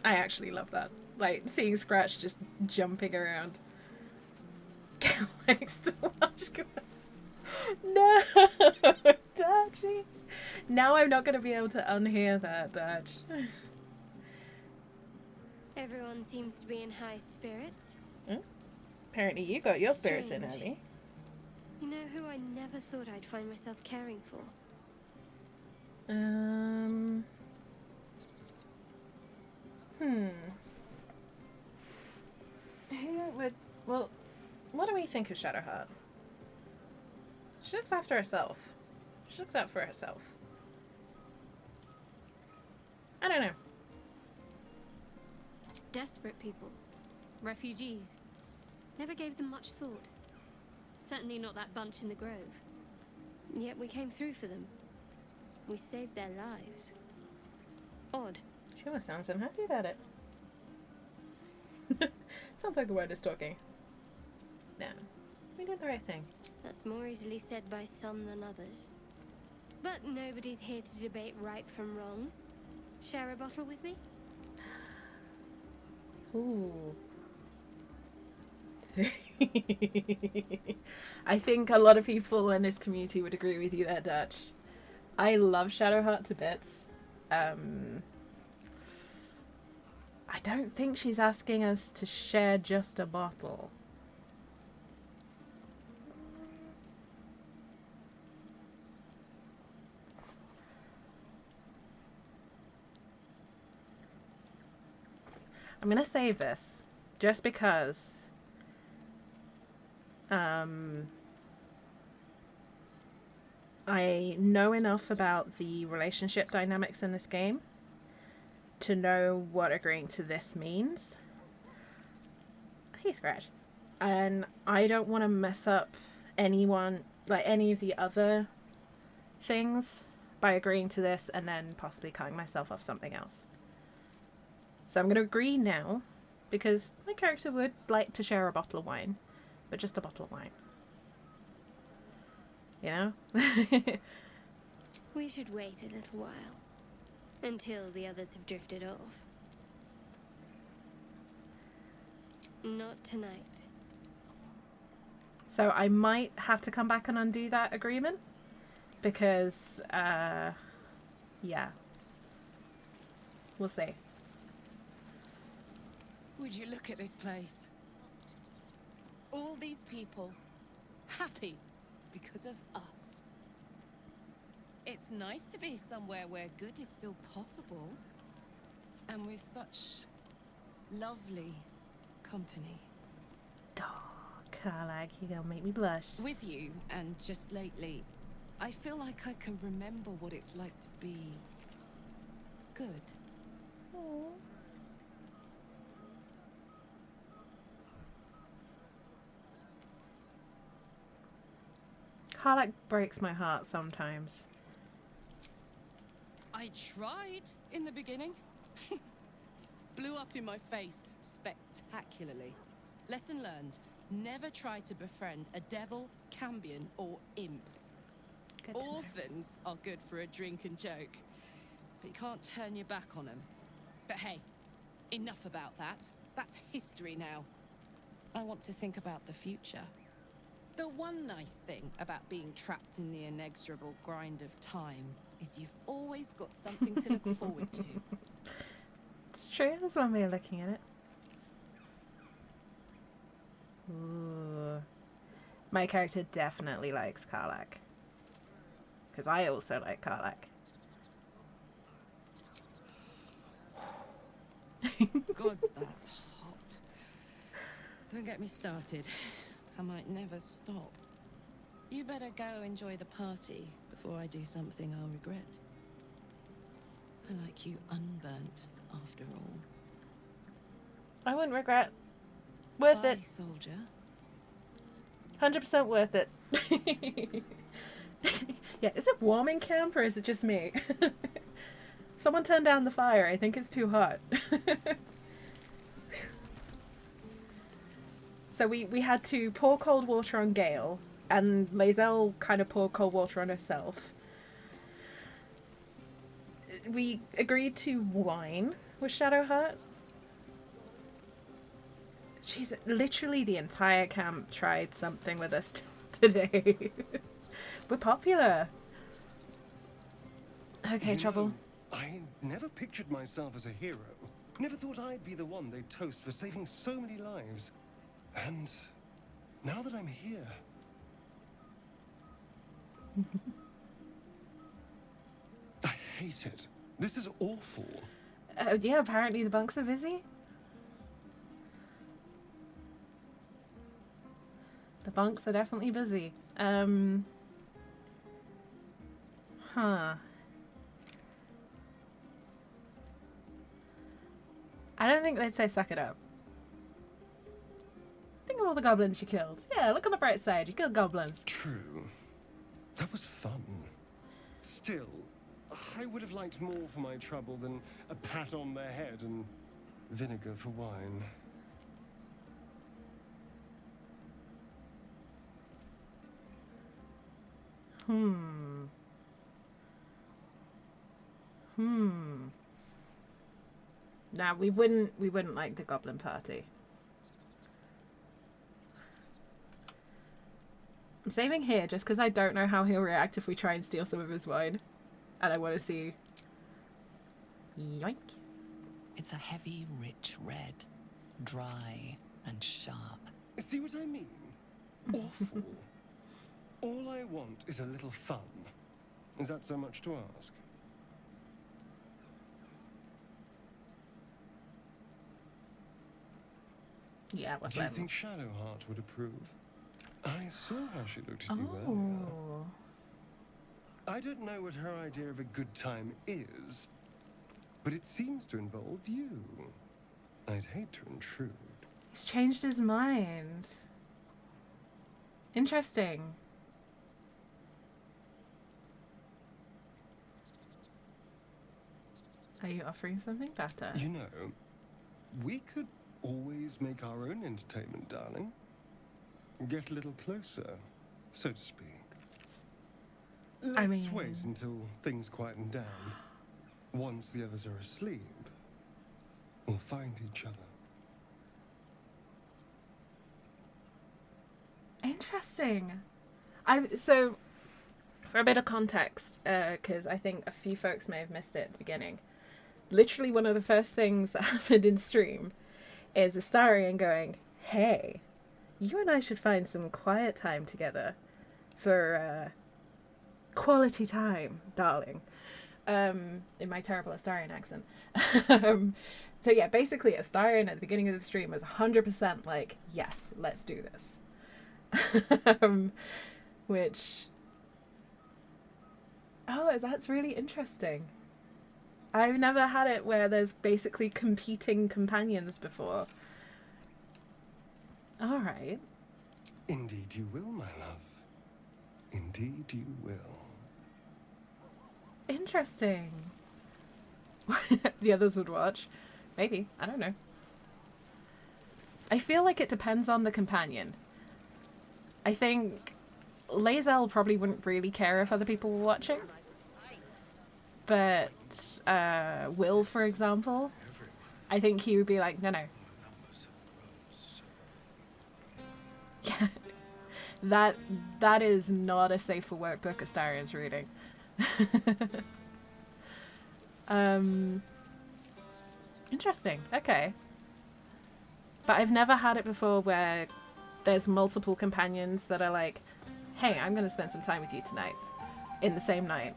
I actually love that. Like, seeing Scratch just jumping around. Gal likes to watch. No! Dodgy! Now I'm not going to be able to unhear that, Dodge. Everyone seems to be in high spirits. Apparently you got your spirits in early. You know who I never thought I'd find myself caring for? Who would... Well, what do we think of Shadowheart? She looks after herself. She looks out for herself. I don't know. Desperate people. Refugees. Never gave them much thought. Certainly not that bunch in the grove. Yet we came through for them. We saved their lives. Odd. She almost sounds unhappy about it. Sounds like the word is talking. No. We did the right thing. That's more easily said by some than others. But nobody's here to debate right from wrong. Share a bottle with me? Ooh. I think a lot of people in this community would agree with you there, Dutch. I love Shadowheart to bits. I don't think she's asking us to share just a bottle. I'm gonna save this just because I know enough about the relationship dynamics in this game to know what agreeing to this means. Hey, Scratch. And I don't want to mess up anyone, like any of the other things, by agreeing to this and then possibly cutting myself off something else. So I'm going to agree now, because my character would like to share a bottle of wine, but just a bottle of wine. You know? We should wait a little while, until the others have drifted off. Not tonight. So I might have to come back and undo that agreement, because, yeah. We'll see. Would you look at this place? All these people happy because of us. It's nice to be somewhere where good is still possible, and with such lovely company. Carlag, you're gonna make me blush. With you, and just lately, I feel like I can remember what it's like to be good. Aww. Carlag breaks my heart sometimes. I tried in the beginning. Blew up in my face spectacularly. Lesson learned. Never try to befriend a devil, cambion, or imp. Orphans are good for a drink and joke, but you can't turn your back on them. But hey, enough about that. That's history now. I want to think about the future. The one nice thing about being trapped in the inexorable grind of time is you've always got something to look forward to. It's true, that's one way of looking at it. Ooh. My character definitely likes Karlak. Because I also like Karlak. Gods, that's hot. Don't get me started. I might never stop. You better go enjoy the party before I do something I'll regret. I like you unburnt, after all. I wouldn't regret. Worth Bye, it. soldier. 100% worth it. Yeah, is it warm in camp or is it just me? Someone turn down the fire. I think it's too hot. So we had to pour cold water on Gale, and lae'zel kind of poured cold water on herself. We agreed to wine with Shadowheart. Jeez, literally the entire camp tried something with us today. We're popular. Okay, Trouble. I never pictured myself as a hero. Never thought I'd be the one they'd toast for saving so many lives. And now that I'm here... I hate it. This is awful. Yeah, apparently the bunks are busy. The bunks are definitely busy. Huh. I don't think they'd say suck it up. Think of all the goblins you killed. Yeah, look on the bright side. You killed goblins. True. That was fun. Still, I would have liked more for my trouble than a pat on the head and vinegar for wine. Now we wouldn't like the goblin party. I'm saving here just because I don't know how he'll react if we try and steal some of his wine. And I want to see. Yoink. It's a heavy, rich red. Dry and sharp. See what I mean? Awful. All I want is a little fun. Is that so much to ask? Yeah, what's Do you that? think Shadowheart would approve? I saw how she looked at you earlier. I don't know what her idea of a good time is, but it seems to involve you. I'd hate to intrude. He's changed his mind. Interesting. Are you offering something better? You know, we could always make our own entertainment, darling. Get a little closer, so to speak. Let's wait until things quieten down. Once the others are asleep, we'll find each other. Interesting. So, for a bit of context, because I think a few folks may have missed it at the beginning. Literally one of the first things that happened in stream is Astarion going, hey, you and I should find some quiet time together for quality time, darling. In my terrible Astarion accent. So yeah, basically Astarion at the beginning of the stream was 100% like, yes, let's do this. Which... Oh, that's really interesting. I've never had it where there's basically competing companions before. Alright. Indeed you will, my love. Indeed you will. Interesting. The others would watch. Maybe. I don't know. I feel like it depends on the companion. I think lae'zel probably wouldn't really care if other people were watching. But Will, for example, I think he would be like, no. Yeah. That is not a safe for work book Astarion's reading. Interesting. Okay. But I've never had it before where there's multiple companions that are like, hey, I'm going to spend some time with you tonight. In the same night.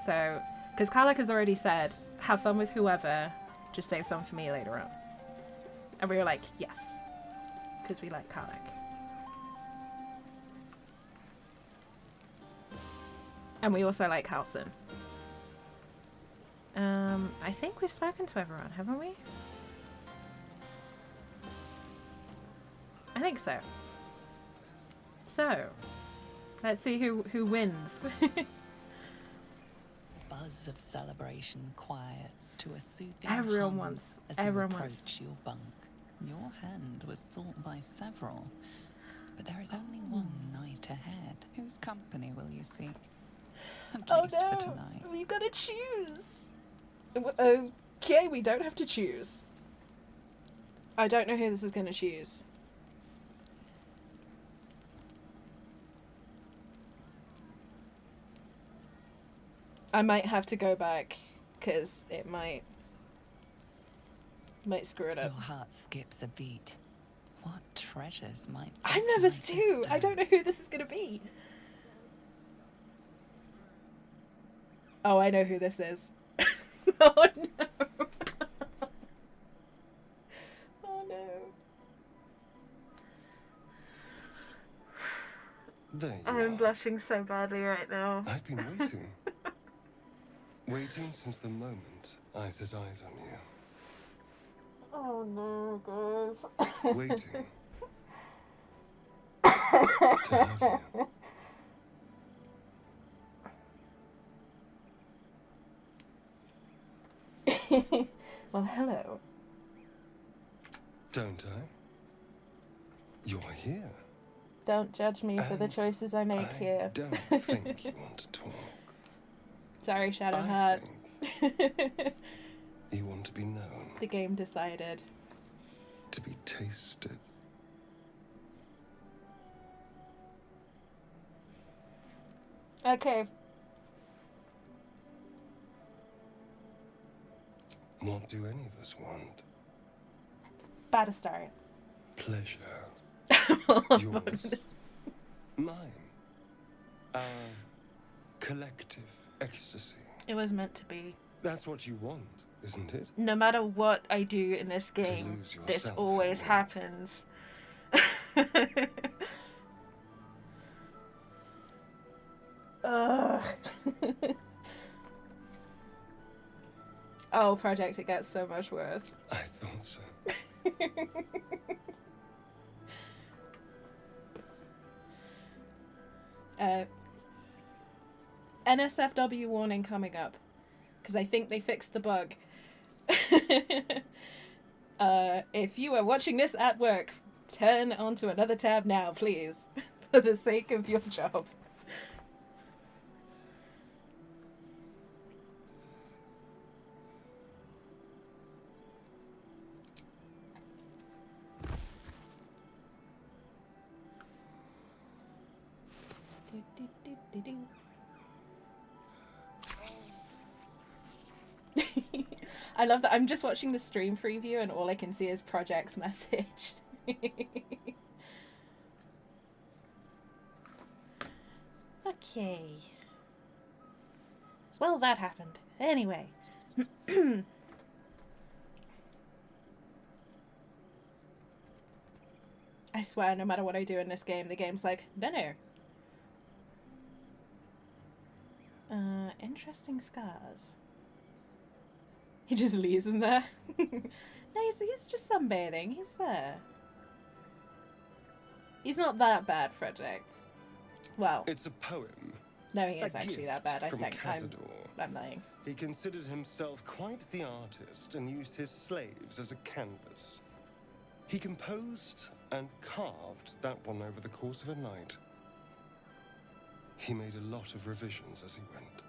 So, because Karlach has already said, have fun with whoever, just save some for me later on. And we were like, yes. Because we like Karnak. And we also like Halson. I think we've spoken to everyone, haven't we? I think so. So, let's see who wins. Buzz of celebration quiets to a soothing Everyone hum wants. as Everyone you wants. approach your bunk. Your hand was sought by several, but there is only one night ahead. Whose company will you seek? At least for tonight. We've got to choose. Okay, we don't have to choose. I don't know who this is going to choose. I might have to go back because it might screw it up. Your heart skips a beat. What treasures might I'm this nervous night too. I bestow? don't know who this is going to be. Oh, I know who this is. Oh no. Oh no. There you I'm are. blushing so badly right now. I've been waiting. Waiting since the moment I set eyes on you. Oh no, guys. Waiting to have you. Well, hello. Don't I? You're here. Don't judge me for the And choices I make here. Don't think you want to talk. Sorry, Shadowheart. You want to be known, The game decided. to be tasted. Okay. What do any of us want? Bad start. Pleasure. Yours. Mine. Our collective ecstasy. It was meant to be. That's what you want, isn't it? No matter what I do in this game, lose this yourself always in me. happens. Ugh. Oh, Project, it gets so much worse. I thought so. NSFW warning coming up, because I think they fixed the bug. If you are watching this at work, turn onto another tab now, please, for the sake of your job. I love that I'm just watching the stream preview and all I can see is Project's message. Okay. Well, that happened. Anyway. I swear, no matter what I do in this game, the game's like, no. Interesting scars. He just leaves him there. No, he's just sunbathing. He's there. He's not that bad, Frederick. Well, It's a poem. no, he A is actually that gift bad. I from think Cazador. I'm lying. He considered himself quite the artist and used his slaves as a canvas. He composed and carved that one over the course of a night. He made a lot of revisions as he went.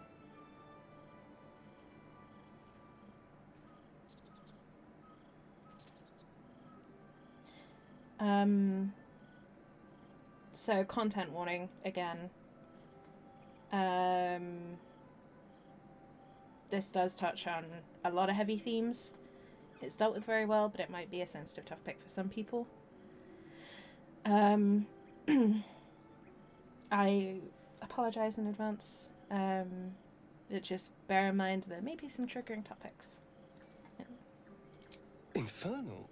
So content warning again. This does touch on a lot of heavy themes. It's dealt with very well, but it might be a sensitive topic for some people. I apologize in advance. Just bear in mind there may be some triggering topics. Infernal?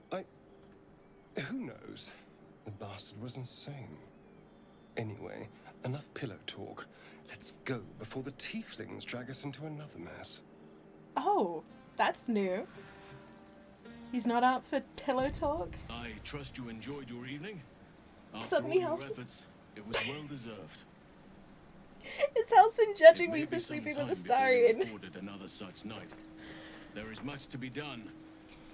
Who knows? The bastard was insane. Anyway, enough pillow talk. Let's go before the tieflings drag us into another mess. Oh, that's new. He's not out for pillow talk? I trust you enjoyed your evening. After Suddenly all your Halsin- efforts, it was well deserved. Is Halsin judging It may me for be some sleeping time with a before you're Starian? afforded another such night. There is much to be done,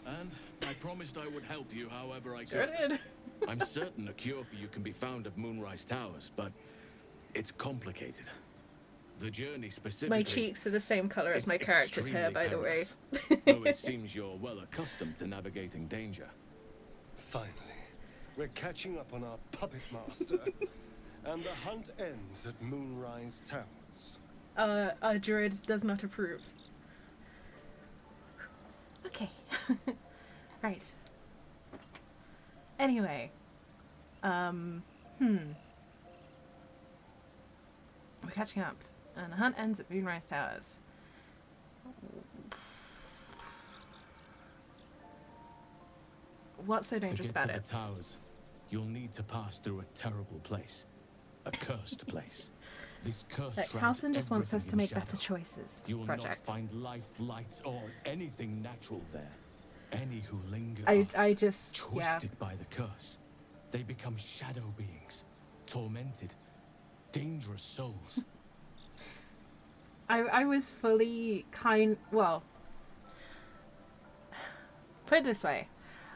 and I promised I would help you however I could. Sure did. I'm certain a cure for you can be found at Moonrise Towers, but it's complicated. The journey specifically... My cheeks are the same colour as my character's hair, by the way. Though it seems you're well accustomed to navigating danger. Finally, we're catching up on our puppet master. And the hunt ends at Moonrise Towers. Our druid does not approve. Okay. Right. Anyway. We're catching up. And the hunt ends at Moonrise Towers. What's so dangerous to get about to it? the towers, you'll need to pass through a terrible place. A cursed place. This curse Look, shrouds Halsin just wants us everything to in make shadow. better choices. You will Project. not find life, light, or anything natural there. Any who linger I just twisted by the curse. They become shadow beings, tormented, dangerous souls. I was fully well, put it this way,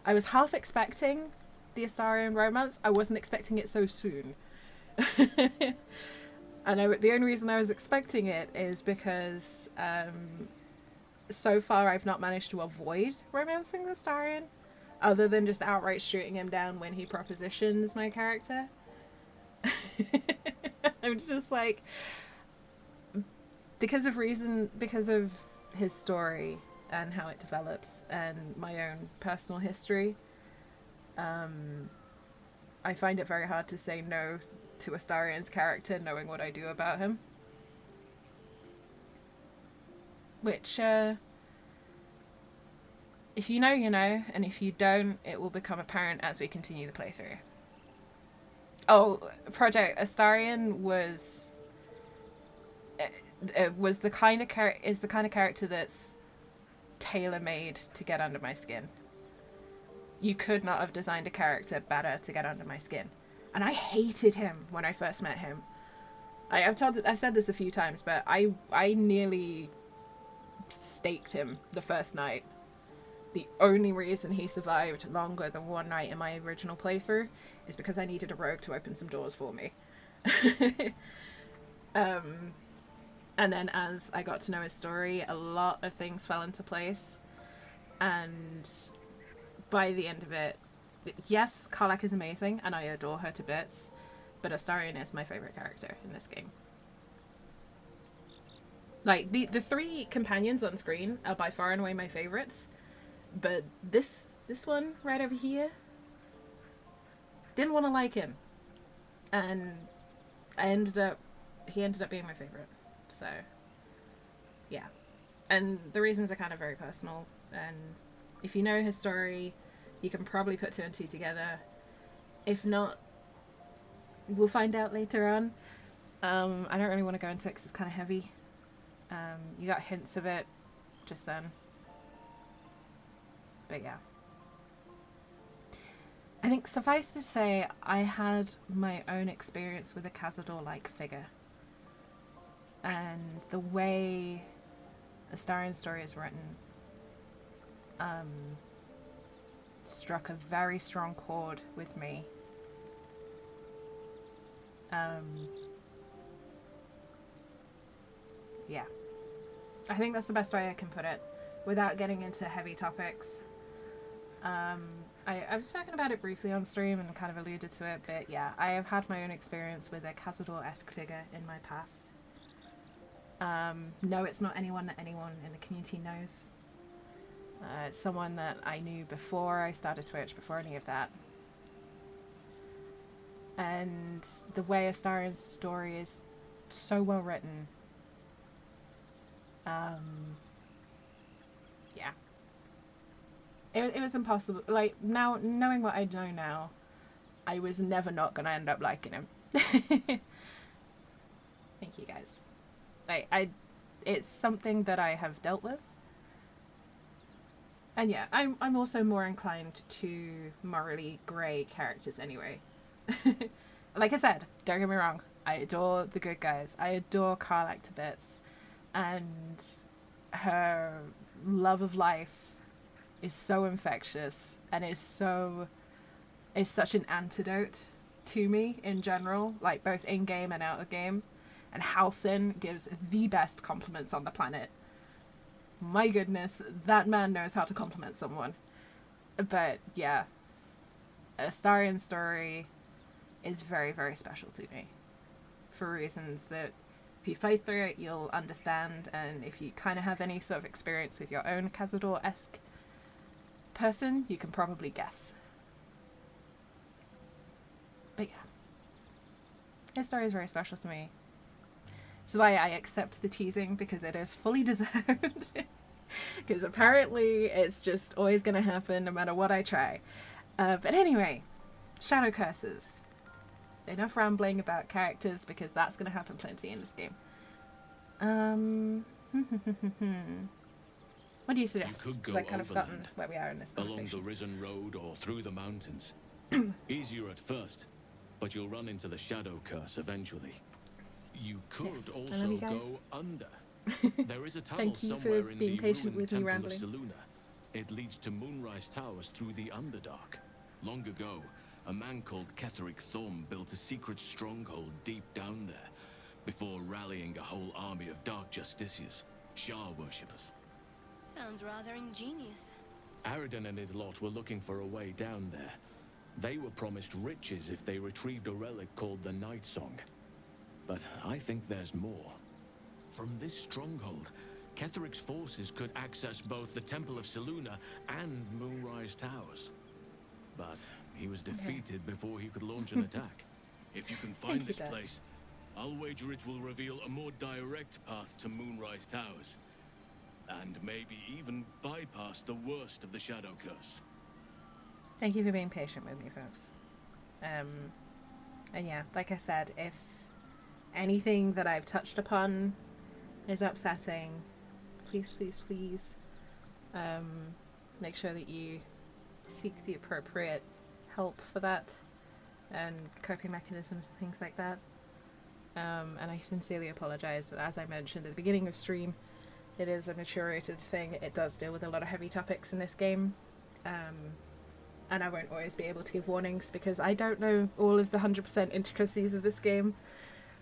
I was half expecting the Astarian romance. I wasn't expecting it so soon. And the only reason I was expecting it is because so far I've not managed to avoid romancing the Astarian, other than just outright shooting him down when he propositions my character. I'm just like, because of his story and how it develops and my own personal history, I find it very hard to say no to Astarian's character knowing what I do about him. Which, if you know, you know, and if you don't, it will become apparent as we continue the playthrough. Oh, Project Astarian was the kind of character that's tailor-made to get under my skin. You could not have designed a character better to get under my skin. And I hated him when I first met him. I've said this a few times, but I nearly staked him the first night. The only reason he survived longer than one night in my original playthrough is because I needed a rogue to open some doors for me. And then as I got to know his story, a lot of things fell into place. And by the end of it, yes, Karlach is amazing, and I adore her to bits, but Astarian is my favourite character in this game. Like, the three companions on screen are by far and away my favourites, but this one right over here, didn't want to like him. And he ended up being my favourite. So, yeah. And the reasons are kind of very personal, and if you know his story, you can probably put two and two together. If not, we'll find out later on. I don't really want to go into it because it's kind of heavy. You got hints of it just then. But yeah. I think suffice to say, I had my own experience with a Cazador-like figure. And the way Astarian's story is written struck a very strong chord with me. Yeah. I think that's the best way I can put it, without getting into heavy topics. I've spoken about it briefly on stream and kind of alluded to it, but yeah, I have had my own experience with a Cazador-esque figure in my past. No, it's not anyone that anyone in the community knows. It's someone that I knew before I started Twitch, before any of that. And the way Astarian's story is so well written. Yeah. it was impossible. Like, now, knowing what I know now, I was never not gonna end up liking him. Thank you, guys. It's something that I have dealt with. And yeah, I'm also more inclined to morally grey characters anyway. Like I said, don't get me wrong, I adore the good guys. I adore Karlach to bits. And her love of life is so infectious and is such an antidote to me in general, like both in-game and out of game. And Halsin gives the best compliments on the planet. My goodness, that man knows how to compliment someone. But yeah, Astarian's story is very, very special to me. For reasons that if you've played through it, you'll understand. And if you kind of have any sort of experience with your own Cazador-esque person, you can probably guess. But yeah, his story is very special to me. Which is why I accept the teasing, because it is fully deserved. Because apparently it's just always going to happen no matter what I try. But anyway, Shadow Curses. Enough rambling about characters, because that's going to happen plenty in this game. What do you suggest? You could go Because I've kind of forgotten overland, where we are in this conversation. along the Risen Road or through the mountains. Easier at first, but you'll run into the Shadow Curse eventually. You could also go under. There is a tunnel Thank you somewhere for in being the patient ruined with me Temple of rambling. Selûne. It leads to Moonrise Towers through the Underdark. Long ago, a man called Ketheric Thorm built a secret stronghold deep down there, before rallying a whole army of Dark Justiciars, Shah worshippers. Sounds rather ingenious. Aridin and his lot were looking for a way down there. They were promised riches if they retrieved a relic called the Night Song. But I think there's more. From this stronghold, Ketheric's forces could access both the Temple of Selûne and Moonrise Towers. But he was defeated before he could launch an attack. If you can find this place, I'll wager it will reveal a more direct path to Moonrise Towers. And maybe even bypass the worst of the Shadow Curse. Thank you for being patient with me, folks. And yeah, like I said, if anything that I've touched upon is upsetting, please, please, please make sure that you seek the appropriate help for that and coping mechanisms and things like that. And I sincerely apologize, but as I mentioned at the beginning of stream, it is a mature rated thing. It does deal with a lot of heavy topics in this game. And I won't always be able to give warnings because I don't know all of the 100% intricacies of this game,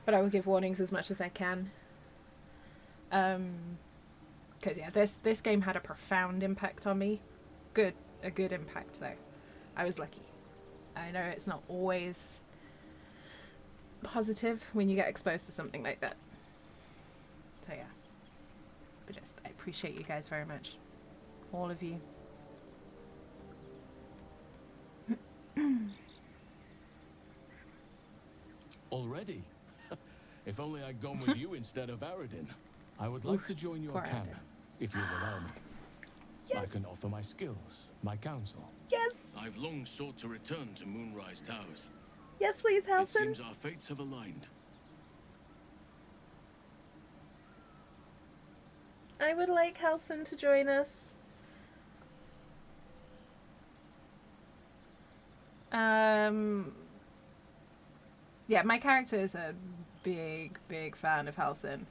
but I will give warnings as much as I can. Because yeah, this game had a profound impact on me. A good impact though. I was lucky. I know it's not always positive when you get exposed to something like that. So yeah. But just, I appreciate you guys very much. All of you. Already? If only I'd gone with you instead of Aridin. I would like to join your camp, if you'll allow me. Yes. I can offer my skills, my counsel. Yes. I've long sought to return to Moonrise Towers. Yes, please, Halsin. It seems our fates have aligned. I would like Halsin to join us. Yeah, my character is a big fan of Halsin.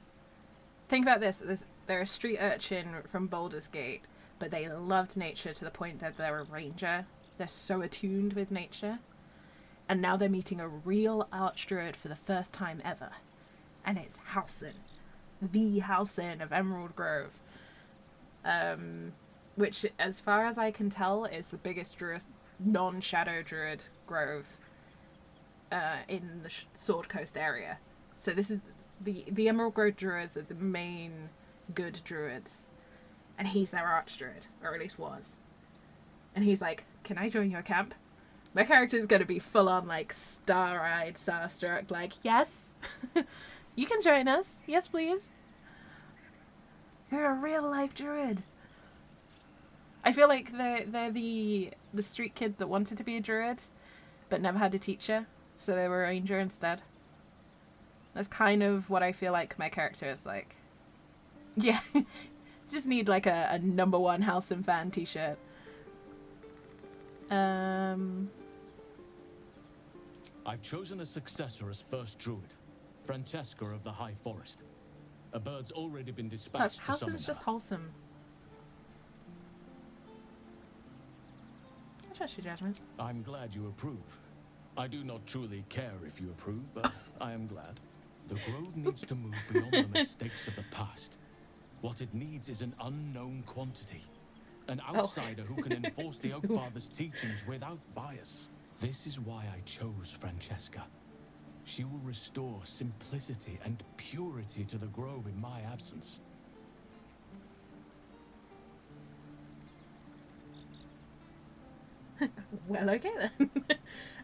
Think about this. They're a street urchin from Baldur's Gate, but they loved nature to the point that they're a ranger. They're so attuned with nature. And now they're meeting a real archdruid for the first time ever. And it's Halsin. The Halsin of Emerald Grove. Which, as far as I can tell, is the biggest non-shadow druid grove in the Sword Coast area. So this is the Emerald Grove druids are the main good druids, and he's their archdruid, or at least was. And he's like, "Can I join your camp?" My character's gonna be full on like star-eyed, starstruck, like, "Yes, you can join us. Yes, please. You're a real life druid." I feel like they're the street kid that wanted to be a druid, but never had a teacher, so they were a ranger instead. That's kind of what I feel like my character is like. Yeah, just need like a #1 Halcyon fan t-shirt. I've chosen a successor as first druid, Francesca of the High Forest. A bird's already been dispatched to summon Halcyon's just her. wholesome. I trust your judgment. I'm glad you approve. I do not truly care if you approve, but I am glad. The Grove needs to move beyond the mistakes of the past. What it needs is an unknown quantity. An outsider who can enforce the Oak Father's teachings without bias. This is why I chose Francesca. She will restore simplicity and purity to the Grove in my absence. Well, okay then.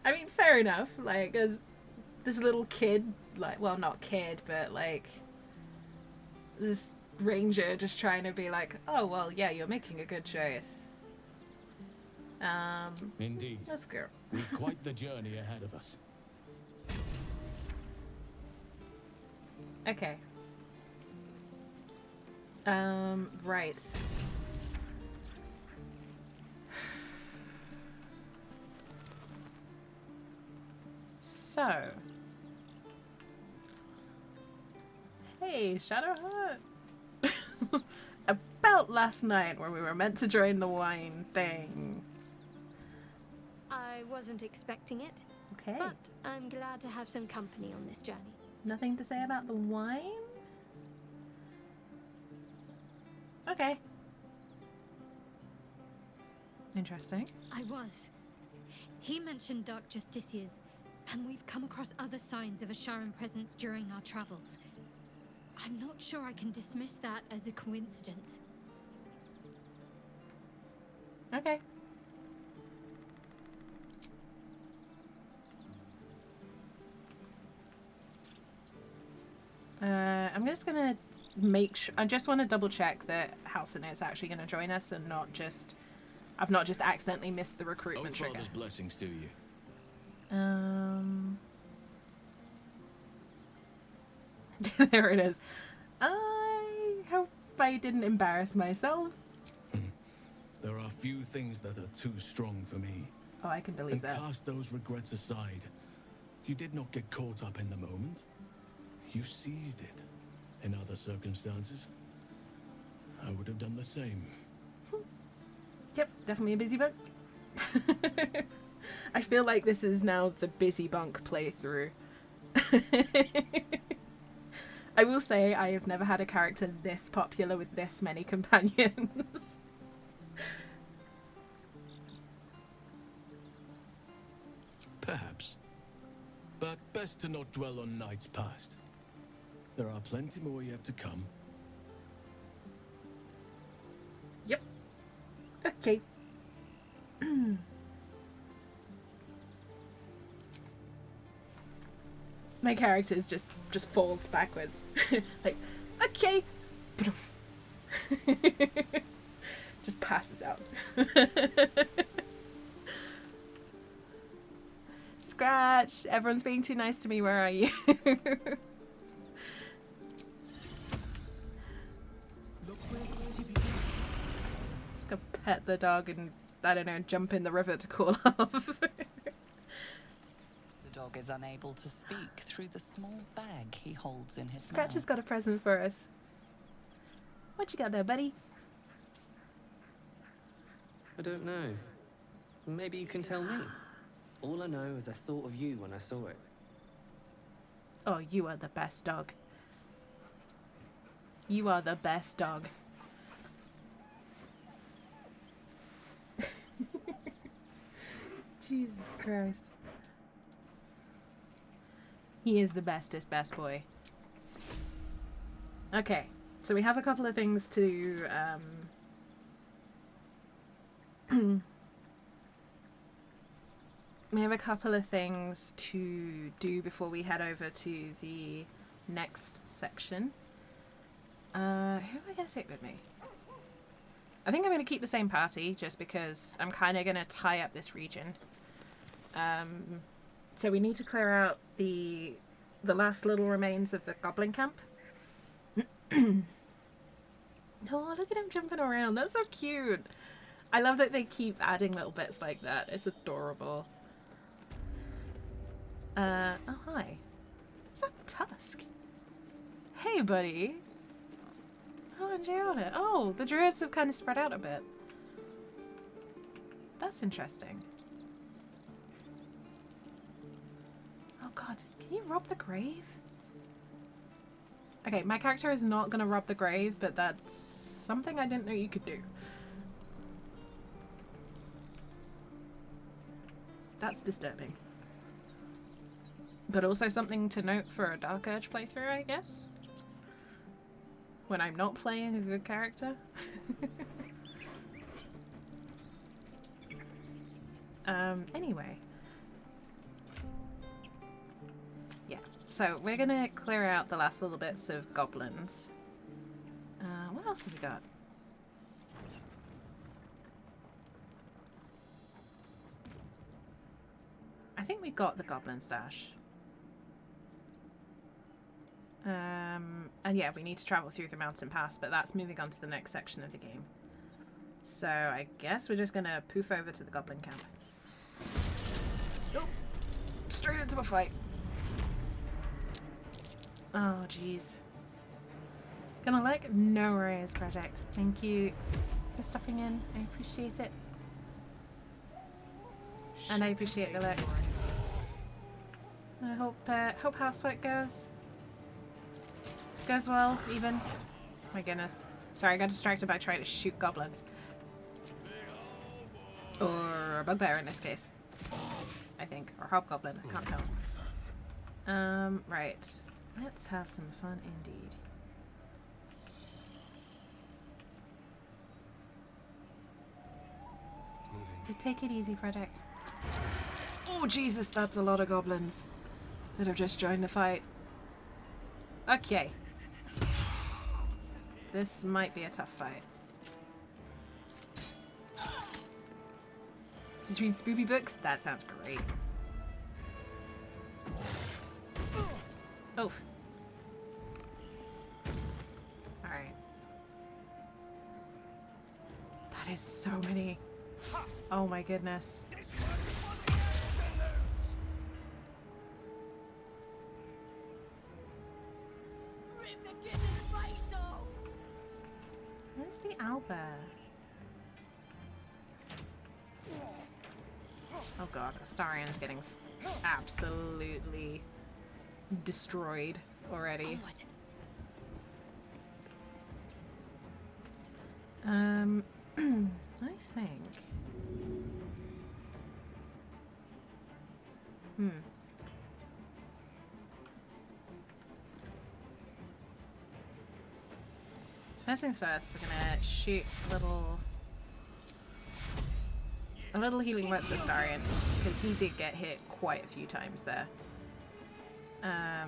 I mean, fair enough. Like, as this little kid, like, well, not kid, but like this ranger just trying to be like, oh, well, yeah, you're making a good choice. Indeed. Let's go. We've quite the journey ahead of us. Okay. Right. So. Hey, Shadowheart. About last night where we were meant to join the wine thing. I wasn't expecting it. Okay. But I'm glad to have some company on this journey. Nothing to say about the wine? Okay. Interesting. I was. He mentioned Dark Justiciars, and we've come across other signs of a Sharon presence during our travels. I'm not sure I can dismiss that as a coincidence. Okay. I'm just gonna make sure. I just want to double check that Halcyon is actually going to join us and not just. I've not just accidentally missed the recruitment trigger. Father's blessings to you. There it is. I hope I didn't embarrass myself. There are few things that are too strong for me. Oh, I can believe that. Cast those regrets aside. You did not get caught up in the moment. You seized it. In other circumstances, I would have done the same. Yep, definitely a busy bunk. I feel like this is now the busy bunk playthrough. I will say I have never had a character this popular with this many companions. Perhaps. But best to not dwell on nights past. There are plenty more yet to come. Yep. Okay. My character just falls backwards. Like, okay. Just passes out. Scratch! Everyone's being too nice to me. Where are you? Just go pet the dog and, I don't know, jump in the river to cool off. The dog is unable to speak through the small bag he holds in his Scratch mouth. has got a present for us. What you got there, buddy? I don't know. Maybe you can tell me. All I know is I thought of you when I saw it. Oh, you are the best dog. You are the best dog. Jesus Christ. He is the bestest best boy. Okay, so we have a couple of things to we have a couple of things to do before we head over to the next section. Who am I going to take with me? I think I'm going to keep the same party just because I'm kind of going to tie up this region. So we need to clear out the last little remains of the goblin camp. Oh, look at him jumping around. That's so cute. I love that they keep adding little bits like that. It's adorable. Oh, hi. Is that Tusk? Hey, buddy. Oh, Gianna. Oh, the druids have kind of spread out a bit. That's interesting. Oh, God. Can you rob the grave? Okay, my character is not going to rob the grave, but that's something I didn't know you could do. That's disturbing. But also something to note for a Dark Urge playthrough, I guess? When I'm not playing a good character. Anyway. Yeah, so we're gonna clear out the last little bits of goblins. What else have we got? I think we got the goblin stash. And yeah, we need to travel through the mountain pass, but that's moving on to the next section of the game. So I guess we're just gonna poof over to the goblin camp. Nope. Straight into a fight. Oh, jeez. Gonna like? No worries, Project. Thank you for stopping in. I appreciate it. And I appreciate the look. I hope housework goes well, even. My goodness. Sorry, I got distracted by trying to shoot goblins. Or a bugbear in this case. I think. Or hobgoblin, I can't tell. Right. Let's have some fun indeed. But take it easy, Project. Oh, Jesus, that's a lot of goblins that have just joined the fight. Okay. This might be a tough fight. Just read spoopy books? That sounds great. Oof. Alright. That is so many. Oh my goodness. Where's the owlbear? Oh god, Astarion's getting absolutely destroyed already. I think. First things first, we're gonna shoot a little healing word to Astarion, because he did get hit quite a few times there. And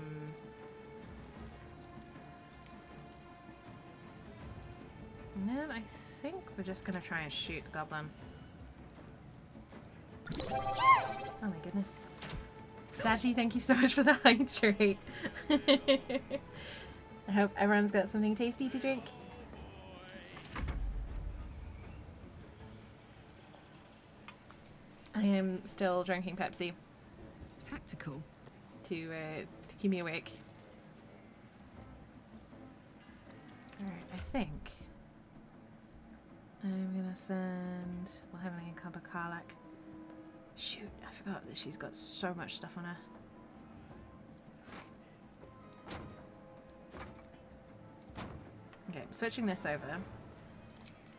then I think we're just gonna try and shoot the goblin. Oh my goodness. Dashi, thank you so much for the hydrate. I hope everyone's got something tasty to drink. I am still drinking Pepsi. Tactical. To keep me awake. Alright, I think I'm gonna send Wilhelmine and Kaba Karlak. Shoot, I forgot that she's got so much stuff on her. Okay, switching this over.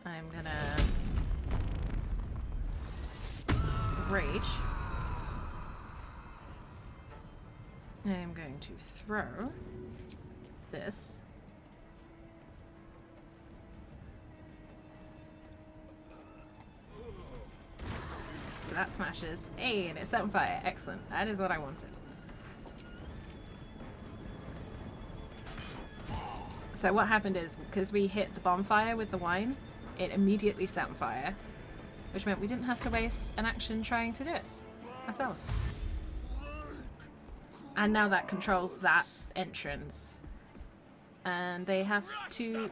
I'm gonna rage. I'm going to throw this. So that smashes. Hey, and it's set on fire. Excellent. That is what I wanted. So what happened is, because we hit the bonfire with the wine, it immediately set on fire, which meant we didn't have to waste an action trying to do it ourselves. And now that controls that entrance. And they have to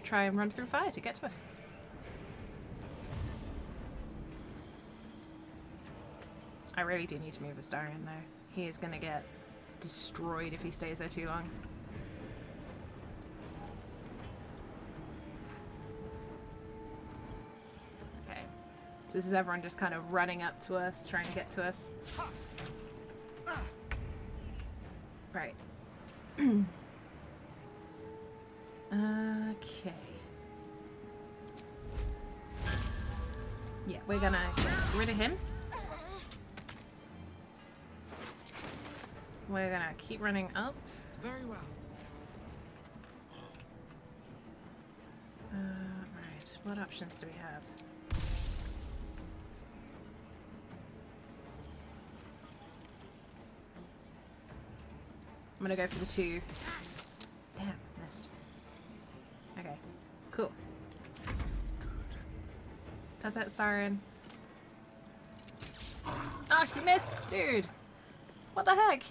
try and run through fire to get to us. I really do need to move Astarion though. He is going to get destroyed if he stays there too long. Okay. So this is everyone just kind of running up to us, trying to get to us. Right. Okay. Yeah, we're gonna get rid of him. We're gonna keep running up. Very well. Right. What options do we have? I'm gonna go for the 2. Damn, missed. Okay, cool. Does that Astarion? Oh, you missed, dude. What the heck?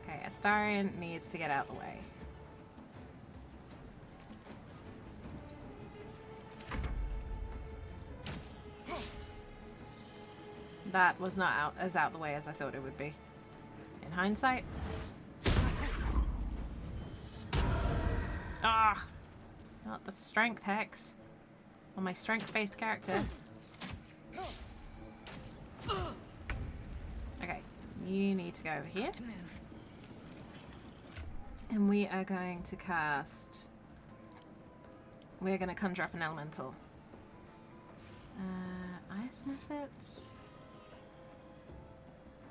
Okay, Astarion needs to get out of the way. That was not as out the way as I thought it would be. In hindsight. Ah! Not the strength hex. On my strength-based character. Okay, you need to go over here. And we are going to cast... We're going to conjure up an elemental. Ice methods.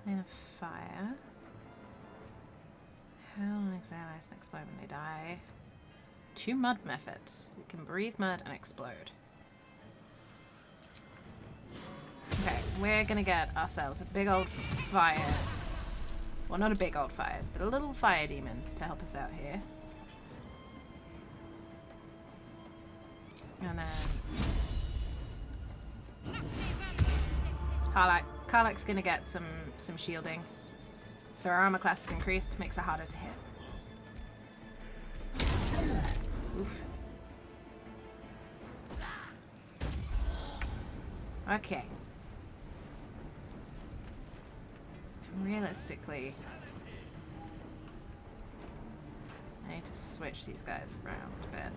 Lane of fire. Hell and exhale ice and explode when they die. 2 mud methods. You can breathe mud and explode. Okay, we're gonna get ourselves a big old fire. Well, not a big old fire, but a little fire demon to help us out here. And then Karlach's gonna get some shielding. So our armor class is increased, makes it harder to hit. Oof. Okay. Realistically, I need to switch these guys around a bit.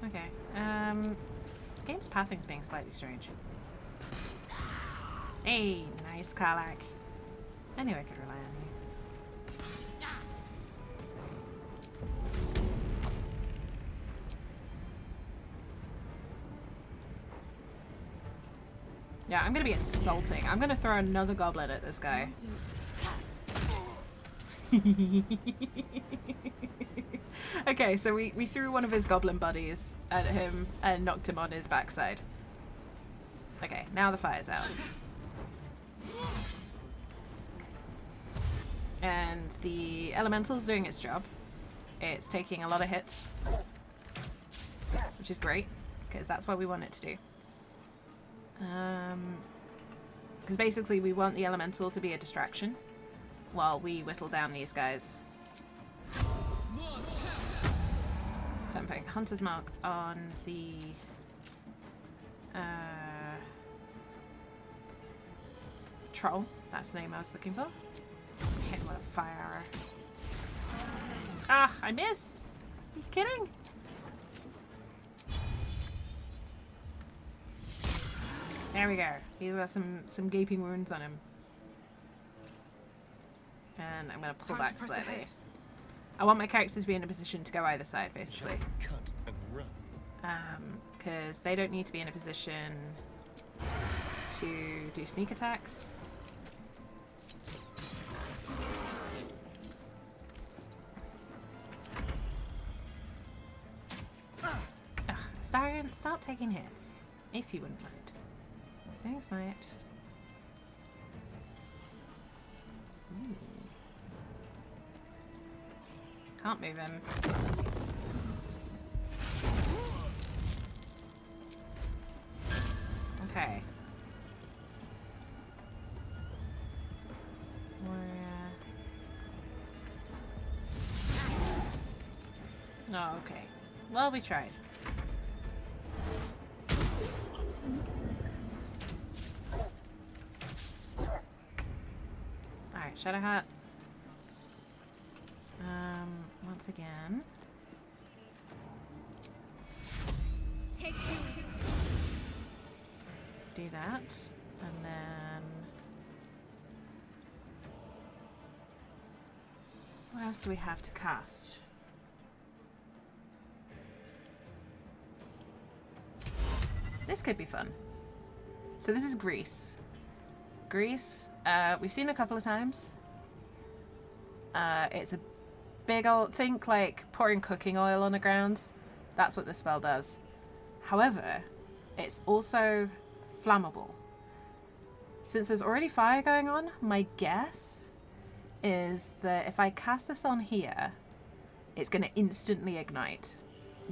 Okay. Game's pathing's being slightly strange. Hey, nice Karlach. I knew I could rely on you. Yeah, I'm gonna be insulting. I'm gonna throw another goblin at this guy. Okay, so we threw one of his goblin buddies at him and knocked him on his backside. Okay, now the fire's out. And the elemental's doing its job. It's taking a lot of hits, which is great, because that's what we want it to do. Because basically we want the elemental to be a distraction while we whittle down these guys. So I'm putting Hunter's Mark on the troll. That's the name I was looking for. Hit him with a fire arrow. Ah, I missed! Are you kidding? There we go. He's got some gaping wounds on him. And I'm gonna pull back slightly. I want my characters to be in a position to go either side, basically. Cut and run. Because they don't need to be in a position to do sneak attacks. Starion, stop taking hits, if you wouldn't mind. Saying smite. Ooh. Can't move him. Okay. Oh, okay. Well, we tried. Alright, Shadowheart. Once again. Do that. And then... what else do we have to cast? This could be fun. So this is Grease. Grease, we've seen a couple of times. It's a big old, think like pouring cooking oil on the ground. That's what this spell does. However, it's also flammable. Since there's already fire going on, my guess is that if I cast this on here, it's going to instantly ignite,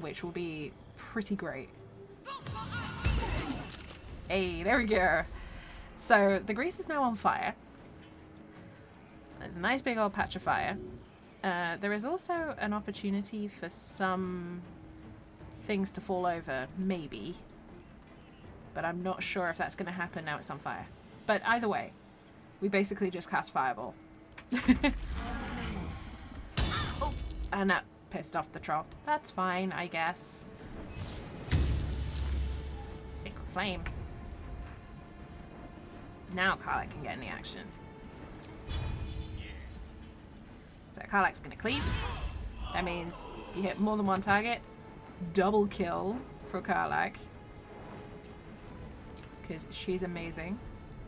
which will be pretty great. Hey, there we go. So the grease is now on fire. There's a nice big old patch of fire. There is also an opportunity for some things to fall over, maybe. But I'm not sure if that's going to happen now it's on fire. But either way, we basically just cast Fireball. Oh, and that pissed off the troll. That's fine, I guess. Sacred Flame. Now Karlach can get in the action. So Karlach's gonna cleave. That means you hit more than one target. Double kill for Karlach. Because she's amazing.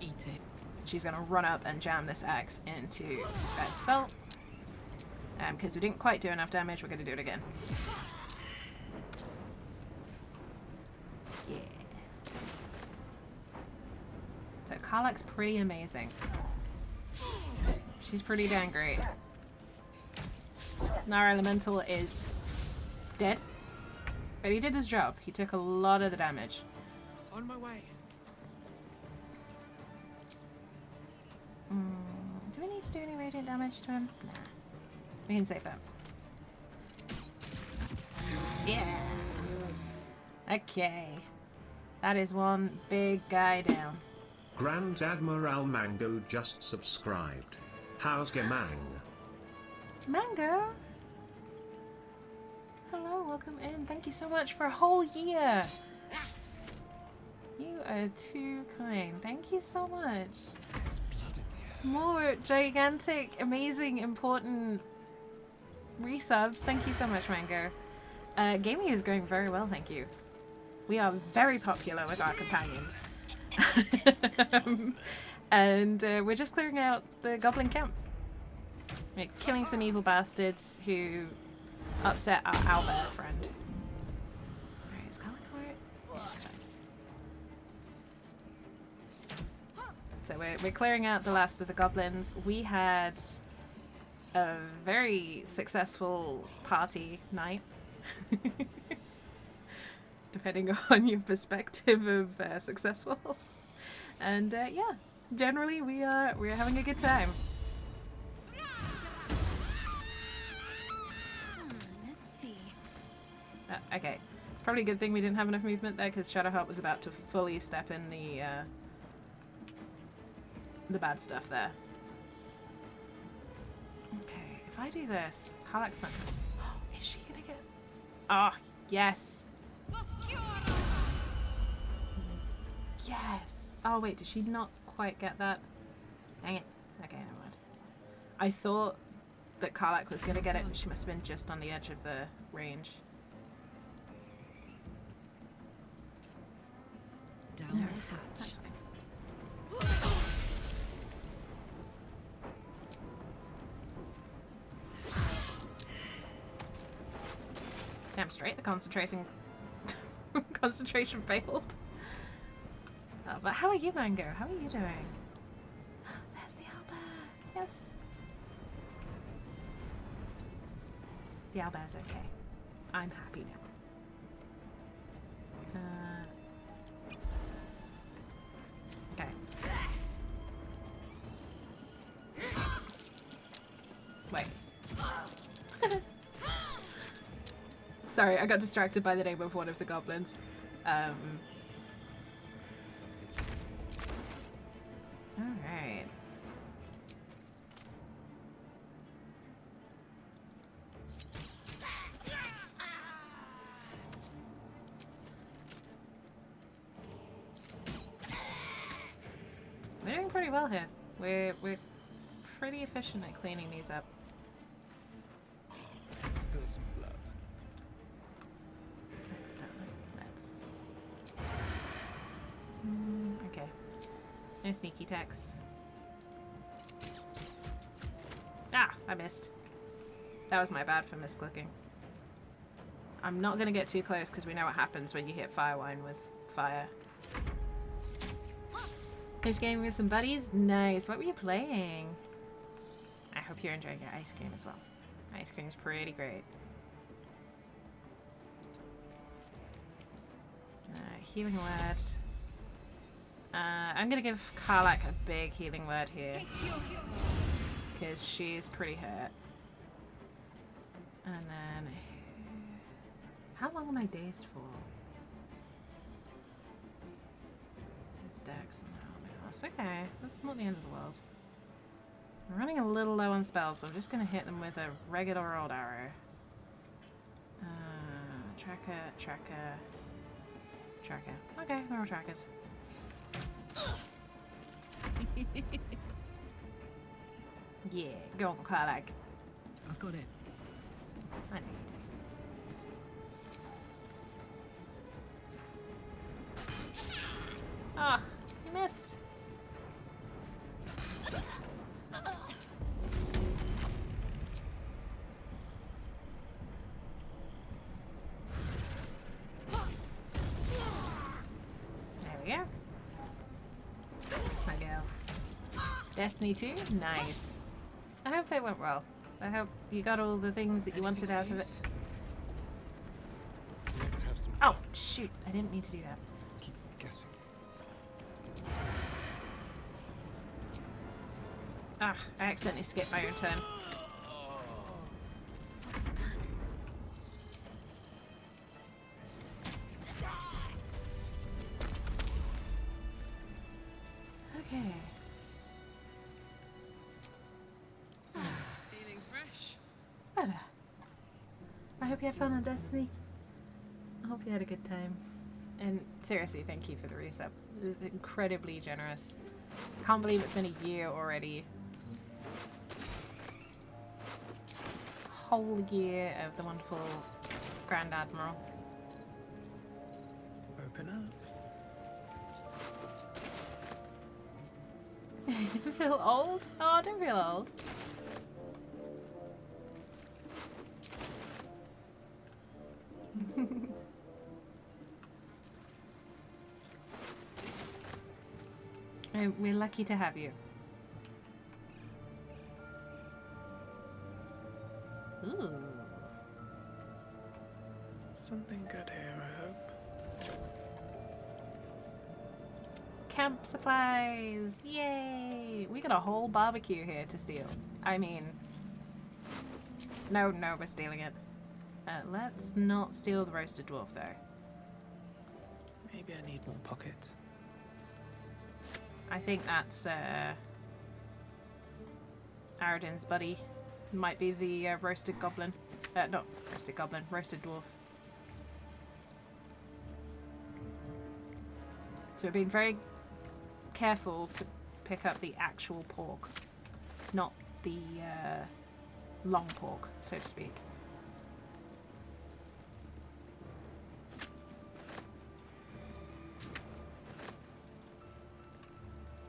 Eat it. She's gonna run up and jam this axe into this guy's skull. Because we didn't quite do enough damage, we're gonna do it again. Yeah. So Karlach's pretty amazing. She's pretty dang great. Our elemental is dead. But he did his job. He took a lot of the damage. On my way. Do we need to do any radiant damage to him? Nah. We can save that. Yeah. Okay. That is one big guy down. Grand Admiral Mango just subscribed. How's Gemang? Mango? Hello, welcome in. Thank you so much for a whole year. You are too kind. Thank you so much. More gigantic, amazing, important resubs. Thank you so much, Mango. Gaming is going very well, thank you. We are very popular with our companions. And we're just clearing out the goblin camp. We're killing some evil bastards who upset our owlbear friend. Alright, is Karlach alright? Yeah, she's fine. So we're clearing out the last of the goblins. We had a very successful party night. Depending on your perspective of successful. And yeah, generally we're having a good time. Let's see. Okay, it's probably a good thing we didn't have enough movement there because Shadowheart was about to fully step in the bad stuff there. Okay, if I do this, Karlach's not gonna... Oh, is she gonna get... Ah, oh, yes. Yes. Oh wait, did she not quite get that? Dang it. Okay, never mind. I thought that Karlak was gonna get it, but she must have been just on the edge of the range. Down the hatch. Damn straight, the concentration failed. But how are you, Mango? How are you doing? There's the owlbear. Yes. The owlbear's okay. I'm happy now. Okay. Wait. Sorry, I got distracted by the name of one of the goblins. Alright. We're doing pretty well here. We're pretty efficient at cleaning these up. Spill some blood. Let's. Okay. No sneaky attacks. Ah, I missed. That was my bad for misclicking. I'm not gonna get too close because we know what happens when you hit Firewine with fire. Finished gaming with some buddies? Nice. What were you playing? I hope you're enjoying your ice cream as well. Ice cream's pretty great. Healing word. I'm gonna give Karlak a big healing word here. Because she's pretty hurt. And then... How long am I dazed for? This is Dex. Okay, that's not the end of the world. I'm running a little low on spells, so I'm just gonna hit them with a regular old arrow. Tracker. Okay, there are trackers. Yeah, go on, Karlak. I've got it. I know you do. Ah, you missed. Destiny 2? Nice. I hope it went well. I hope you got all the things that you wanted out of it. Let's have some. Oh, shoot. I didn't mean to do that. Keep guessing. Ah, I accidentally skipped my own turn. Okay. Feeling fresh? Better. I hope you had fun on Destiny. I hope you had a good time. And seriously, thank you for the resub. It was incredibly generous. Can't believe it's been a year already. A whole year of the wonderful Grand Admiral. Open up. You feel old? Oh, don't feel old. We're lucky to have you. Ooh. Something good here, I hope. Camp supplies! Yay! We got a whole barbecue here to steal. I mean... No, we're stealing it. Let's not steal the roasted dwarf, though. Maybe I need more pockets. I think that's, Aradin's buddy. Might be the, roasted goblin. Not roasted goblin, roasted dwarf. So we're being very careful to pick up the actual pork, not the long pork, so to speak.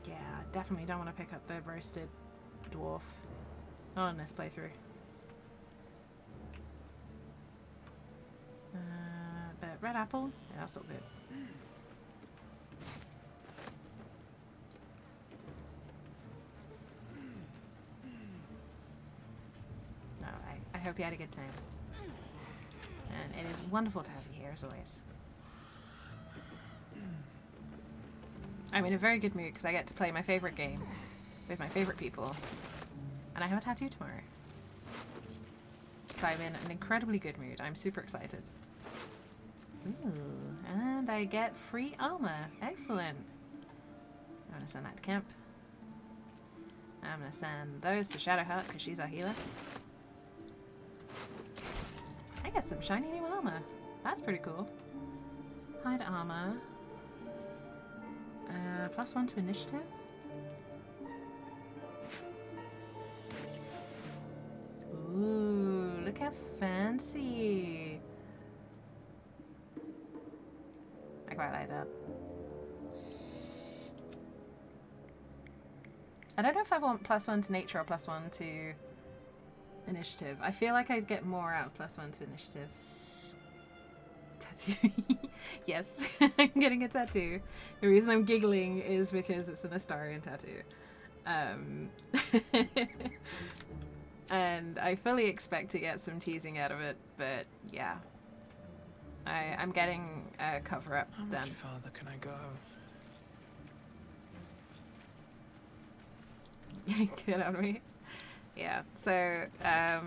Yeah, definitely don't want to pick up the roasted dwarf. Not on this playthrough. But red apple? Yeah, that's all good. No, I hope you had a good time. And it is wonderful to have you here, as always. I'm in a very good mood because I get to play my favourite game with my favourite people. And I have a tattoo tomorrow. So I'm in an incredibly good mood. I'm super excited. Ooh, and I get free armor. Excellent. I'm going to send that to camp. I'm going to send those to Shadowheart because she's our healer. I get some shiny new armor. That's pretty cool. Hide armor. +1 to initiative. Ooh, look how fancy. I quite like that. I don't know if I want +1 to nature or +1 to initiative. I feel like I'd get more out of +1 to initiative. Tattoo. Yes, I'm getting a tattoo. The reason I'm giggling is because it's an Astarian tattoo. And I fully expect to get some teasing out of it, but yeah. I'm getting a cover-up done. How much farther can I go? Good on me. Yeah, so, I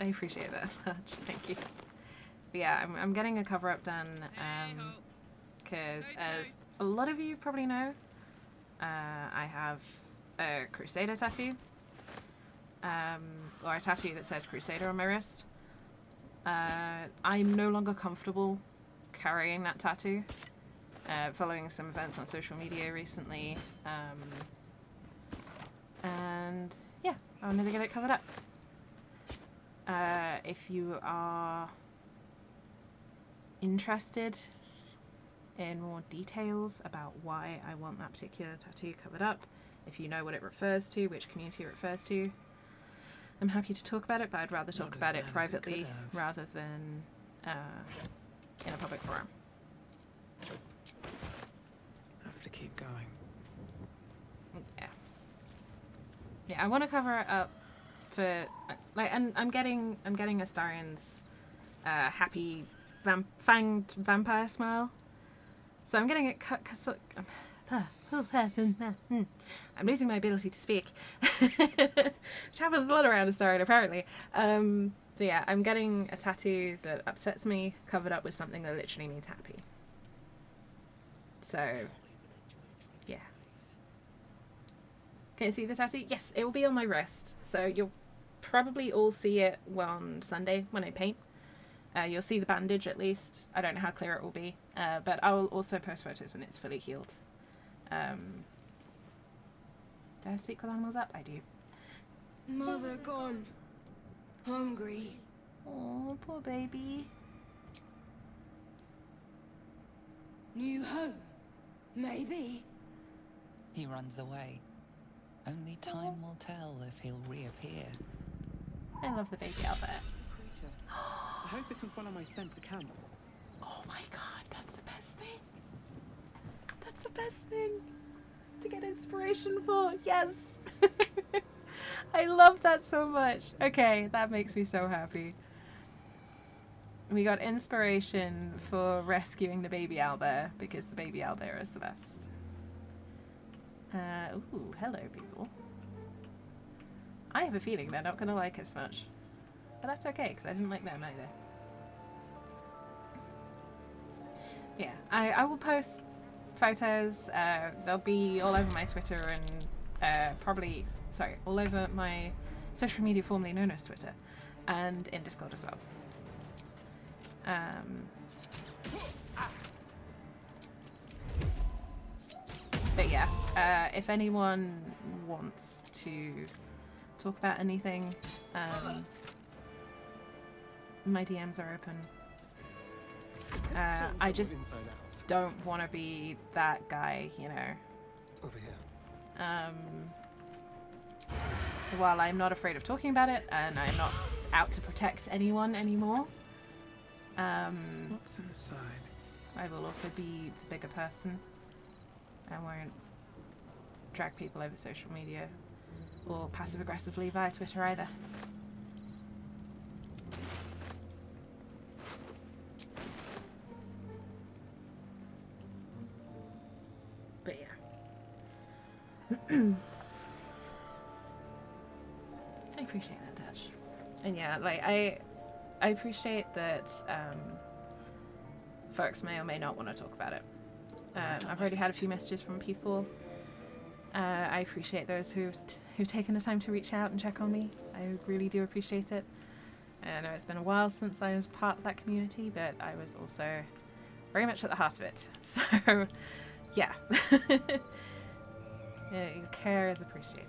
appreciate that much. Thank you. But yeah, I'm getting a cover-up done, because as a lot of you probably know, I have a Crusader tattoo. Or a tattoo that says Crusader on my wrist. I'm no longer comfortable carrying that tattoo. Following some events on social media recently. And yeah, I wanted to get it covered up. If you are interested in more details about why I want that particular tattoo covered up, if you know what it refers to, which community it refers to, I'm happy to talk about it, but I'd rather talk about it privately rather than in a public forum. I have to keep going. Yeah. Yeah, I want to cover it up for like, and I'm getting Astarian's happy fanged vampire smile. So I'm getting it cut. I'm losing my ability to speak. Which happens a lot around Astarian, apparently. But yeah, I'm getting a tattoo that upsets me, covered up with something that literally means happy. So, yeah. Can you see the tattoo? Yes, it will be on my wrist. So you'll probably all see it on Sunday when I paint. You'll see the bandage at least. I don't know how clear it will be. But I will also post photos when it's fully healed. Do I speak with animals up? I do. Mother gone. Hungry. Oh, poor baby. New home? Maybe. He runs away. Only time will tell if he'll reappear. I love the baby Albert. Creature. I hope it can follow my scent to camp. Oh my god, that's the best thing. That's the best thing to get inspiration for. Yes. I love that so much. Okay, that makes me so happy. We got inspiration for rescuing the baby owlbear because the baby owlbear is the best. Ooh, hello people. I have a feeling they're not going to like us much. But that's okay, because I didn't like them either. Yeah, I will post photos. They'll be all over my Twitter and probably, sorry, all over my social media formerly known as Twitter. And in Discord as well. But yeah, if anyone wants to talk about anything, my DMs are open. I just don't want to be that guy, you know. Over here. While I'm not afraid of talking about it, and I'm not out to protect anyone anymore, What's inside? I will also be the bigger person. I won't drag people over social media or passive aggressively via Twitter either. But yeah. I appreciate that, Dutch. And yeah, like I appreciate that folks may or may not want to talk about it. I've already had a few messages from people. I appreciate those who've taken the time to reach out and check on me. I really do appreciate it. I know it's been a while since I was part of that community, but I was also very much at the heart of it. So, yeah. Yeah, your care is appreciated.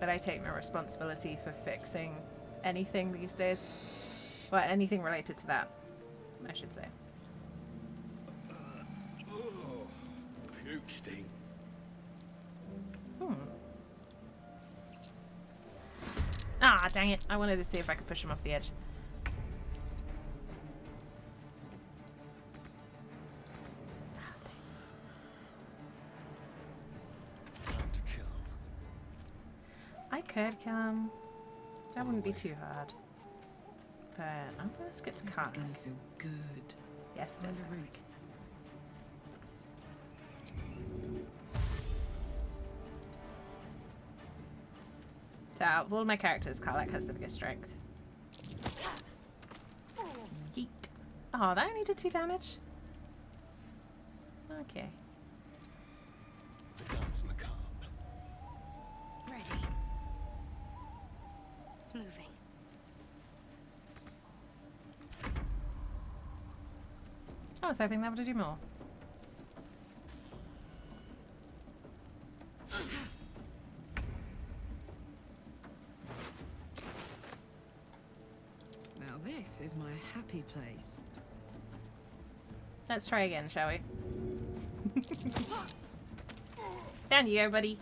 But I take no responsibility for fixing anything these days. Well, anything related to that, I should say. Puke sting. Ah, dang it. I wanted to see if I could push him off the edge. I could kill him. That wouldn't be too hard. But I'm gonna skip to Khan. This is gonna feel good. Yes, it is. So out of all my characters, Karlak has the biggest strength. Yeet. Oh, that only did 2 damage? Okay. The dance macabre. Ready. Moving. I was hoping that would do more. Now this is my happy place. Let's try again, shall we? Down you go, buddy.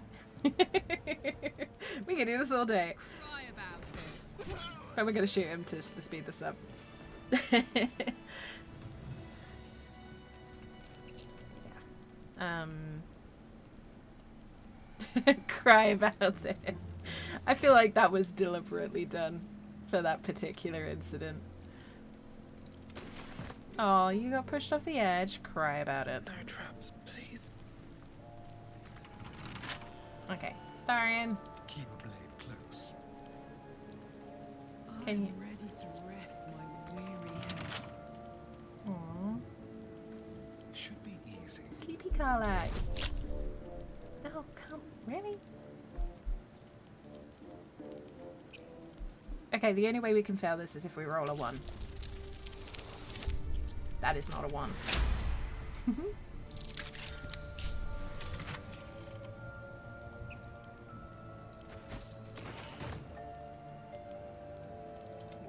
We can do this all day. Cry about it. But we're gonna shoot him to speed this up. Cry about it. I feel like that was deliberately done for that particular incident. Oh, you got pushed off the edge. Cry about it. No traps, please. Okay, Starion. Keep a blade close. Can you? I'm ready to rest my weary head. Aww. Should be easy. Sleepy Karlak. Oh, come. Really? Okay, the only way we can fail this is if we roll a 1. That is not a 1.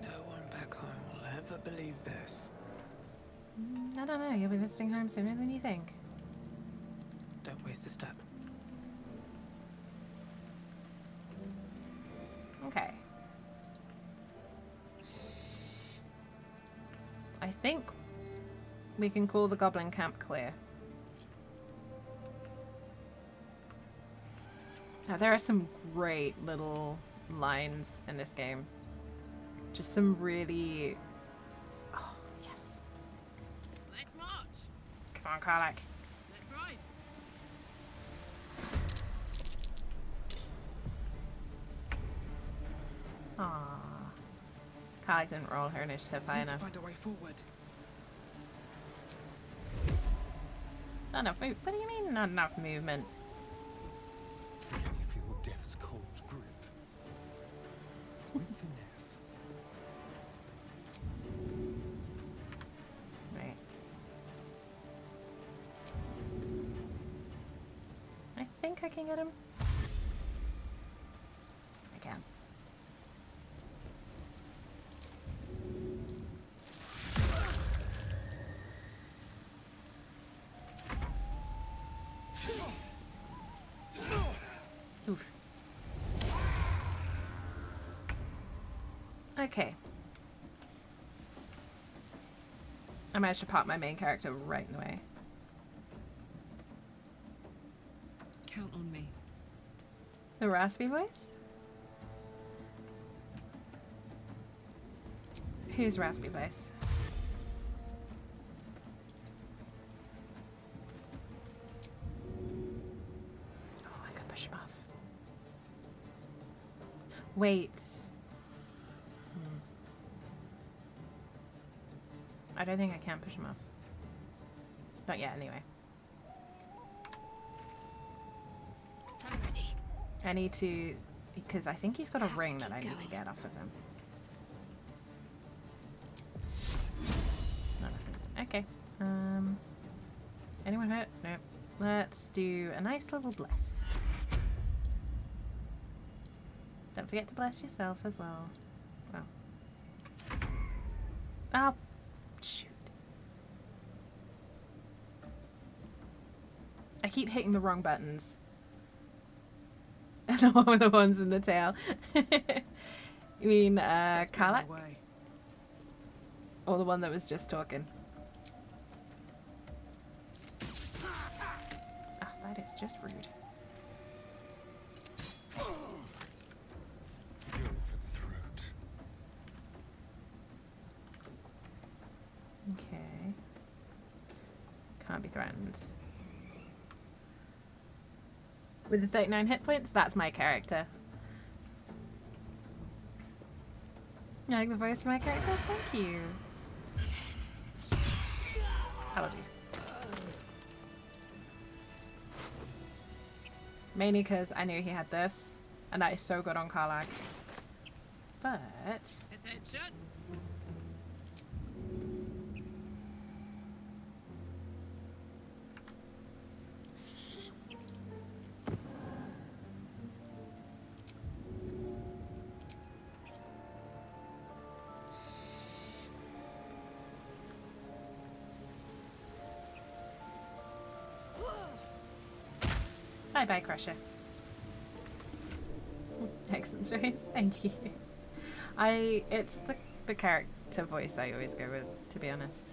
No one back home will ever believe this. I don't know. You'll be visiting home sooner than you think. Don't waste a step. Okay. I think we can call the goblin camp clear. Now, there are some great little lines in this game. Just some really... Oh, yes. Let's march. Come on, Karlak. Let's ride. Aww. Karlak didn't roll her initiative high enough. Find a way forward. Not enough move. What do you mean, not enough movement? Can you feel death's cold grip? With finesse. Right. I think I can get him. Okay. I managed to pop my main character right in the way. Count on me. The raspy voice? Who's raspy voice? Oh, I could push him off. Wait. I don't think I can push him off. Not yet, anyway. I'm ready. I need to... Because I think he's got a ring that I need to get off of him. No, okay. Anyone hurt? Nope. Let's do a nice little bless. Don't forget to bless yourself as well. Well. Oh, shoot. I keep hitting the wrong buttons. The one with the ones in the tail. You mean, Karlach? Or the one that was just talking? Ah, that is just rude. Go for the throat. Okay. Can't be threatened. With the 39 hit points, that's my character. You like the voice of my character? Thank you. That'll do. Mainly because I knew he had this, and that is so good on Karlach. But... Attention! Bye-bye, Crusher. Excellent choice. Thank you. It's the character voice I always go with, to be honest.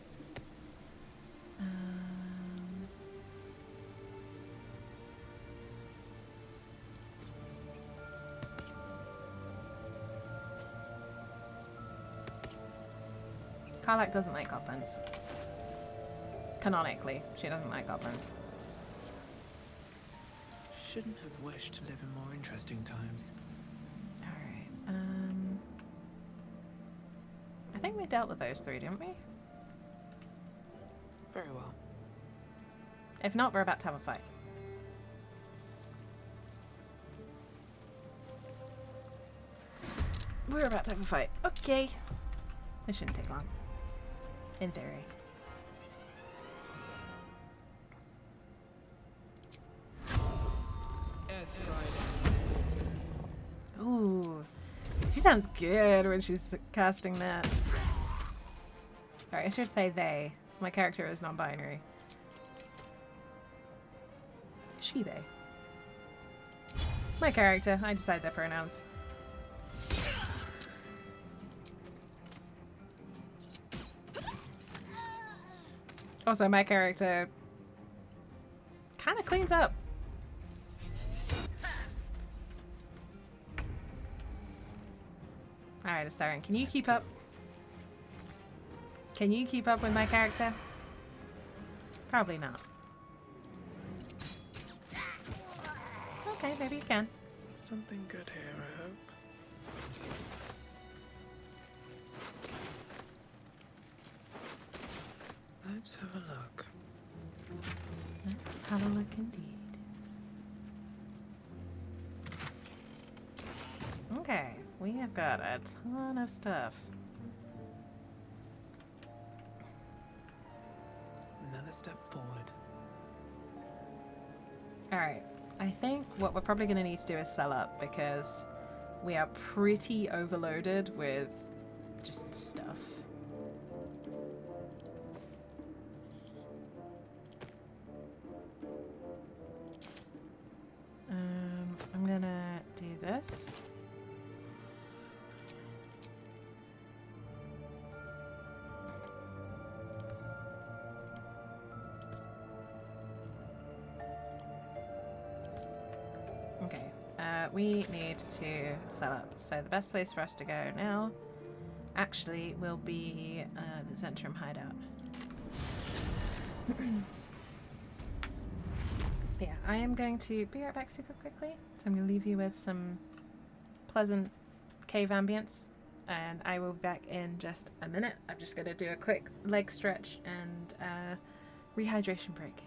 Karlach doesn't like goblins. Canonically, she doesn't like goblins. Shouldn't have wished to live in more interesting times. Alright, I think we dealt with those three, didn't we? Very well. If not, we're about to have a fight. We're about to have a fight. Okay. This shouldn't take long. In theory. Ooh. She sounds good when she's casting that. Sorry, I should say they. My character is non-binary. She, they. My character. I decide their pronouns. Also, my character kind of cleans up. Alright, Astarion, can you keep up? Can you keep up with my character? Probably not. Okay, maybe you can. Something good here, I hope. Let's have a look. Let's have a look indeed. Okay, we have got a ton of stuff. Another step forward. Alright, I think what we're probably going to need to do is sell up because we are pretty overloaded with just stuff. I'm gonna do this. we need to set up. So the best place for us to go now actually will be the Zentrum hideout. Yeah, I am going to be right back super quickly. So I'm going to leave you with some pleasant cave ambience, and I will be back in just a minute. I'm just going to do a quick leg stretch and rehydration break.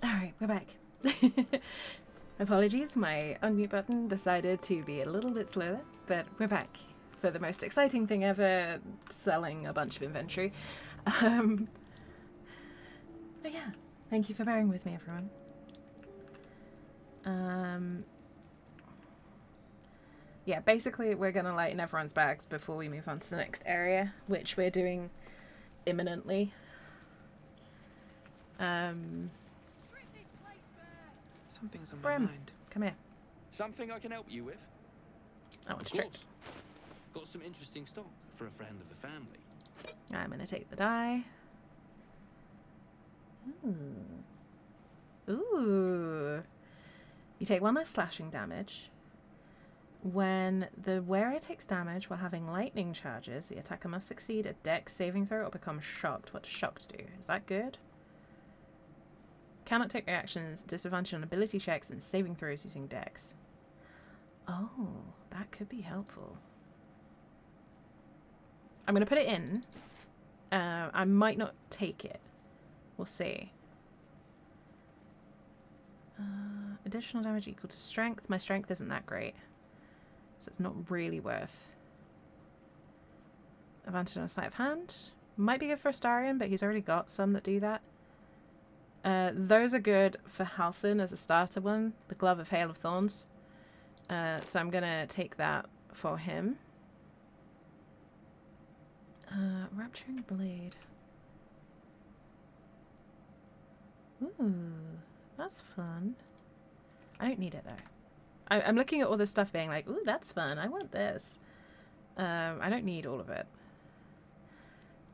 Alright, we're back. Apologies, my unmute button decided to be a little bit slower, but we're back for the most exciting thing ever, selling a bunch of inventory. But yeah, thank you for bearing with me, everyone. Yeah, basically we're gonna lighten everyone's bags before we move on to the next area, which we're doing imminently. Something's on my Brim, mind. come here. Something I can help you with? I want Of to trade. course. Got some interesting stock for a friend of the family. I'm going to take the die. Ooh. You take 1 less slashing damage. When the wearer takes damage while having lightning charges, the attacker must succeed a dex saving throw or become shocked. What does shocked do? Is that good? Cannot take reactions, disadvantage on ability checks and saving throws using dex. Oh, that could be helpful. I'm going to put it in. I might not take it. We'll see. Additional damage equal to strength. My strength isn't that great. So it's not really worth. Advantage on sleight of hand. Might be good for Astarion, but he's already got some that do that. Those are good for Halsin as a starter one. The Glove of Hail of Thorns. So I'm going to take that for him. Rapturing Blade. Ooh, that's fun. I don't need it though. I'm looking at all this stuff being like, ooh, that's fun. I want this. I don't need all of it.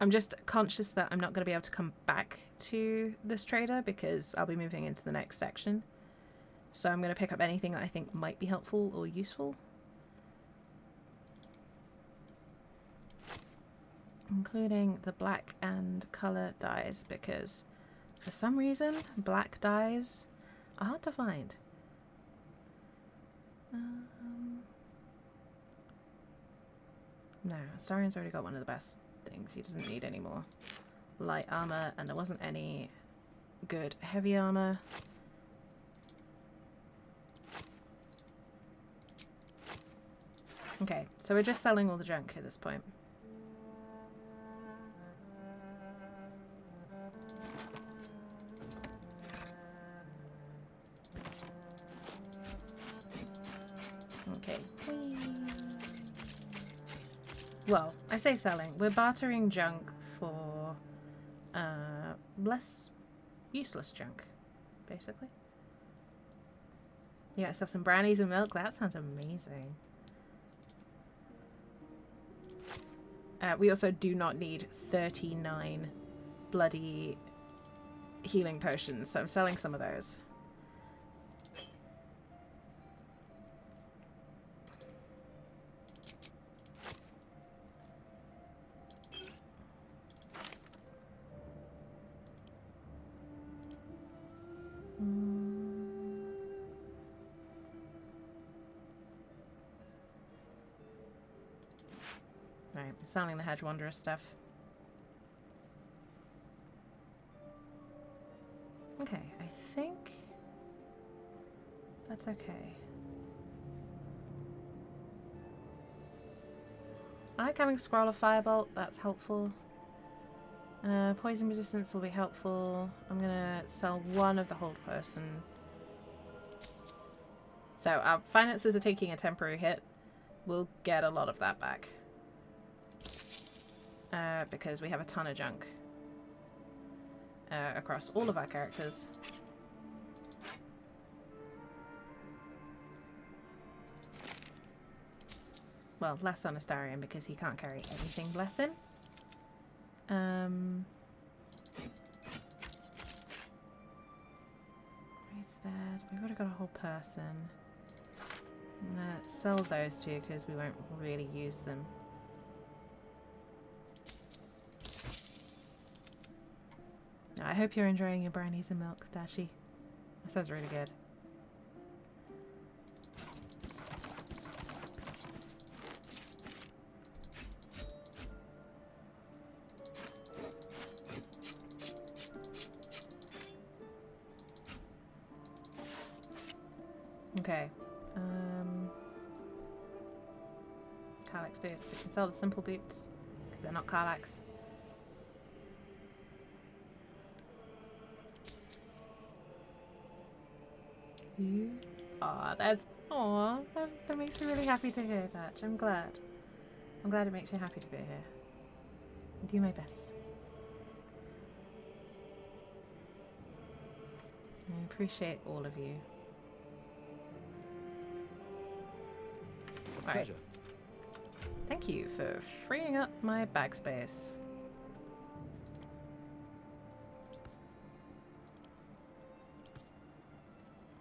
I'm just conscious that I'm not going to be able to come back to this trader because I'll be moving into the next section. So I'm going to pick up anything that I think might be helpful or useful. Including the black and colour dyes because for some reason black dyes are hard to find. No, Astarion's already got one of the best things. He doesn't need any more light armor, and there wasn't any good heavy armor. Okay, so we're just selling all the junk at this point. Okay. Well, I say selling. We're bartering junk for less useless junk, basically. Yeah, let's have some brownies and milk. That sounds amazing. We also do not need 39 bloody healing potions, so I'm selling some of those. Right, selling the Hedge Wanderer stuff. Okay, I think that's okay. I like having Scroll of Firebolt, that's helpful. Poison resistance will be helpful. I'm gonna sell one of the hold person. So our finances are taking a temporary hit. We'll get a lot of that back. Because we have a ton of junk across all of our characters. Well, less on Astarion because he can't carry anything, bless him. Dead. We've already got a whole person. I'm gonna sell those two because we won't really use them. I hope you're enjoying your brownies and milk, Dashi. That sounds really good. Okay. Kallax boots. You can sell the simple boots because they're not Kallax. You? Aw, that's... Aw, that makes me really happy to hear that. I'm glad. I'm glad it makes you happy to be here. I'll do my best. I appreciate all of you. Pleasure. Thank you for freeing up my bag space.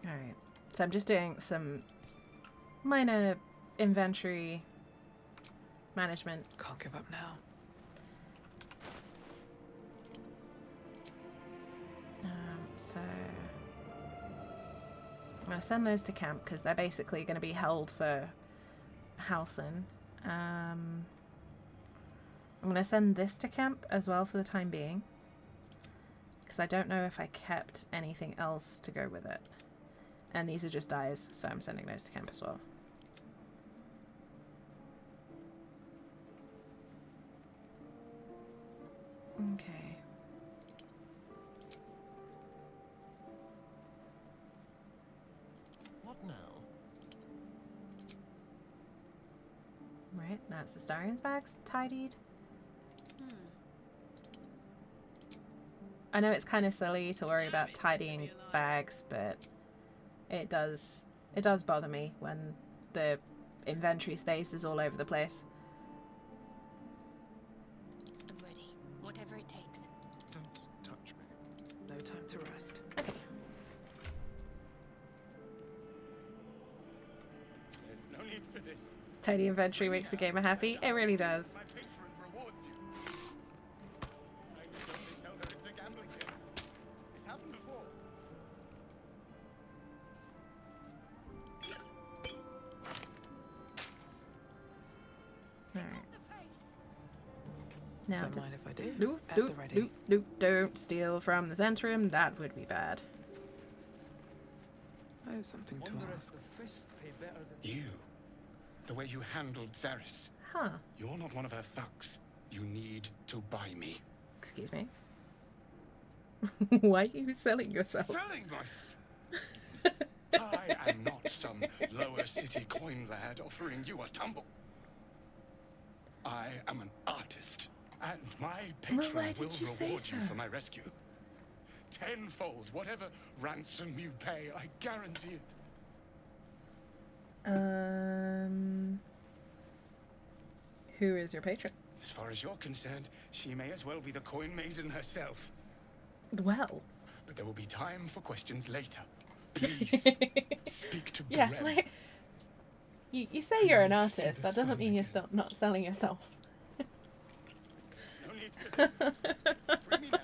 Alright, so I'm just doing some minor inventory management. Can't give up now. So I'm going to send those to camp because they're basically going to be held for Halson. I'm going to send this to camp as well for the time being because I don't know if I kept anything else to go with it. And these are just dyes, so I'm sending those to camp as well. Okay. What now? Right, that's the Starion's bags tidied. I know it's kind of silly to worry about tidying bags, but it does bother me when the inventory space is all over the place. I'm ready. Whatever it takes. Don't touch me. No time to rest. There's no need for this. Tidy inventory makes the gamer happy. It really does. My patron rewards you. I need only tell her it's a gambling game. It's happened before. Alright. Now, Don't mind if I do. Nope, At the nope, ready. nope, nope. Don't steal from the Zentrum. That would be bad. I have something to ask. You. The way you handled Zaris. Huh. You're not one of her thugs. You need to buy me. Excuse me. Why are you selling yourself? Selling myself? I am not some lower city coin lad offering you a tumble. I am an artist, and my patron why did will you say reward you so? for my rescue. Tenfold, whatever ransom you pay, I guarantee it. Who is your patron? As far as you're concerned, she may as well be the coin maiden herself. Well. But there will be time for questions later. Please, speak to Yeah, Brem. like you say you're an artist. That doesn't mean you're still not selling yourself. No need for this. Free me now,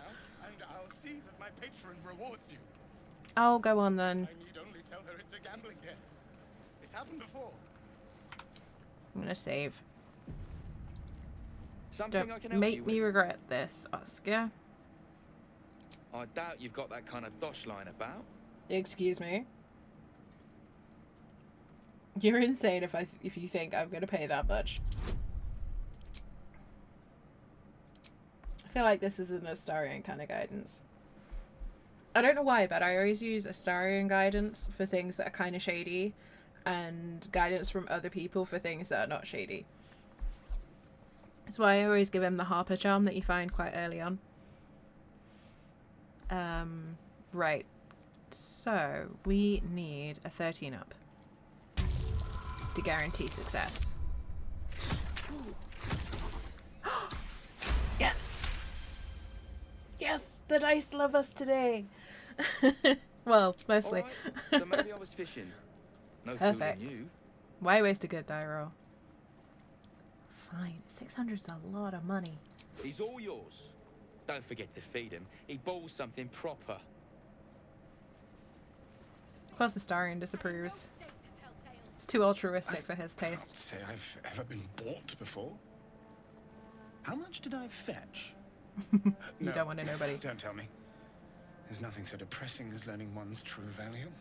and I'll see that my patron rewards you. Oh, go on then. I need only tell her it's a gambling debt. It's happened before. I'm gonna save. Something I can Don't help make you me with. regret this, Oscar. I doubt you've got that kind of dosh line about. Excuse me. You're insane if you think I'm gonna pay that much. I feel like this is an Astarion kind of guidance. I don't know why, but I always use Astarion guidance for things that are kind of shady, and guidance from other people for things that are not shady. That's why I always give him the Harper charm that you find quite early on. Right. So, we need a 13 up to guarantee success. Yes! Yes! The dice love us today! Well, mostly. All right. So maybe I was fishing. No Perfect. fooling you. Why waste a good die roll? Fine. 600's a lot of money. He's all yours. Don't forget to feed him. He balls something proper. Of course, Astarion disapproves. It's too altruistic for his Can't taste. say I've ever been bought before. How much did I fetch? You don't want to know, buddy. Don't tell me. There's nothing so depressing as learning one's true value.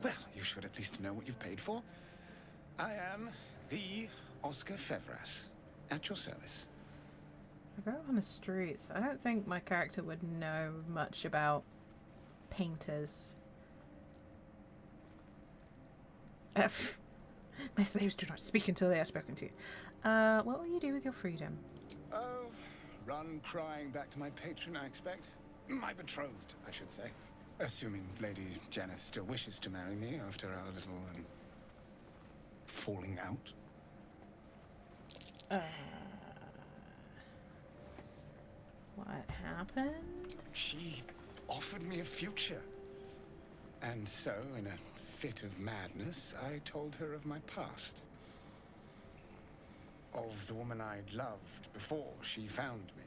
Well, you should at least know what you've paid for. I am the Oscar Fevras, at your service. I go on the streets. I don't think my character would know much about painters. My slaves do not speak until they are spoken to. What will you do with your freedom? Oh, run crying back to my patron, I expect. My betrothed, I should say. Assuming Lady Janeth still wishes to marry me after our little falling out? What happened? She offered me a future. And so, in a fit of madness, I told her of my past. Of the woman I'd loved before she found me.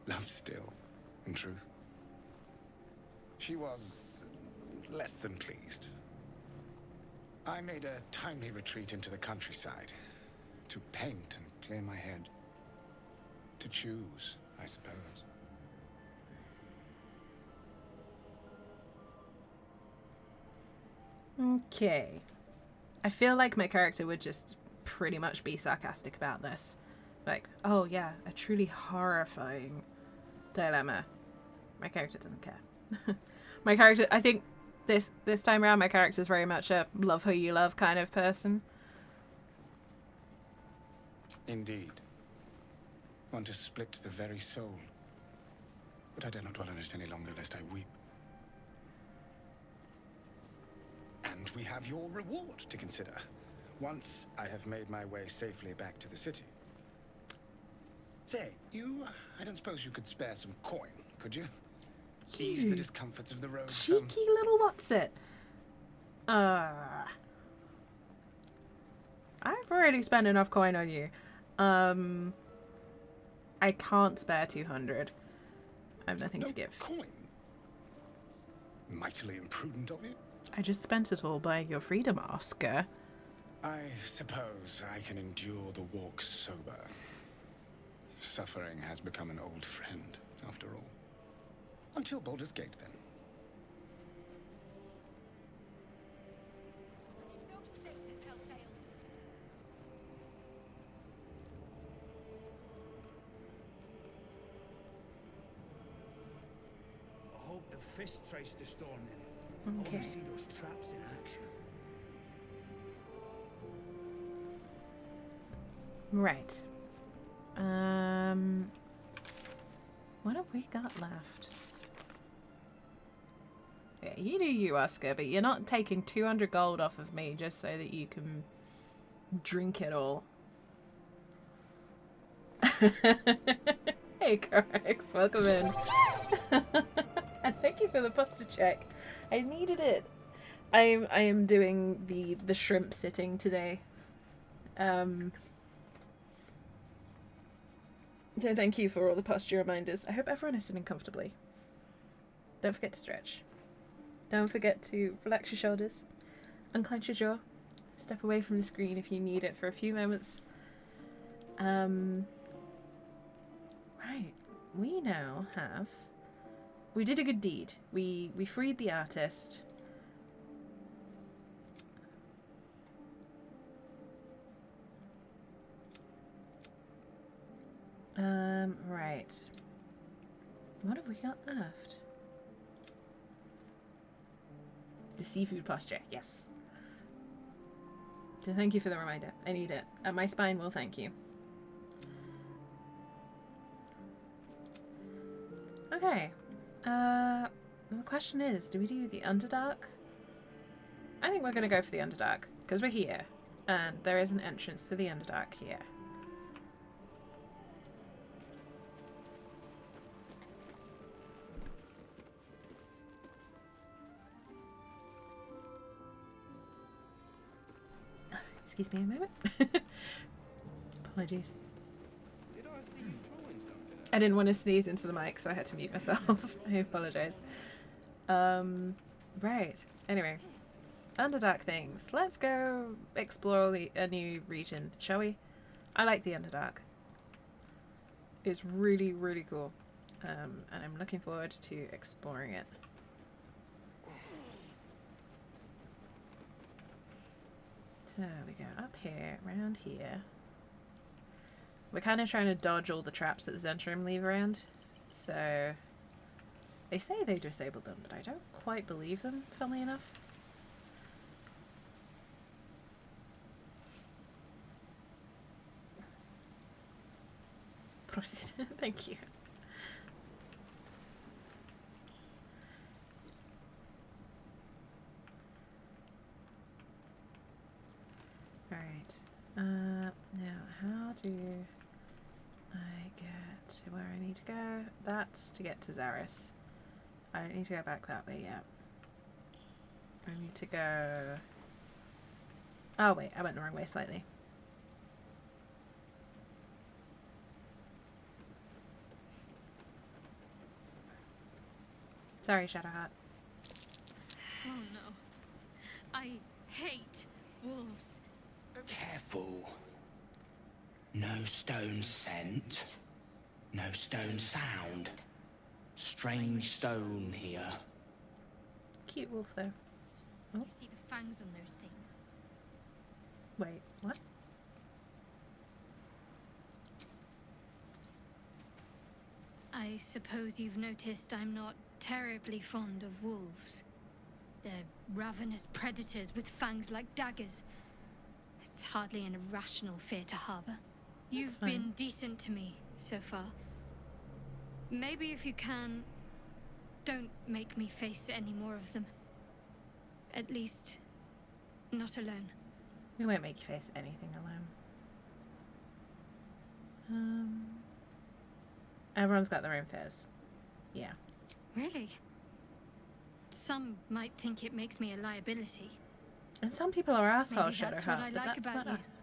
Love still, in truth. She was less than pleased. I made a timely retreat into the countryside. To paint and clear my head. To choose, I suppose. Okay. I feel like my character would just pretty much be sarcastic about this. Like, oh yeah, a truly horrifying dilemma. My character doesn't care. My character, I think this time around, my character is very much a love who you love kind of person. Indeed. One to split the very soul. But I dare not dwell on it any longer, lest I weep. And we have your reward to consider. Once I have made my way safely back to the city. Say, I don't suppose you could spare some coin, could you? Ease the discomforts of the road. Cheeky little what's-it. I've already spent enough coin on you. I can't spare 200. I have nothing to give. Coin? Mightily imprudent of you. I just spent it all buying your freedom, Oscar. I suppose I can endure the walks sober. Suffering has become an old friend, after all. Until Baldur's Gate, then. I hope the fist traced the storm in it. Okay. I want to see those traps in action. Right. What have we got left? Yeah, you do you, Oscar, but you're not taking 200 gold off of me just so that you can drink it all. Hey, Corax, welcome in. And thank you for the posture check. I needed it. I am doing the shrimp sitting today. So thank you for all the posture reminders. I hope everyone is sitting comfortably. Don't forget to stretch. Don't forget to relax your shoulders, unclench your jaw, step away from the screen if you need it for a few moments. Right. We now have... We did a good deed. We freed the artist. Right. What have we got left? The seafood posture, yes. So thank you for the reminder. I need it. And my spine will thank you. Okay. The question is, do we do the Underdark? I think we're going to go for the Underdark, because we're here. And there is an entrance to the Underdark here. Excuse me a moment. Apologies. Did I see you drawing something? I didn't want to sneeze into the mic, so I had to mute myself. I apologize. Right. Anyway. Underdark things. Let's go explore a new region, shall we? I like the Underdark. It's really, really cool. And I'm looking forward to exploring it. So we go up here, around here. We're kind of trying to dodge all the traps that the Zentrum leave around. So they say they disabled them, but I don't quite believe them, funnily enough. Proceed. Thank you. Now, how do I get to where I need to go? That's to get to Zaris. I don't need to go back that way yet. I need to go... Oh wait, I went the wrong way slightly. Sorry, Shadowheart. Oh no. I hate wolves. Careful. No stone scent. No stone sound. Strange stone here. Cute wolf though. Oh. You see the fangs on those things? Wait, what? I suppose you've noticed I'm not terribly fond of wolves. They're ravenous predators with fangs like daggers. It's hardly an irrational fear to harbor. You've been decent to me so far. Maybe if you can, don't make me face any more of them. At least, not alone. We won't make you face anything alone. Everyone's got their own fears. Yeah. Really? Some might think it makes me a liability. And some people are assholes, Maybe that's what I Shadowheart, but like that's about not you. us.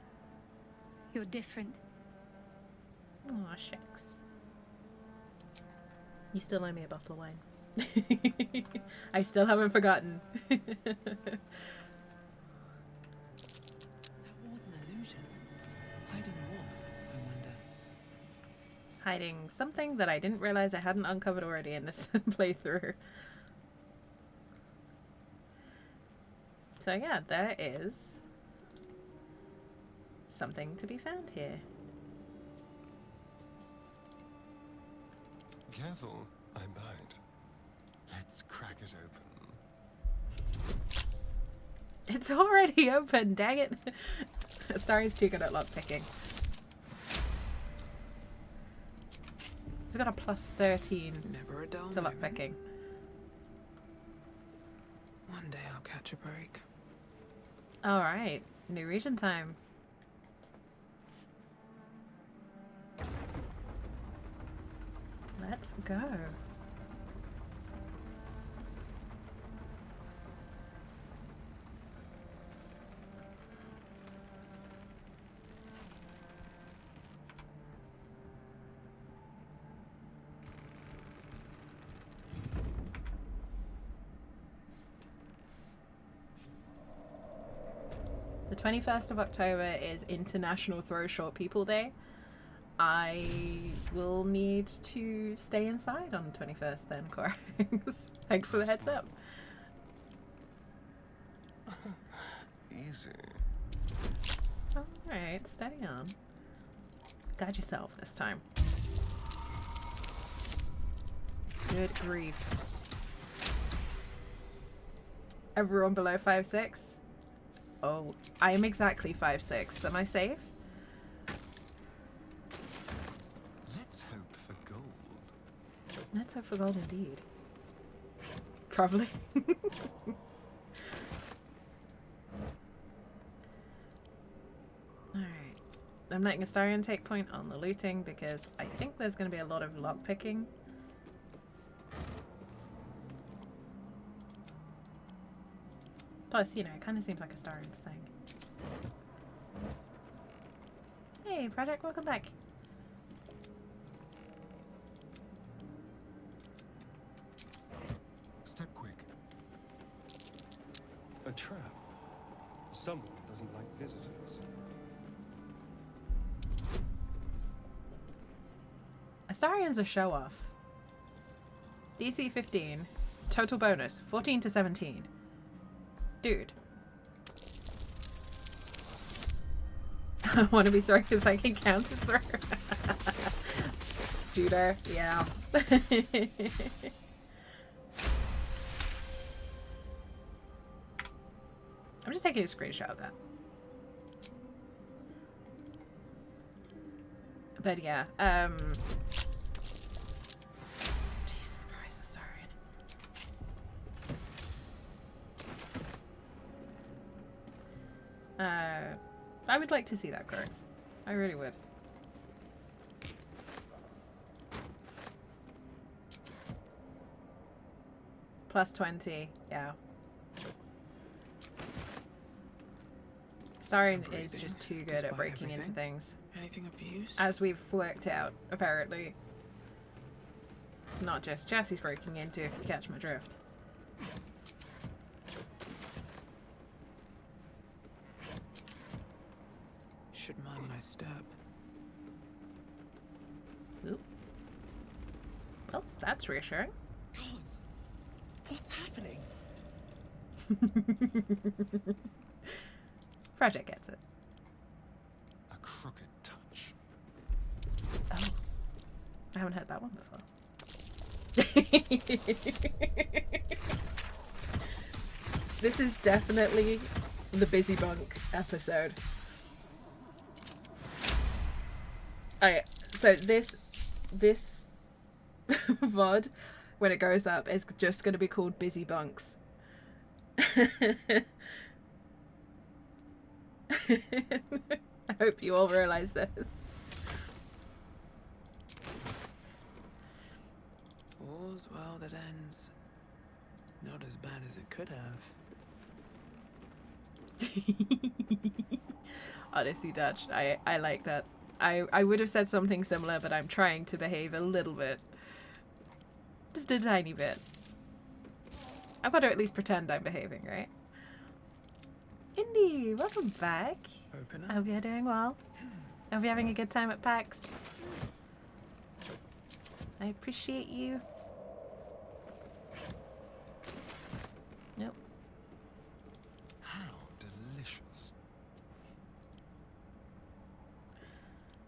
You're different. Aw, shucks. You still owe me a bottle of wine. I still haven't forgotten. That was an illusion. Hiding what, I wonder? Hiding something that I didn't realize I hadn't uncovered already in this playthrough. So yeah, there is something to be found here. Careful, I bite. Let's crack it open. It's already open, dang it. Astarian's too good at lockpicking. He's got a plus 13 Never a dull to moment. lockpicking. One day I'll catch a break. Alright, new region time. Let's go. The 21st of October is International Throw Short People Day. I will need to stay inside on the 21st then, Cora. Thanks for the heads up. Easy. Alright, steady on. Guide yourself this time. Good grief. Everyone below 5'6"? Oh, I am exactly 5'6". Am I safe? Let's hope for gold. Let's hope for gold indeed. Probably. Alright. I'm letting Astarion take point on the looting because I think there's going to be a lot of lockpicking. Plus, you know, it kind of seems like Astarion's thing. Hey, Project, welcome back. Step quick. A trap. Someone doesn't like visitors. Astarion's a show-off. DC 15. Total bonus. 14 to 17. Dude. I want to be throwing because I can counter throw. Shooter, yeah. I'm just taking a screenshot of that. But yeah, Jesus Christ, Astarion. I would like to see that correct. I really would. Plus 20, yeah. Starring is just too good at breaking into things. Anything of use? As we've worked out, apparently. Not just Jesse's breaking into, if you catch my drift. Should mind my step. Oop. Oh, that's reassuring. Gods, what's happening? Frederick gets it. A crooked touch. Oh. I haven't heard that one before. This is definitely the Busy Bunk episode. So this VOD, when it goes up, is just going to be called Busy Bunks. I hope you all realize this. All's well that ends. Not as bad as it could have. Honestly, Dutch, I like that. I would have said something similar, but I'm trying to behave a little bit. Just a tiny bit. I've got to at least pretend I'm behaving, right? Indy, welcome back. I hope you're doing well. I hope you're having a good time at PAX. I appreciate you. Nope. How delicious.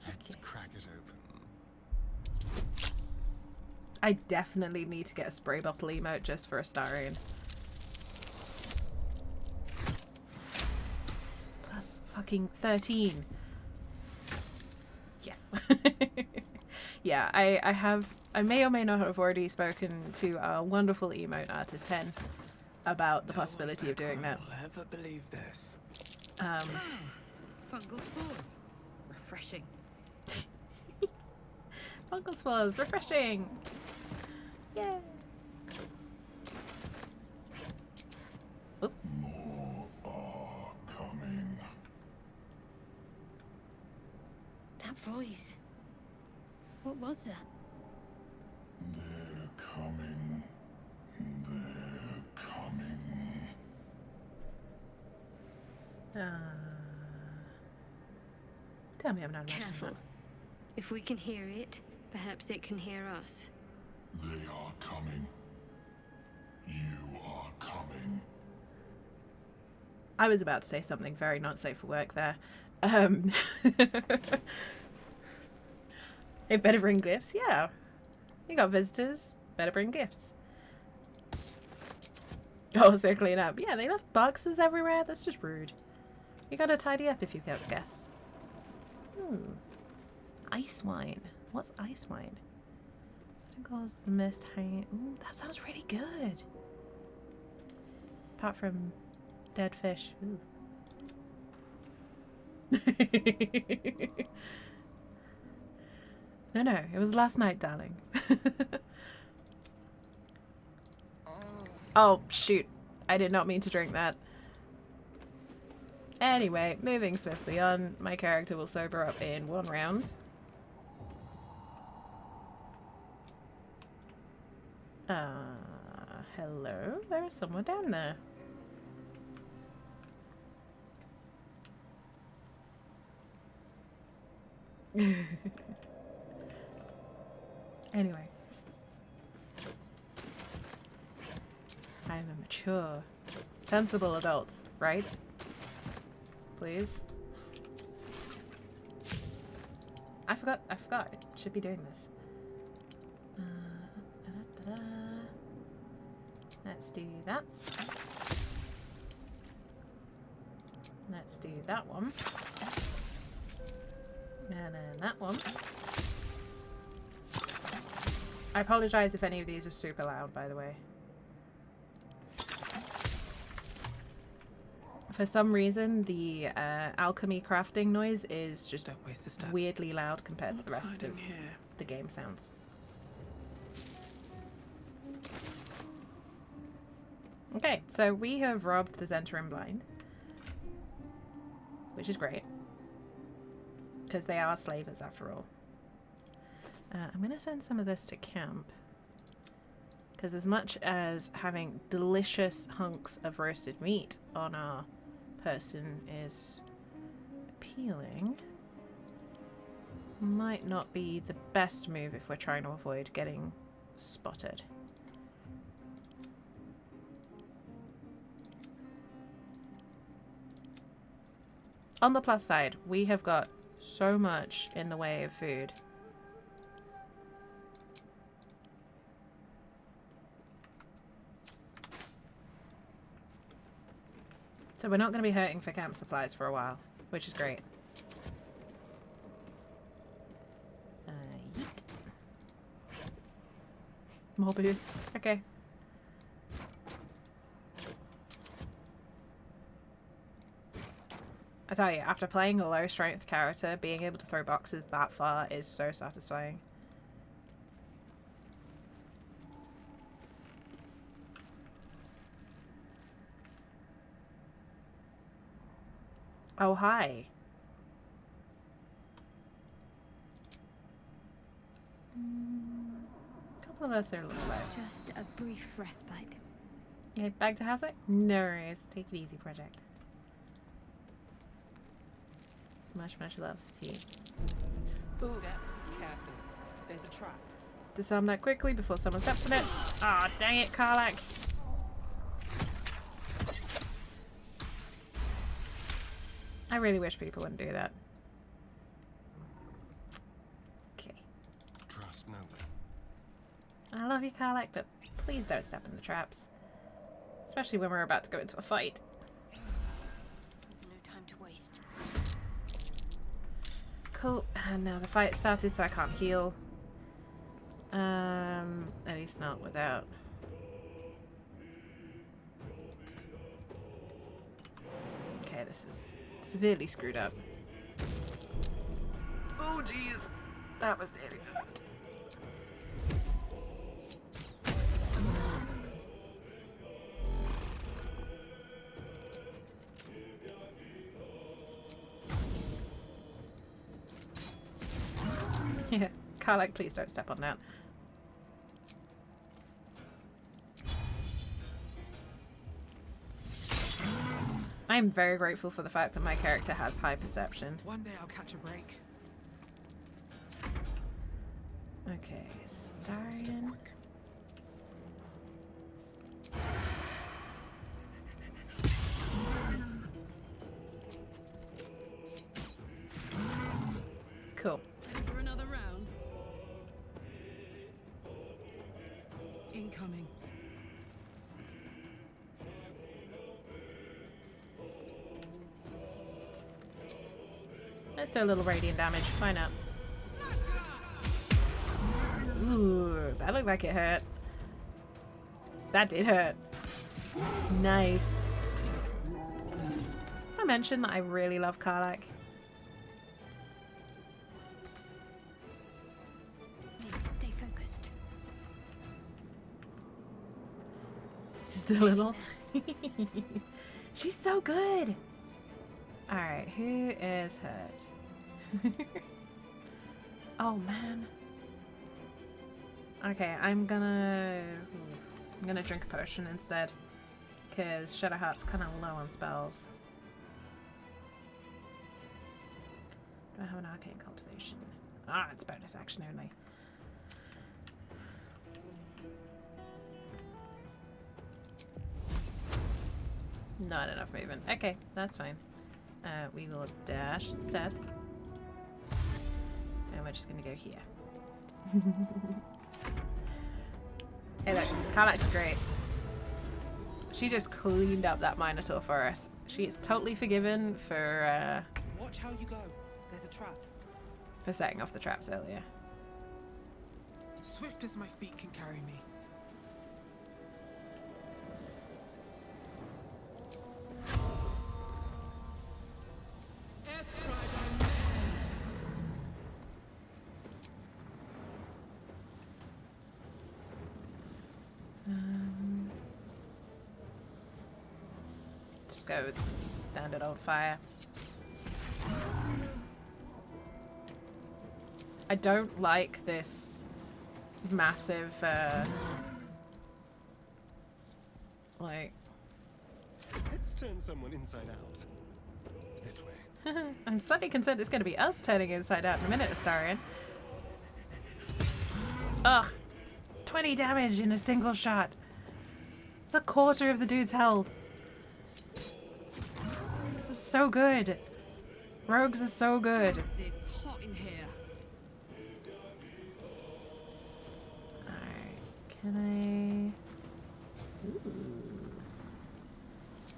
Let's crack it open. I definitely need to get a spray bottle emote just for a Starian. Plus fucking 13. Yes. Yeah, I may or may not have already spoken to our wonderful emote artist Hen about the possibility of doing that. I'll ever believe this. Fungal spores. Refreshing. Fungal spores, refreshing. Yay. Oop. More are coming. That voice. What was that? They're coming. They're coming. Tell me I'm not imagining Careful. that. If we can hear it, perhaps it can hear us. They are coming. You are coming. I was about to say something very not safe for work there. They better bring gifts? Yeah. You got visitors. Better bring gifts. Oh, so clean up. Yeah, they left boxes everywhere. That's just rude. You gotta tidy up if you've got guests. Ice wine. What's ice wine? Goes the mist hanging. Ooh, that sounds really good. Apart from dead fish. Ooh. No, it was last night, darling. Oh, shoot. I did not mean to drink that. Anyway, moving swiftly on, my character will sober up in 1 round. Hello? There is someone down there. Anyway. I'm a mature, sensible adult, right? Please. I forgot. I should be doing this. Let's do that. Let's do that one. And then that one. I apologize if any of these are super loud, by the way. For some reason, the alchemy crafting noise is just weirdly loud compared to the rest of the game sounds. Okay, so we have robbed the Zentarim blind, which is great, because they are slavers after all. I'm going to send some of this to camp, because as much as having delicious hunks of roasted meat on our person is appealing, might not be the best move if we're trying to avoid getting spotted. On the plus side, we have got so much in the way of food. So we're not going to be hurting for camp supplies for a while, which is great. Yeet. More booze. Okay. I tell you, after playing a low strength character, being able to throw boxes that far is so satisfying. Oh, hi. A couple of us are a little low. Just a brief respite. Okay, back to house it? No worries. Take it easy, project. Much love to you. Ooh, careful. There's a trap. Disarm that quickly before someone steps on it. Ah, oh, dang it, Karlak. I really wish people wouldn't do that. Okay. Trust no one. I love you, Karlak, but please don't step in the traps. Especially when we're about to go into a fight. There's no time to waste. Cool. And now the fight started, so I can't heal. At least not without. Okay, this is severely screwed up. Oh, jeez. That was nearly bad. Yeah, Karlak, please don't step on that. I'm very grateful for the fact that my character has high perception. One day I'll catch a break. Okay, Starion. Cool. Ready for another round? Incoming. Let's do a little radiant damage. Why not? Ooh, that looked like it hurt. That did hurt. Nice. I mentioned that I really love Karlak. Need to stay focused. Just a little. She's so good. Alright, who is hurt? Oh man. Okay, I'm gonna drink a potion instead, because Shadowheart's kind of low on spells. Do I have an arcane cultivation? Ah, it's bonus action only. Not enough movement. Okay, that's fine. We will dash instead. And we're just gonna go here. Hey look, Karlak's great. She just cleaned up that Minotaur for us. She is totally forgiven for Watch how you go. There's a trap. for setting off the traps earlier. Swift as my feet can carry me. Just go with standard old fire. I don't like this massive, like... Let's turn someone inside out. This way. I'm slightly concerned it's going to be us turning inside out in a minute, Astarion. Ugh. 20 damage in a single shot. It's a quarter of the dude's health. This is so good. Rogues are so good. It's hot in here. Alright, can I... Ooh.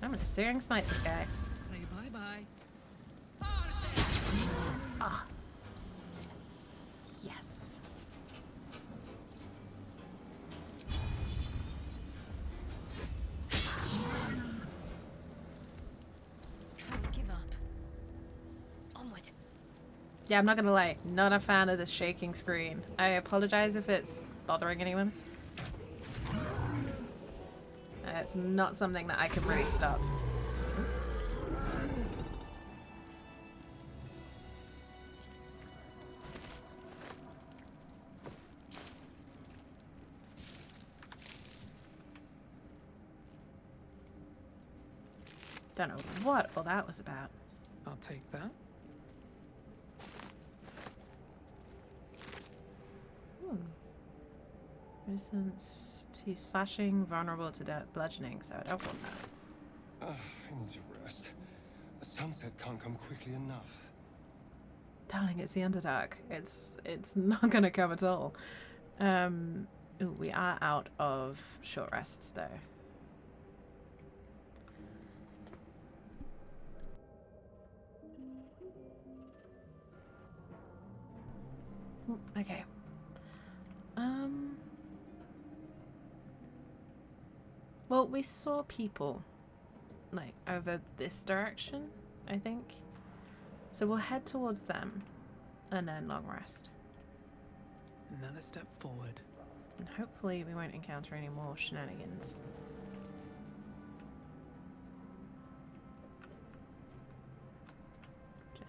I'm gonna Searing Smite this guy. Say bye-bye. Ah. Yes. Can't give up. Onward. Yeah, I'm not gonna lie, not a fan of this shaking screen. I apologize if it's bothering anyone. It's not something that I can really stop. Don't know what all that was about. I'll take that. Resistance to slashing, vulnerable to bludgeoning, so I don't want that. I need to rest. The sunset can't come quickly enough. Darling, it's the Underdark. It's not gonna come at all. Ooh, we are out of short rests though. Ooh, okay. Well, we saw people, like, over this direction, I think. So we'll head towards them, and then long rest. Another step forward. And hopefully we won't encounter any more shenanigans.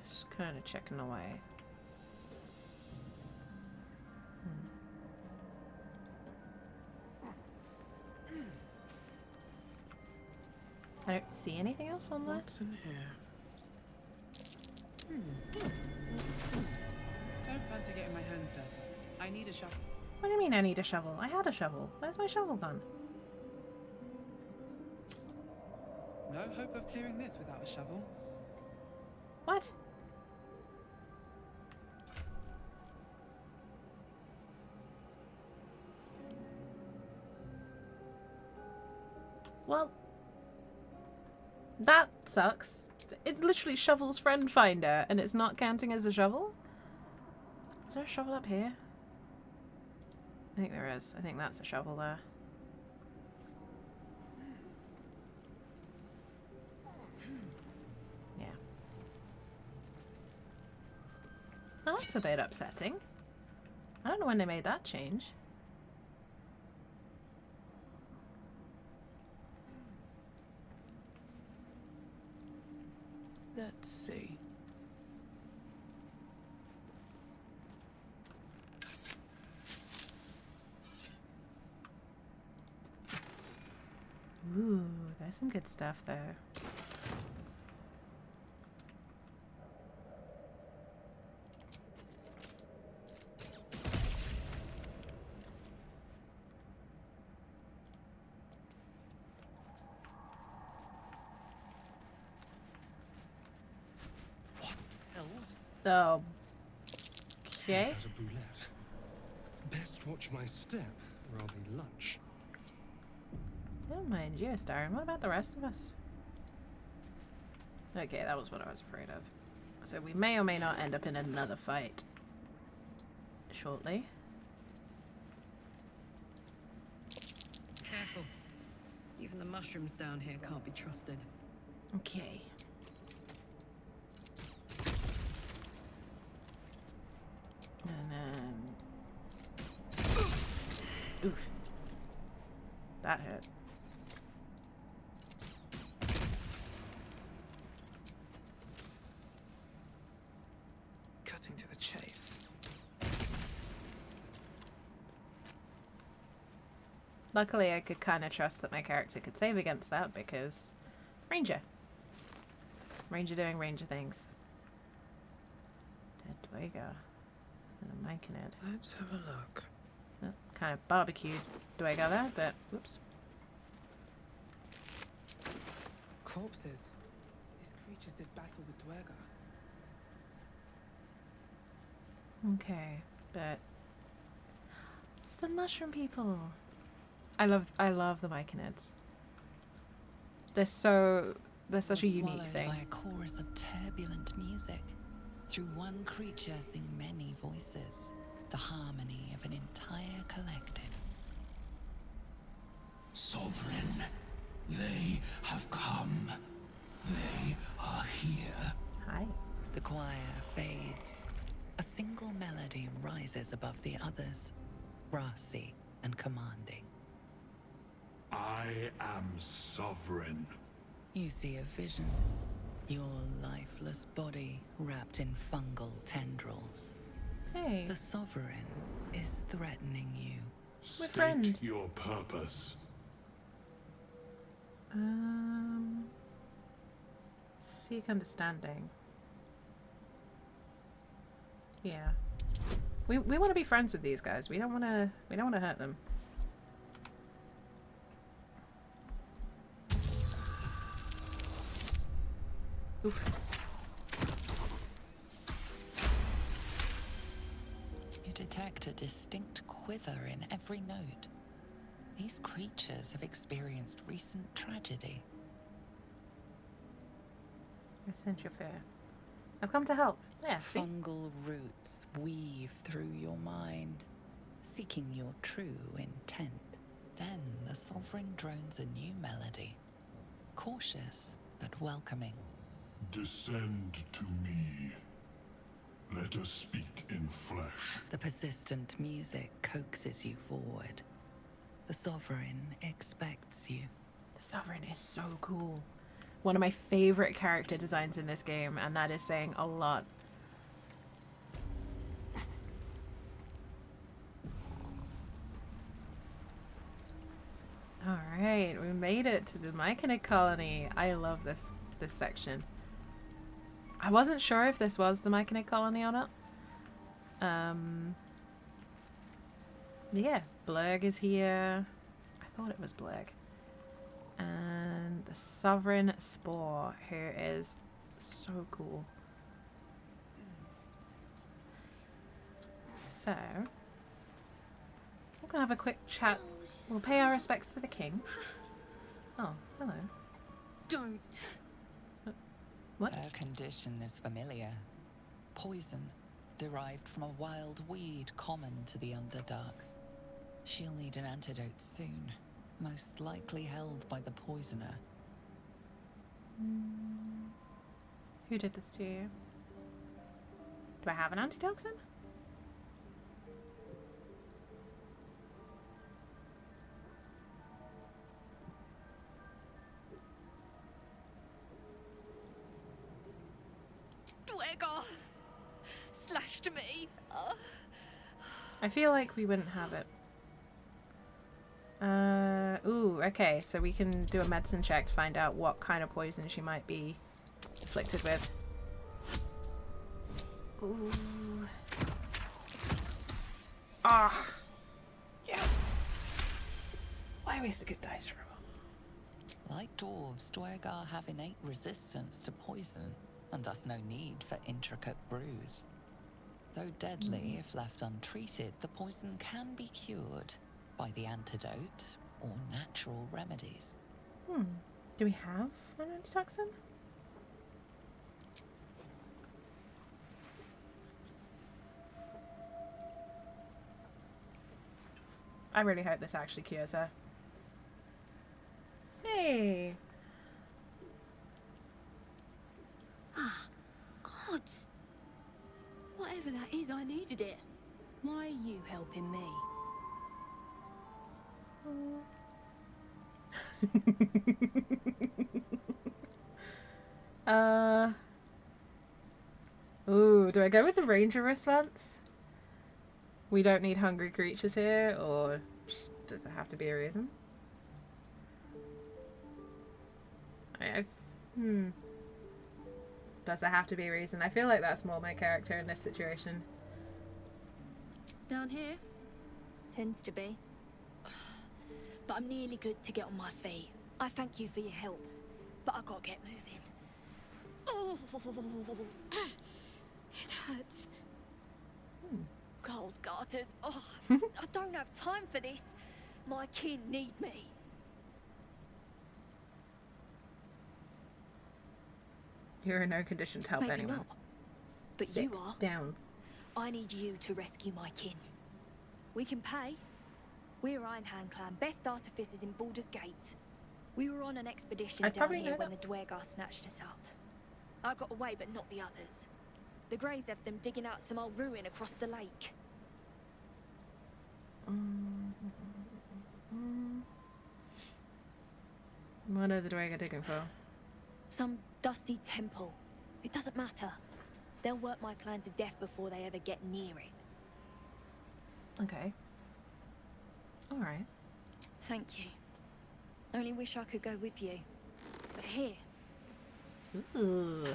Just kind of checking away. I don't see anything else on there. What's in here? Don't fancy getting my hands dirty. I need a shovel. What do you mean I need a shovel? I had a shovel. Where's my shovel gone? No hope of clearing this without a shovel. What? Well, that sucks. It's literally Shovel's friend finder, and it's not counting as a shovel? Is there a shovel up here? I think there is. I think that's a shovel there. Yeah. Oh, that's a bit upsetting. I don't know when they made that change. Let's see. Ooh, there's some good stuff there. Oh. Okay. Without a boulette. Best watch my step, or I'll be lunch. Don't mind you, Starren. What about the rest of us? Okay, that was what I was afraid of. So we may or may not end up in another fight shortly. Careful. Even the mushrooms down here can't be trusted. Okay. And then... Oof. That hurt. Luckily, I could kind of trust that my character could save against that because Ranger. Ranger doing Ranger things. Dead Dweger. And a mic in it. Let's have a look. Oh, kind of barbecued Dweger there, but whoops. Corpses. These creatures did battle with Dweger. Okay, but it's the mushroom people. I love the myconids. They're such a unique thing. By a chorus of turbulent music. Through one creature sing many voices. The harmony of an entire collective. Sovereign, they have come. They are here. Hi. The choir fades. A single melody rises above the others, brassy and commanding. I am sovereign. You see a vision. Your lifeless body wrapped in fungal tendrils. Hey. The sovereign is threatening you. State your purpose. Seek understanding. Yeah. We want to be friends with these guys. We don't want to hurt them. Oof. You detect a distinct quiver in every note. These creatures have experienced recent tragedy. I sense your fear. I've come to help. Yeah, see? Fungal roots weave through your mind, seeking your true intent. Then the sovereign drones a new melody, cautious but welcoming. Descend to me. Let us speak in flesh. The persistent music coaxes you forward. The sovereign expects you. The sovereign is so cool. One of my favorite character designs in this game, and that is saying a lot. Alright, we made it to the Myconid colony. I love this section. I wasn't sure if this was the Myconid colony or not. Yeah, Blurg is here. I thought it was Blurg. And the Sovereign Spore, who is so cool. So, we're gonna have a quick chat. We'll pay our respects to the king. Oh, hello. Don't. What? Her condition is familiar. Poison, derived from a wild weed common to the Underdark. She'll need an antidote soon, most likely held by the poisoner. Who did this to you? Do I have an antitoxin? Dweger slashed me. I feel like we wouldn't have it. Ooh, okay, so we can do a medicine check to find out what kind of poison she might be afflicted with. Ooh. Ah! Yes! Why waste a good dice roll? Like dwarves, Dweger have innate resistance to poison, and thus no need for intricate brews. Though deadly if left untreated, the poison can be cured by the antidote or natural remedies. Do we have an antitoxin? I really hope this actually cures her. Hey! Ah, gods. Whatever that is, I needed it. Why are you helping me? Ooh, do I go with the ranger response? We don't need hungry creatures here, or Just, does it have to be a reason? Does it have to be a reason? I feel like that's more my character in this situation. Down here? Tends to be. But I'm nearly good to get on my feet. I thank you for your help, but I gotta get moving. Oh, it hurts. Coles garters. Oh, I don't have time for this. My kin need me. You're in no condition to help Maybe anyone. not. But Sit you are. down. I need you to rescue my kin. We can pay. We're Ironhand clan, best artificers in Baldur's Gate. We were on an expedition down here when the Dwergar snatched us up. I got away, but not the others. The Greys have them digging out some old ruin across the lake. What are the Dwergar digging for? Some dusty temple. It doesn't matter. They'll work my clan to death before they ever get near it. Okay. Alright. Thank you. Only wish I could go with you. But here. Ooh.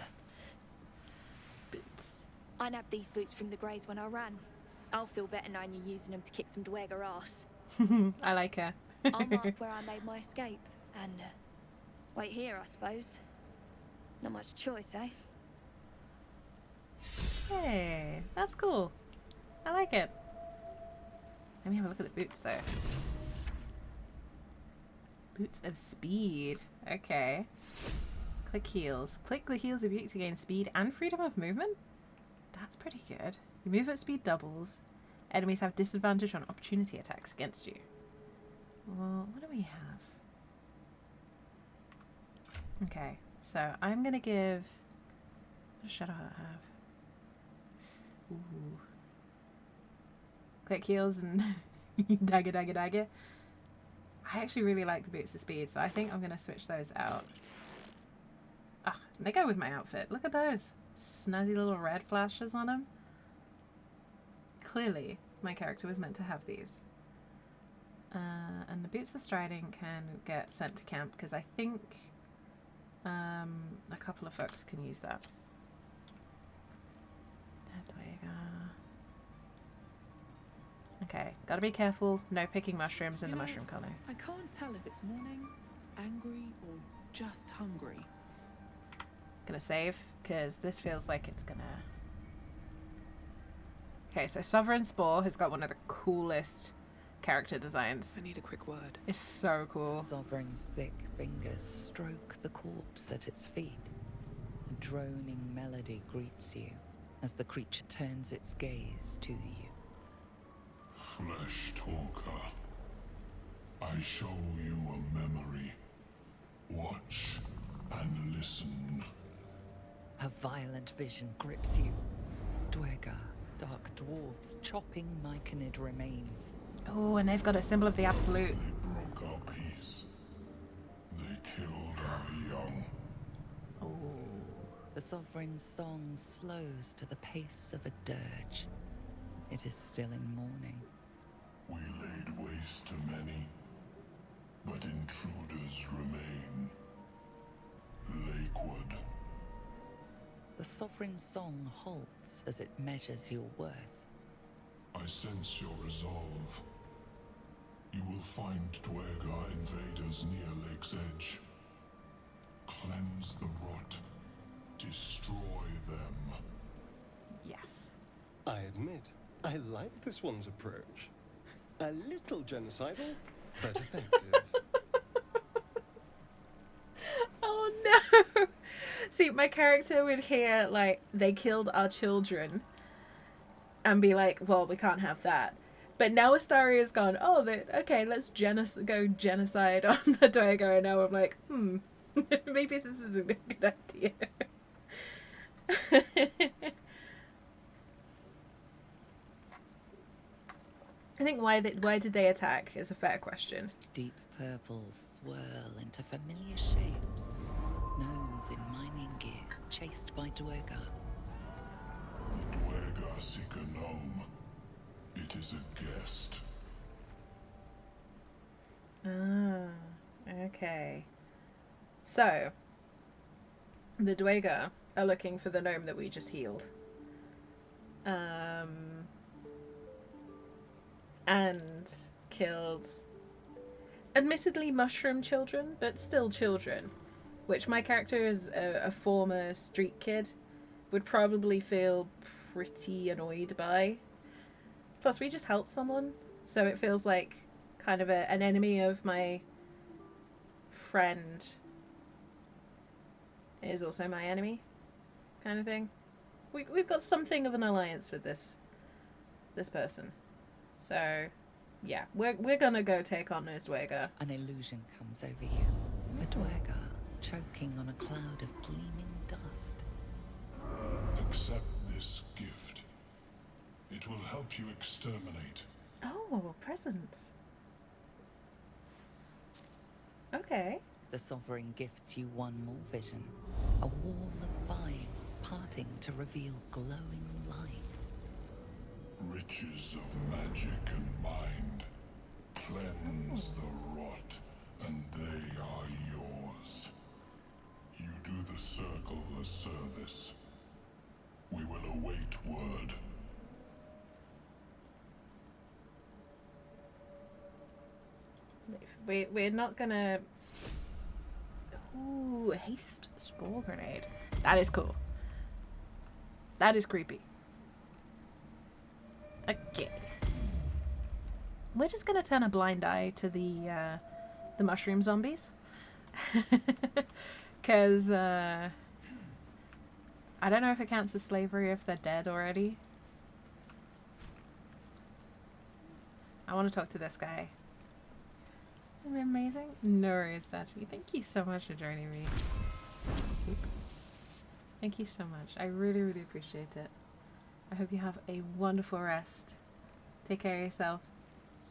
Boots. I nabbed these boots from the Greys when I ran. I'll feel better knowing you're using them to kick some Dwergar ass. I like her. I'll mark where I made my escape. And wait here, I suppose. Not much choice, eh? Hey, that's cool. I like it. Let me have a look at the boots, though. Boots of speed. Okay. Click heels. Click the heels of Butte to gain speed and freedom of movement? That's pretty good. Your movement speed doubles. Enemies have disadvantage on opportunity attacks against you. Well, what do we have? Okay, so I'm gonna give... What does Shadowheart have? Ooh. Click heels and dagger, dagger, dagger. I actually really like the boots of speed, so I think I'm gonna switch those out. Ah, they go with my outfit. Look at those snazzy little red flashes on them. Clearly, my character was meant to have these. And the boots of striding can get sent to camp because I think a couple of folks can use that. Okay, gotta be careful. No picking mushrooms in the mushroom colony. I can't tell if it's morning, angry, or just hungry. Gonna save because this feels like it's gonna. Okay, so Sovereign Spore has got one of the coolest character designs. I need a quick word. It's so cool. Sovereign's thick fingers stroke the corpse at its feet. A droning melody greets you as the creature turns its gaze to you. Flesh talker, I show you a memory. Watch and listen. A violent vision grips you. Dwergar, dark dwarves chopping myconid remains. Oh, and they've got a symbol of the Absolute. They broke our peace. They killed our young. Oh. The Sovereign's song slows to the pace of a dirge. It is still in mourning. We laid waste to many, but intruders remain. Lakewood. The Sovereign's song halts as it measures your worth. I sense your resolve. You will find Dwergar invaders near Lake's Edge. Cleanse the rot. Destroy them. Yes. I admit, I like this one's approach. A little genocidal, but effective. Oh no! See, my character would hear, like, they killed our children and be like, well, we can't have that. But now Astaria's gone, oh, okay, let's go genocide on the Dwergar, and now I'm like, maybe this isn't a good idea. I think why did they attack is a fair question. Deep purples swirl into familiar shapes. Gnomes in mining gear, chased by Dwergar. The Dwergar seek a gnome. It is a guest. Ah, okay. So, the Dweger are looking for the gnome that we just healed. And killed, admittedly, mushroom children, but still children. Which my character is a former street kid would probably feel pretty annoyed by. Plus, we just helped someone, so it feels like kind of an enemy of my friend is also my enemy, kind of thing. We've got something of an alliance with this person, so yeah, we're gonna go take on this Dweger. An illusion comes over you, a Dweger choking on a cloud of gleaming dust. Accept this gift. It will help you exterminate. Oh, presents. Okay. The Sovereign gifts you one more vision. A wall of vines parting to reveal glowing light. Riches of magic and mind. Cleanse the rot, and they are yours. You do the Circle a service. We will await word. We're not gonna... Ooh, a haste spore grenade. That is cool. That is creepy. Okay. We're just gonna turn a blind eye to the mushroom zombies. Because, I don't know if it counts as slavery if they're dead already. I want to talk to this guy. Amazing. No worries, Dachi. Thank you so much for joining me. Thank you so much. I really, really appreciate it. I hope you have a wonderful rest. Take care of yourself.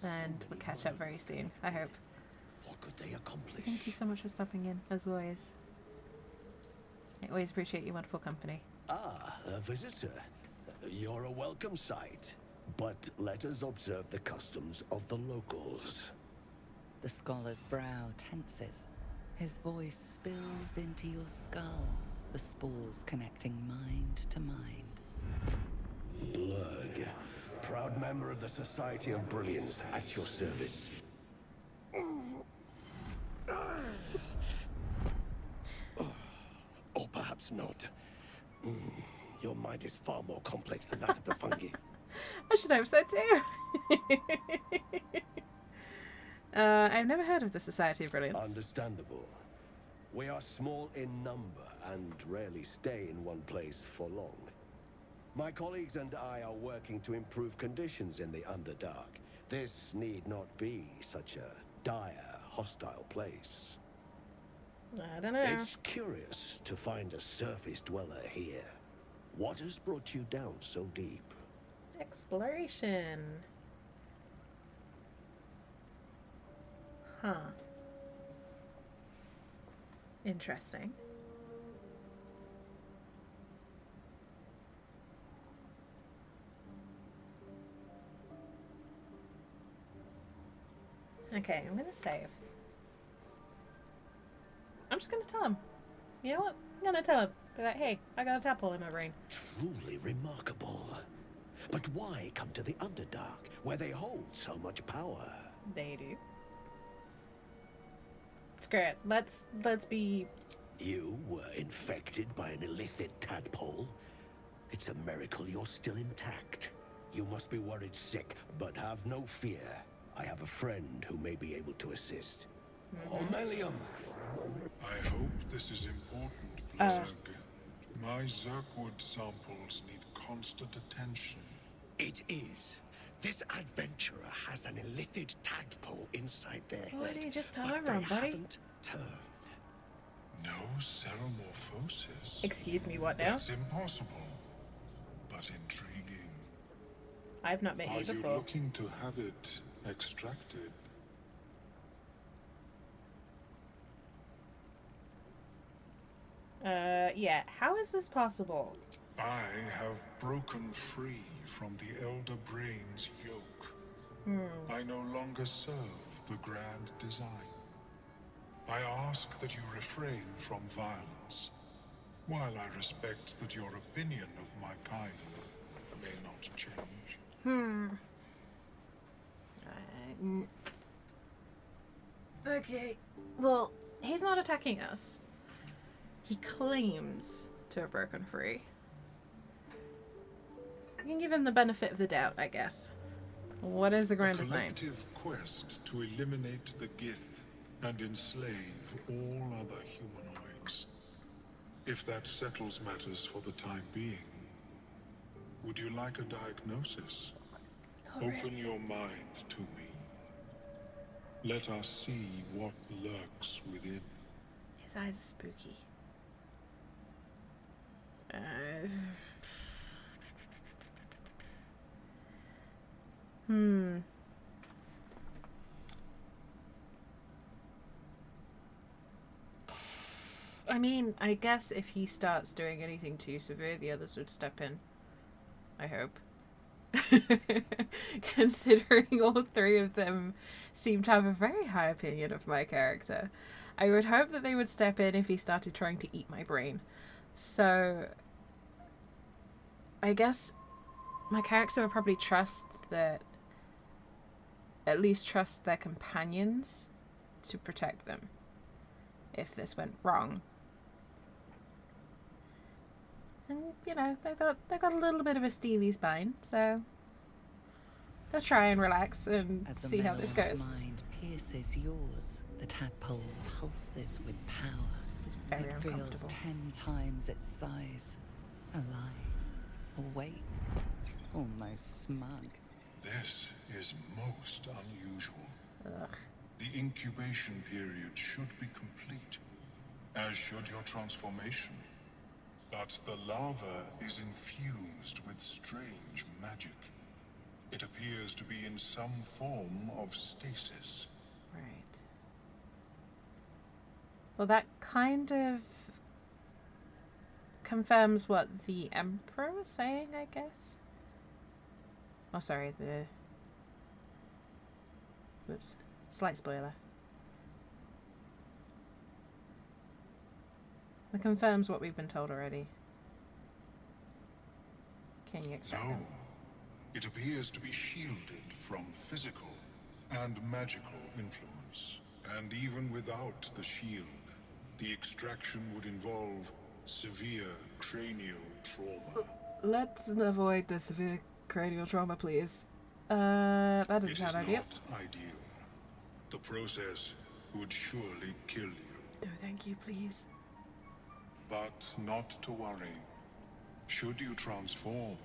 And we'll catch up very soon, I hope. What could they accomplish? Thank you so much for stopping in, as always. I always appreciate your wonderful company. Ah, a visitor. You're a welcome sight. But let us observe the customs of the locals. The scholar's brow tenses. His voice spills into your skull, the spores connecting mind to mind. Blurg, proud member of the Society of Brilliance, at your service. Or perhaps not. Your mind is far more complex than that of the fungi. I should hope so too. I've never heard of the Society of Brilliance. Understandable. We are small in number and rarely stay in one place for long. My colleagues and I are working to improve conditions in the Underdark. This need not be such a dire, hostile place. I don't know. It's curious to find a surface dweller here. What has brought you down so deep? Exploration. Huh. Interesting. Okay, I'm gonna save. I'm just gonna tell him. You know what? I'm gonna tell him. Be like, hey, I got a tadpole in my brain. Truly remarkable. But why come to the Underdark, where they hold so much power? They do. Screw it. Let's be... You were infected by an illithid tadpole? It's a miracle you're still intact. You must be worried sick, but have no fear. I have a friend who may be able to assist. Omelium! I hope this is important, Blizzard. My Zerkwood samples need constant attention. It is. This adventurer has an illithid tadpole inside their head. Why do you just tell but everyone, they buddy? haven't turned. No seromorphosis. Excuse me, what now? That's impossible, but intriguing. I've not met you Are before. you looking to have it extracted? Yeah. How is this possible? I have broken free from the Elder Brain's yoke. I no longer serve the grand design. I ask that you refrain from violence, while I respect that your opinion of my kind may not change. Okay. Well, he's not attacking us. He claims to have broken free. We can give him the benefit of the doubt, I guess. What is the grand design? A collective quest to eliminate the Gith and enslave all other humanoids. If that settles matters for the time being, would you like a diagnosis? Open your mind to me. Let us see what lurks within. His eyes are spooky. I mean, I guess if he starts doing anything too severe, the others would step in. I hope. Considering all three of them seem to have a very high opinion of my character, I would hope that they would step in if he started trying to eat my brain. So, I guess my character would probably trust that, at least trust their companions to protect them if this went wrong. And, you know, they've got a little bit of a steely spine, so they'll try and relax and see how this goes. As the mind pierces yours, the tadpole pulses with power. This is very it uncomfortable. feels 10 times its size, alive, awake, almost smug. This is most unusual. Ugh. The incubation period should be complete, as should your transformation. But the larva is infused with strange magic. It appears to be in some form of stasis. Right. Well, that kind of confirms what the Emperor was saying, I guess. Oh, sorry, whoops. Slight spoiler. That confirms what we've been told already. Can you explain? No. It appears to be shielded from physical and magical influence. And even without the shield, the extraction would involve severe cranial trauma. Let's avoid the severe cranial trauma, please. That doesn't sound ideal. It is not ideal. The process would surely kill you. No, thank you, please. But not to worry. Should you transform,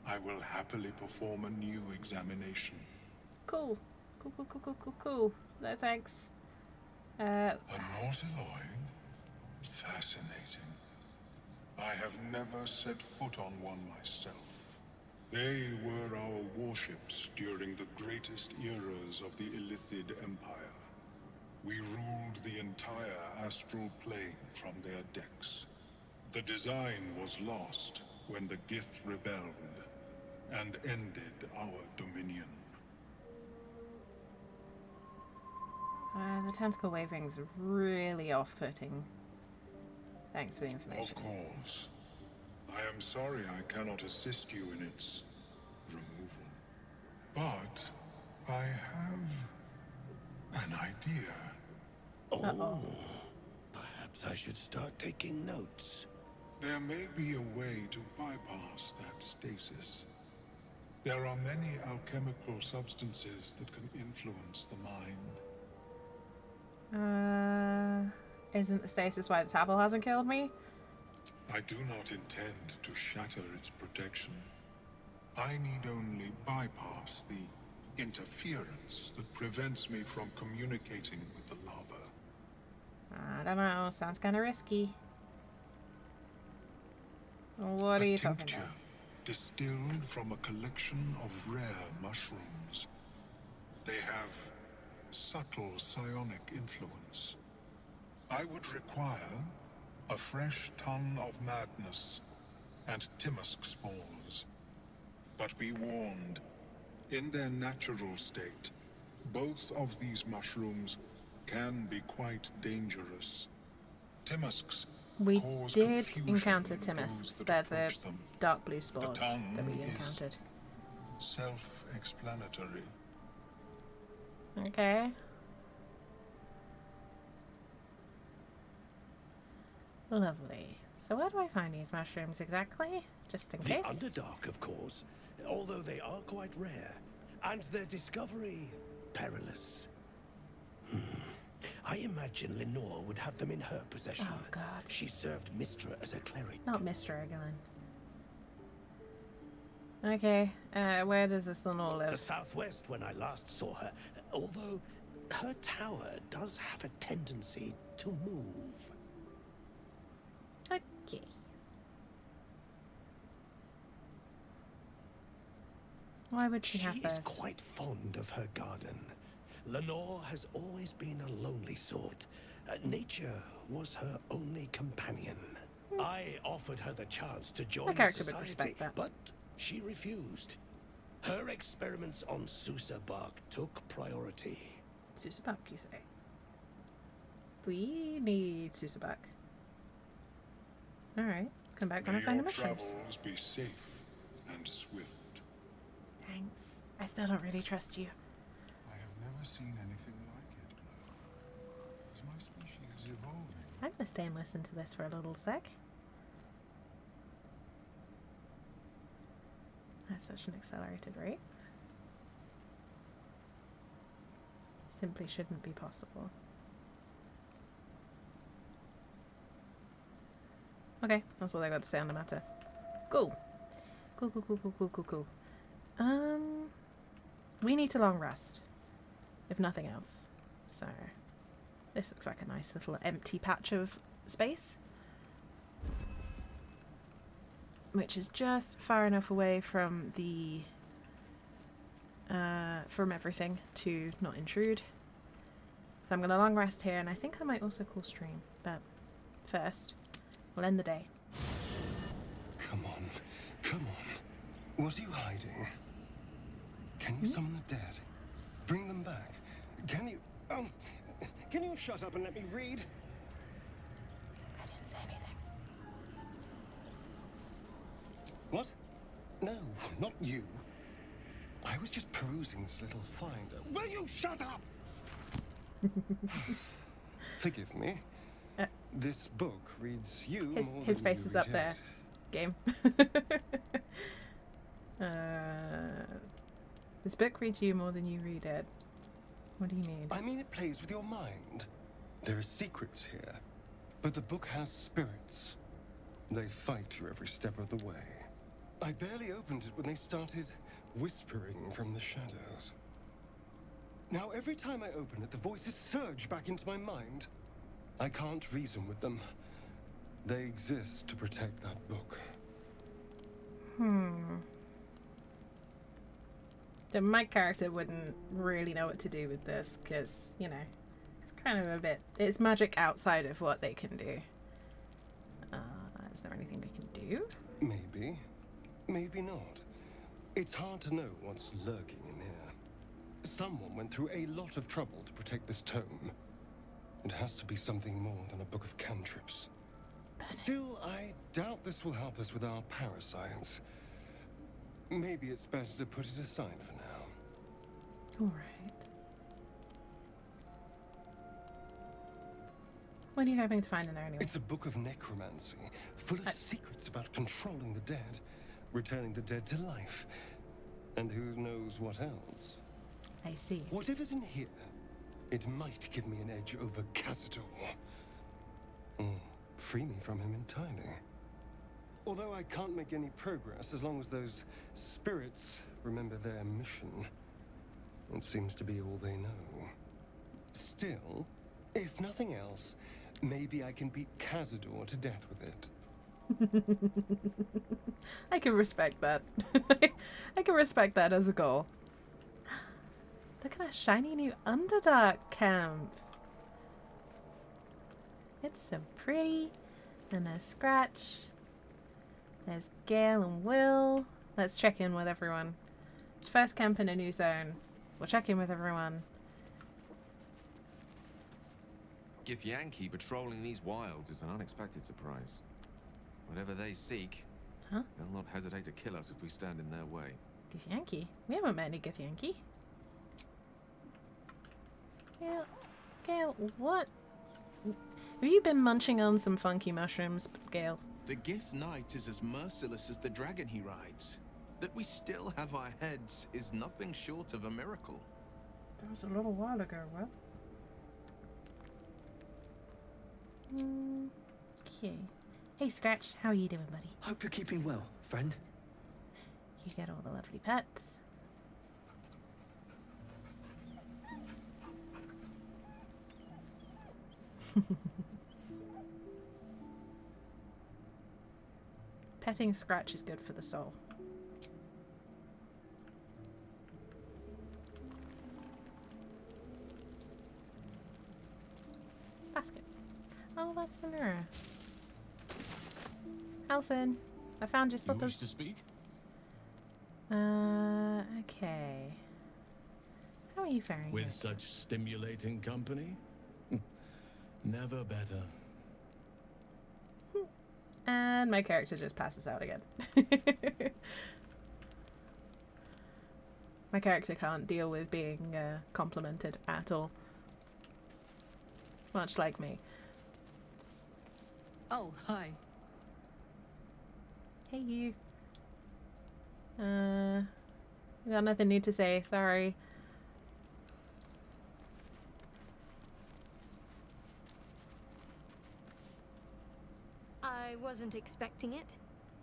I will happily perform a new examination. Cool. Cool. No, thanks. A nautiloid? Fascinating. I have never set foot on one myself. They were our warships during the greatest eras of the Illithid Empire. We ruled the entire astral plane from their decks. The design was lost when the Gith rebelled and ended our dominion. The tentacle waving's really off-putting. Thanks for the information. Of course. I am sorry I cannot assist you in its removal. But I have an idea. Oh, perhaps I should start taking notes. There may be a way to bypass that stasis. There are many alchemical substances that can influence the mind. Isn't the stasis why the tabble hasn't killed me? I do not intend to shatter its protection. I need only bypass the interference that prevents me from communicating with the lava. I don't know. Sounds kind of risky. What are you talking about? Distilled from a collection of rare mushrooms. They have subtle psionic influence. I would require a fresh ton of madness and Timosk spores. But be warned, in their natural state, Both of these mushrooms can be quite dangerous. Timusks We cause did confusion encounter in Timusks. those that They're the approach them. dark blue spores tongue that we is encountered. Self-explanatory. Okay. Lovely. So where do I find these mushrooms exactly? Just in The case? Underdark, of course, although they are quite rare, and their discovery perilous. I imagine Lenore would have them in her possession. Oh, God. She served Mistra as a cleric. Not Mr. Egelin. Okay, where does this Lenore live? The southwest when I last saw her, although her tower does have a tendency to move. Okay. Why would she have She those? is quite fond of her garden. Lenore has always been a lonely sort. Nature was her only companion. I offered her the chance to join the character would society, respect that. but she refused. Her experiments on Sousa bark took priority. Sousa bark, you say? We need Sousa bark. Alright, come back when I May find the your mushrooms. travels be safe and swift. Thanks. I still don't really trust you. I have never seen anything like it, Blue. Is my species evolving? I'm gonna stay and listen to this for a little sec. That's such an accelerated rate. Simply shouldn't be possible. Okay, that's all I got to say on the matter. Cool. Cool. We need to long rest, if nothing else. So, this looks like a nice little empty patch of space, which is just far enough away from the from everything to not intrude. So I'm gonna long rest here, and I think I might also call stream, but first we'll end the day. Come on. What are you hiding? Can you summon the dead? Bring them back. Can you... can you shut up and let me read? I didn't say anything. What? No, not you. I was just perusing this little finder. Will you shut up? Forgive me. This book reads you more His than face you is read up there. it. Game. This book reads you more than you read it. What do you mean? I mean, it plays with your mind. There are secrets here, but the book has spirits. They fight you every step of the way. I barely opened it when they started whispering from the shadows. Now, every time I open it, the voices surge back into my mind. I can't reason with them. They exist to protect that book. So my character wouldn't really know what to do with this, because, you know, it's kind of a bit... It's magic outside of what they can do. Is there anything we can do? Maybe. Maybe not. It's hard to know what's lurking in here. Someone went through a lot of trouble to protect this tome. It has to be something more than a book of cantrips. Still, I doubt this will help us with our parascience. Maybe it's better to put it aside for now. Alright. What are you hoping to find in there anyway? It's a book of necromancy, full of secrets about controlling the dead, returning the dead to life, and who knows what else. I see. Whatever's in here, it might give me an edge over Cazador. Free me from him entirely. Although I can't make any progress as long as those spirits remember their mission. It seems to be all they know. Still, if nothing else, maybe I can beat Cazador to death with it. I can respect that. I can respect that as a goal. Look at that shiny new Underdark camp. It's so pretty. And there's Scratch. There's Gale and Will. Let's check in with everyone. It's first camp in a new zone. We'll check in with everyone. Githyanki patrolling these wilds is an unexpected surprise. Whatever they seek, huh? They'll not hesitate to kill us if we stand in their way. Githyanki? We haven't met any Githyanki. Gale, what? Have you been munching on some funky mushrooms, Gale? The Gith Knight is as merciless as the dragon he rides. That we still have our heads is nothing short of a miracle. That was a little while ago, what? Okay. Hey, Scratch, how are you doing, buddy? Hope you're keeping well, friend. You get all the lovely pets. Petting Scratch is good for the soul. Basket. Oh, that's the mirror. Alison, I found your slippers. You wish to speak? Okay. How are you faring? With such stimulating company? Never better. And my character just passes out again. My character can't deal with being complimented at all. Much like me. Oh, hi. Hey, you. Got nothing new to say, sorry. I wasn't expecting it,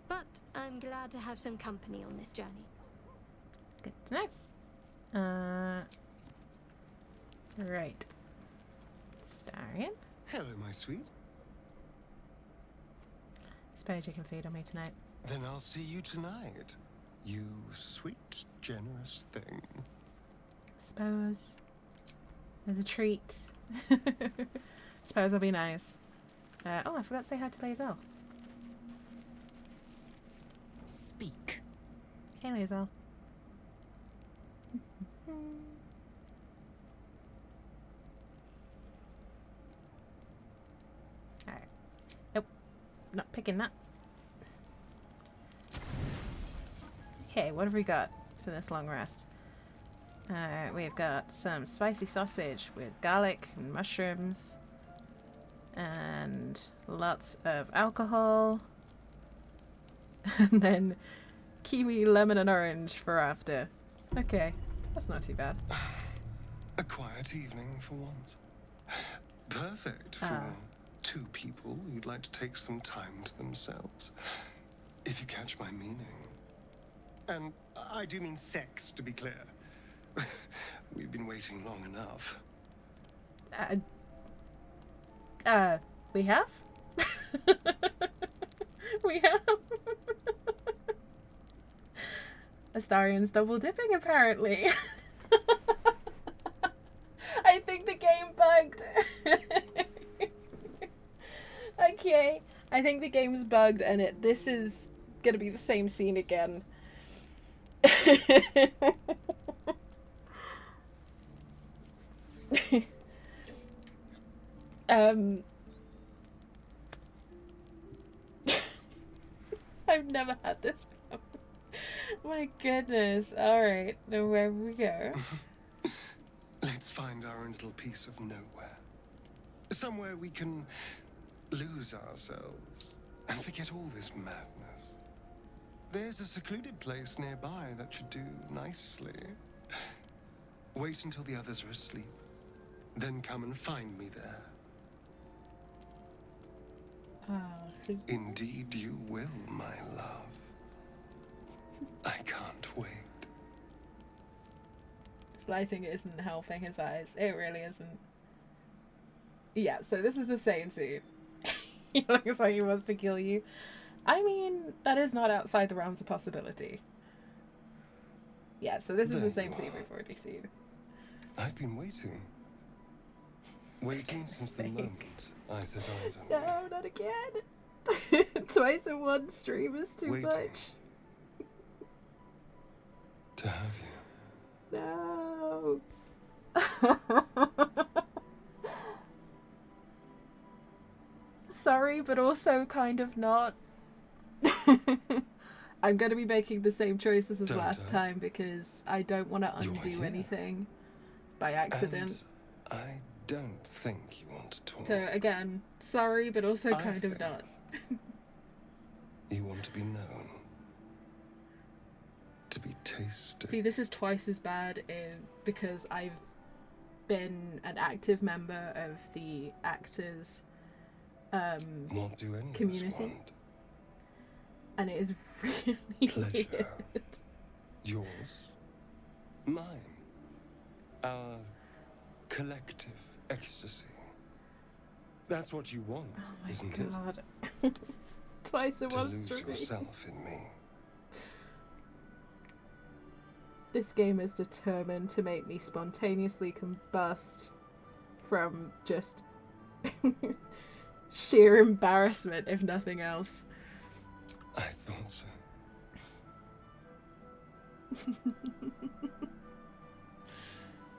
but I'm glad to have some company on this journey. Good to know. Right. Starion? Hello, my sweet. Suppose you can feed on me tonight. Then I'll see you tonight. You sweet, generous thing. Suppose. There's a treat. Suppose I'll be nice. Oh, I forgot to say hi to lae'zel. Speak. Hey, lae'zel. Alright. Nope. Not picking that. Okay, what have we got for this long rest? We've got some spicy sausage with garlic and mushrooms. And lots of alcohol. And then kiwi, lemon and orange for after. Okay, that's not too bad. A quiet evening for once. Perfect for two people who'd like to take some time to themselves. If you catch my meaning. And I do mean sex, to be clear. We've been waiting long enough. We have? We have? Astarion's double dipping, apparently. I think the game bugged. Okay, I think the game's bugged and this is gonna be the same scene again. I've never had this problem. My goodness. Alright, now where we go? Let's find our own little piece of nowhere. Somewhere we can lose ourselves and forget all this madness. There's a secluded place nearby that should do nicely. Wait until the others are asleep. Then come and find me there. Indeed you will, my love. I can't wait. This lighting isn't helping his eyes. It really isn't. Yeah, so this is the same scene. He looks like he wants to kill you. I mean, that is not outside the realms of possibility. Yeah, so this is the same scene we've already seen. I've been waiting. Waiting since the moment I set eyes on you. No, not again. Twice in one stream is too much. To have you. No. sorry, but also kind of not. I'm going to be making the same choices as last time because I don't want to undo anything by accident. And I don't think you want to talk. So again, sorry, but also kind of not. You want to be known. To be tasted. See, this is twice as bad because I've been an active member of the actors community. And it is really weird. Yours. Mine. Our collective ecstasy. That's what you want, isn't it? Oh my god. Twice it was to lose yourself in me. This game is determined to make me spontaneously combust from just sheer embarrassment, if nothing else. I thought so.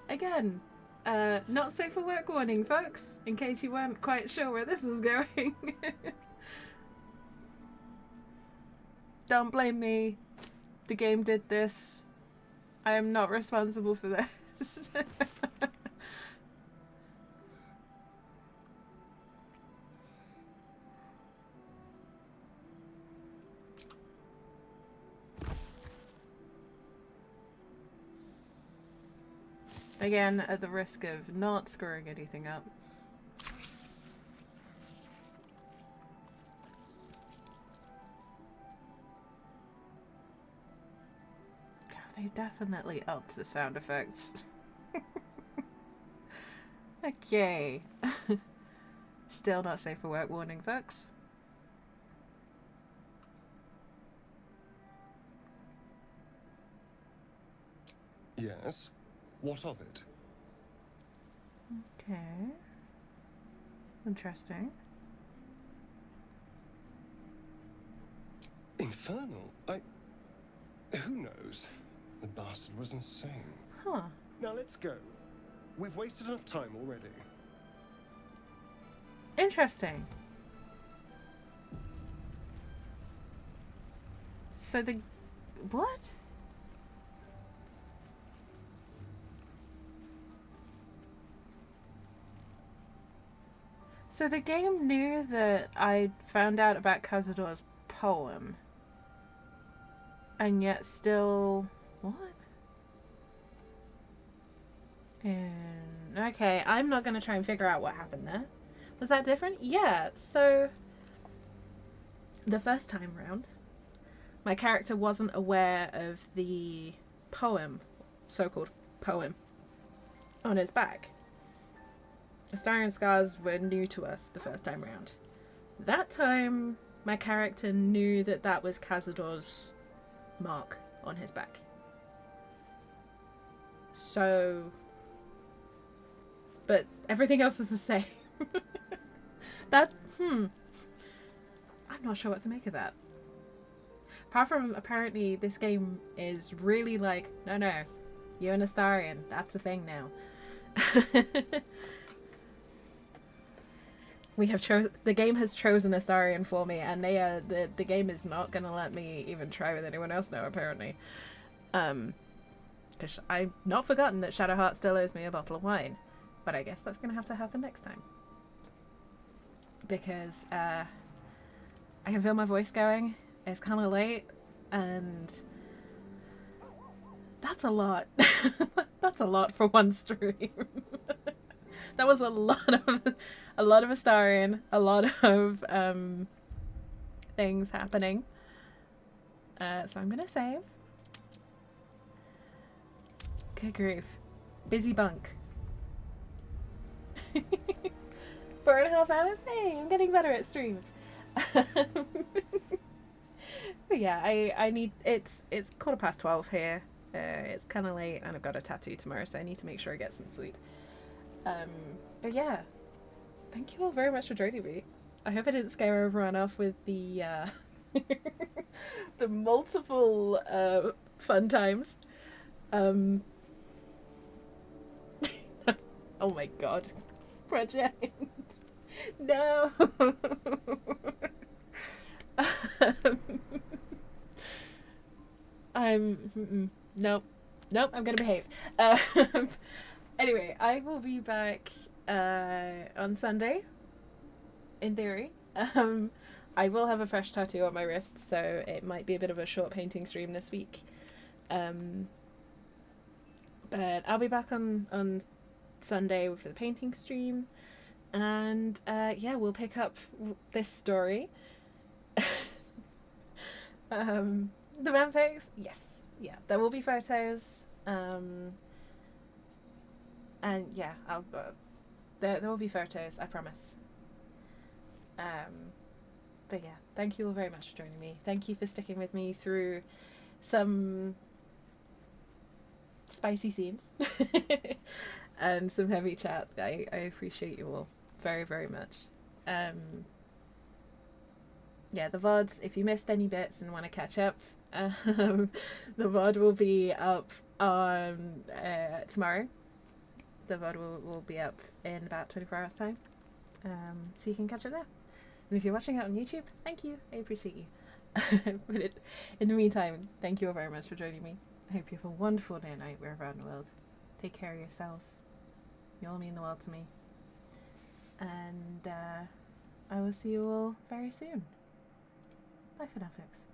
Again, not safe for work warning, folks, in case you weren't quite sure where this was going. Don't blame me. The game did this. I am not responsible for this. Again, at the risk of not screwing anything up. They definitely upped the sound effects. Okay. Still not safe for work warning, folks. Yes. What of it? Okay. Interesting. Infernal? Who knows? The bastard was insane. Huh. Now let's go. We've wasted enough time already. Interesting. So the... What? So the game knew that I found out about Cazador's poem. And yet still... What? Okay, I'm not going to try and figure out what happened there. Was that different? Yeah, so... The first time round, my character wasn't aware of the poem, so-called poem, on his back. Astarion scars were new to us the first time round. That time, my character knew that that was Cazador's mark on his back. So... But everything else is the same. I'm not sure what to make of that. Apart from, apparently, this game is really like, no, you're an Astarion. That's a thing now. The game has chosen Astarion for me, and the game is not gonna let me even try with anyone else now, apparently. Because I've not forgotten that Shadowheart still owes me a bottle of wine. But I guess that's gonna have to happen next time. Because, I can feel my voice going. It's kind of late, and that's a lot. That's a lot for one stream. That was a lot of Astarion, a lot of things happening. So I'm gonna save. Good grief, busy bunk. 4.5 hours. Hey, I'm getting better at streams. But yeah, I need, it's 12:15 here. It's kind of late, and I've got a tattoo tomorrow, so I need to make sure I get some sleep. But yeah, thank you all very much for joining me. I hope I didn't scare everyone off with the the multiple fun times. Oh my god, Project. No. Nope. I'm gonna behave. Anyway, I will be back on Sunday, in theory. I will have a fresh tattoo on my wrist, so it might be a bit of a short painting stream this week. But I'll be back on Sunday for the painting stream, and yeah, we'll pick up this story. The vampires, yes, yeah, there will be photos, and yeah, there will be photos, I promise. But yeah, thank you all very much for joining me. Thank you for sticking with me through some spicy scenes and some heavy chat. I appreciate you all very, very much. Yeah, the VOD, if you missed any bits and want to catch up, the VOD will be up on tomorrow. The VOD will be up in about 24 hours time, so you can catch it there. And if you're watching it on YouTube, thank you, I appreciate you. But in the meantime, thank you all very much for joining me. I hope you have a wonderful day and night wherever in the world. Take care of yourselves. You all mean the world to me. And I will see you all very soon. Bye for now, folks.